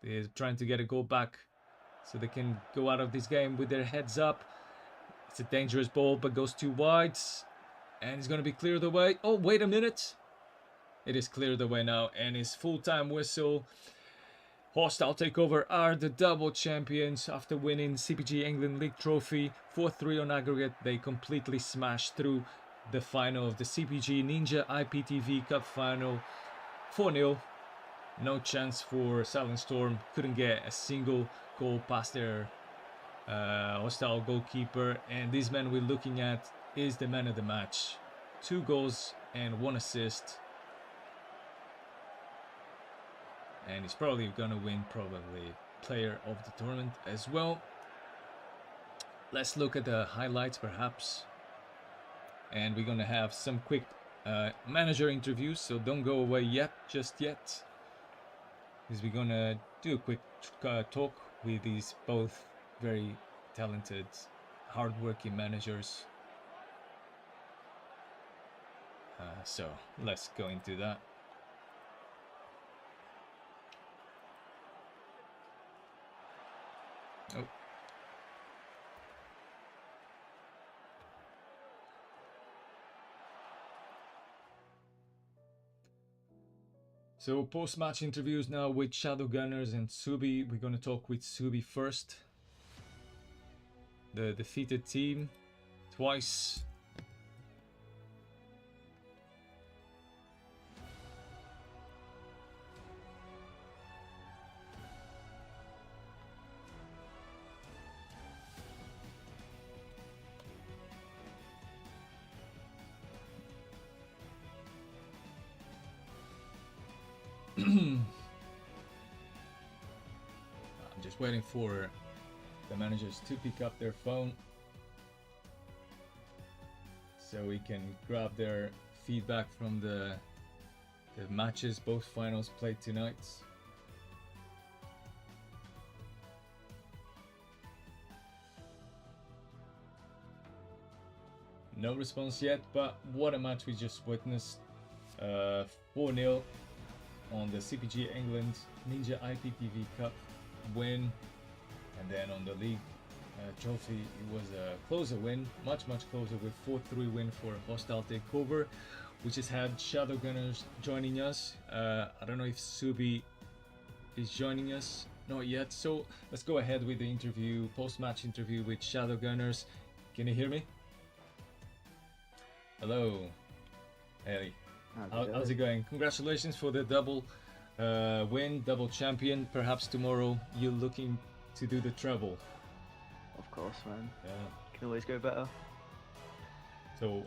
They're trying to get a goal back so they can go out of this game with their heads up. It's a dangerous ball, but goes too wide. And it's going to be cleared away. Oh, wait a minute. It is cleared away now. And it's full-time whistle. Hostile Takeover are the double champions after winning CPG England League Trophy. 4-3 on aggregate. They completely smashed through the final of the CPG Ninja IPTV Cup final. 4-0. No chance for Silent Storm. Couldn't get a single goal past their hostile goalkeeper. And this man we're looking at is the man of the match. 2 goals and 1 assist. And he's probably gonna win player of the tournament as well. Let's look at the highlights perhaps. And we're gonna have some quick manager interviews, so don't go away just yet. Because we're gonna do a quick talk with these both very talented, hard-working managers. So let's go into that. Oh. So post-match interviews now with Shadow Gunners and Subi. We're going to talk with Subi first. the defeated team twice. I'm just waiting for the managers to pick up their phone so we can grab their feedback from the matches, both finals played tonight. No response yet, but what a match we just witnessed. 4-0 on the CPG England Ninja IPTV Cup win, and then on the league trophy it was a closer win, much closer, with 4-3 win for Hostile Takeover, which has had Shadow Gunners joining us. I don't know if Subi is joining us, not yet, so let's go ahead with the interview, post-match interview with Shadow Gunners. Can you hear me? Hello. Hey. How's it going? Congratulations for the double win, double champion. Perhaps tomorrow you're looking to do the treble.
Of course, man.
Yeah.
Can always go better.
So,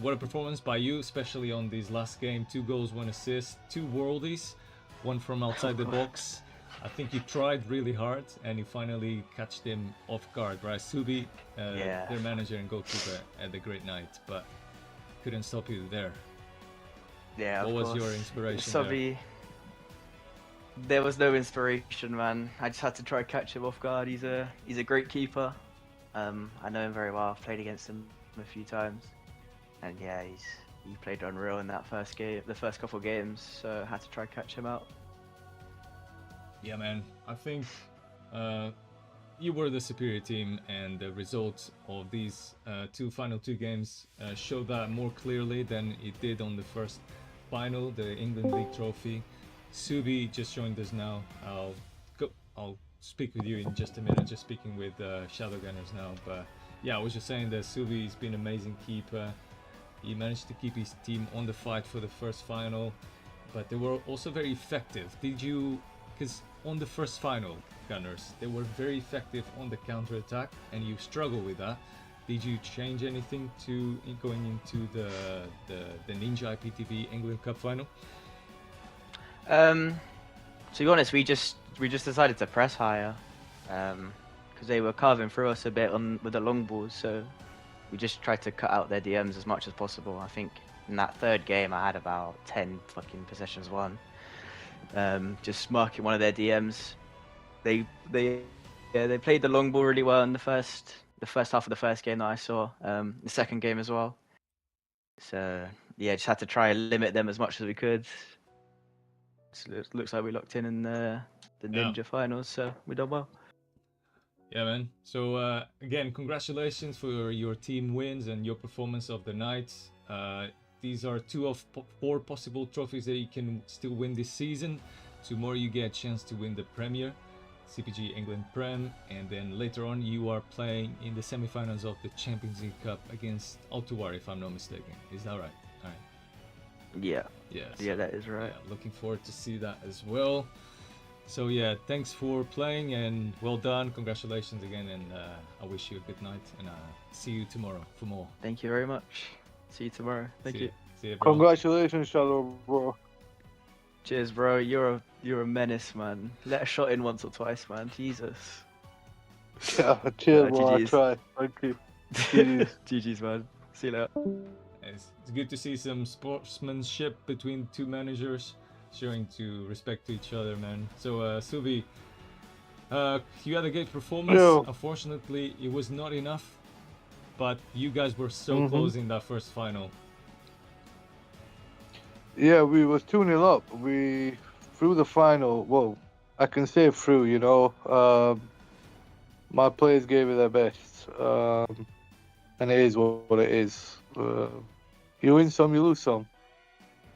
what a performance by you, especially on this last game. 2 goals, 1 assist, 2 worldies, 1 from outside the box. I think you tried really hard and you finally catch them off guard, right? Subi,
Yeah.
their manager and goalkeeper, had a great night, but couldn't stop you there.
Yeah,
What
of
was
course.
your inspiration
Subby, there was no inspiration, man. I just had to try catch him off guard. He's a great keeper. I know him very well. I've played against him a few times, and yeah, he played unreal in that first game, the first couple of games. So I had to try catch him out.
Yeah, man. I think you were the superior team, and the results of these final two games showed that more clearly than it did on the first final, the England League Trophy. Subi just joined us now. I'll speak with you in just a minute. Just speaking with Shadow Gunners now, but yeah, I was just saying that Subi's been an amazing keeper. He managed to keep his team on the fight for the first final, but they were also very effective. Did you? Because on the first final, Gunners, they were very effective on the counter attack, and you struggle with that. Did you change anything going into the Ninja IPTV England Cup final?
To be honest, we just decided to press higher, because they were carving through us a bit with the long balls. So we just tried to cut out their DMs as much as possible. I think in that third game, I had about 10 fucking possessions won. Just marking one of their DMs. They played the long ball really well in the first half of the first game that I saw. The second game as well. So yeah, just had to try and limit them as much as we could. So it looks like we locked in the Ninja finals, so we done well.
Yeah, man. So again, congratulations for your team wins and your performance of the night. These are 2 of 4 possible trophies that you can still win this season. Tomorrow you get a chance to win the Premier, CPG England Prem, and then later on you are playing in the semi-finals of the Champions League Cup against Altuar, if I'm not mistaken. Is that right? All right.
Yeah.
Yeah.
Yeah, that is right.
Yeah, looking forward to see that as well. So yeah, thanks for playing and well done. Congratulations again, and I wish you a good night, and see you tomorrow for more.
Thank you very much. See you tomorrow. Thank you.
See you, bro.
Congratulations, Shadow, bro.
Cheers, bro. You're a menace, man. Let a shot in once or twice, man. Jesus.
Yeah, cheers, bro. I
GGs.
try. Thank you. GGs.
GG's, man. See you later.
It's good to see some sportsmanship between 2 managers, showing to respect to each other, man. So Subi, you had a great performance.
Yeah.
Unfortunately, it was not enough, but you guys were so close in that first final.
Yeah, we was 2-0 up. We through the final. Well, I can say through. You know, my players gave it their best, and it is what it is. You win some, you lose some.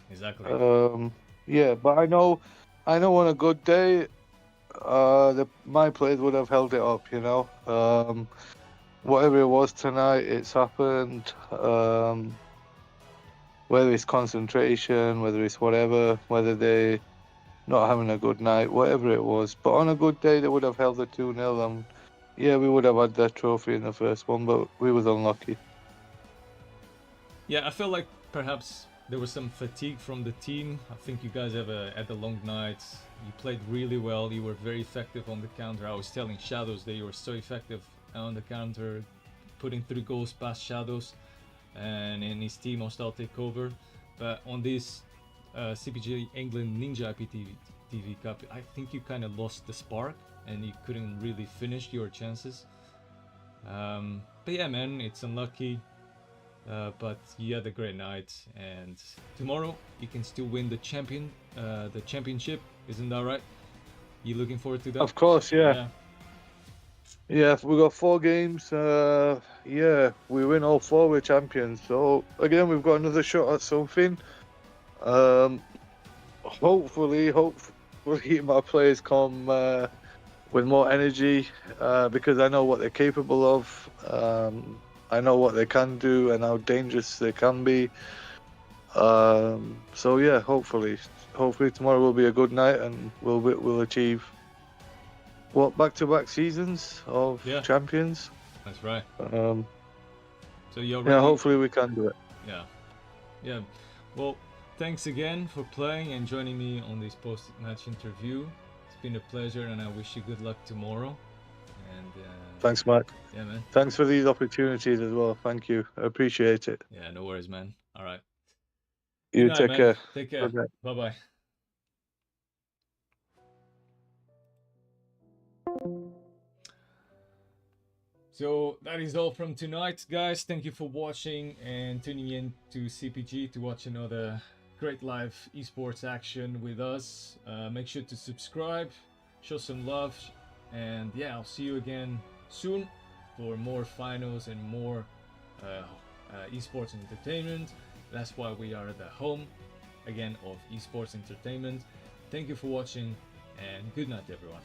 Exactly.
Yeah, but I know on a good day, my players would have held it up. You know, whatever it was tonight, it's happened. Whether it's concentration, whether it's whatever, whether they not having a good night, whatever it was. But on a good day, they would have held the 2-0, and yeah, we would have had that trophy in the first one, but we was unlucky.
Yeah, I feel like perhaps there was some fatigue from the team. I think you guys have had a long night. You played really well. You were very effective on the counter. I was telling Shadows that you were so effective on the counter, putting 3 goals past Shadows and in his team hostile takeover. But on this CPG England Ninja IPTV Cup, I think you kind of lost the spark and you couldn't really finish your chances. But yeah, man, it's unlucky. But you had a great night, and tomorrow you can still win the championship, isn't that right? You looking forward to that?
Of course, yeah. Yeah, we got 4 games. Yeah, we win all 4, we're champions. So again, we've got another shot at something. Hopefully my players come with more energy because I know what they're capable of. I know what they can do and how dangerous they can be. So yeah, hopefully tomorrow will be a good night and we'll achieve back-to-back seasons of champions.
That's right.
So
you're ready?
Yeah, hopefully we can do it.
Yeah. Well, thanks again for playing and joining me on this post-match interview. It's been a pleasure, and I wish you good luck tomorrow. And
thanks, Mark.
Yeah, man.
Thanks for these opportunities as well. Thank you. I appreciate it.
Yeah, no worries, man. All right.
You
Good night,
take
man.
care.
Take care.
Bye-bye.
Bye-bye. So that is all from tonight, guys. Thank you for watching and tuning in to CPG to watch another great live esports action with us. Make sure to subscribe, show some love, and yeah, I'll see you again soon for more finals and more esports entertainment. That's why we are at the home again of esports entertainment. Thank you for watching, and good night, everyone.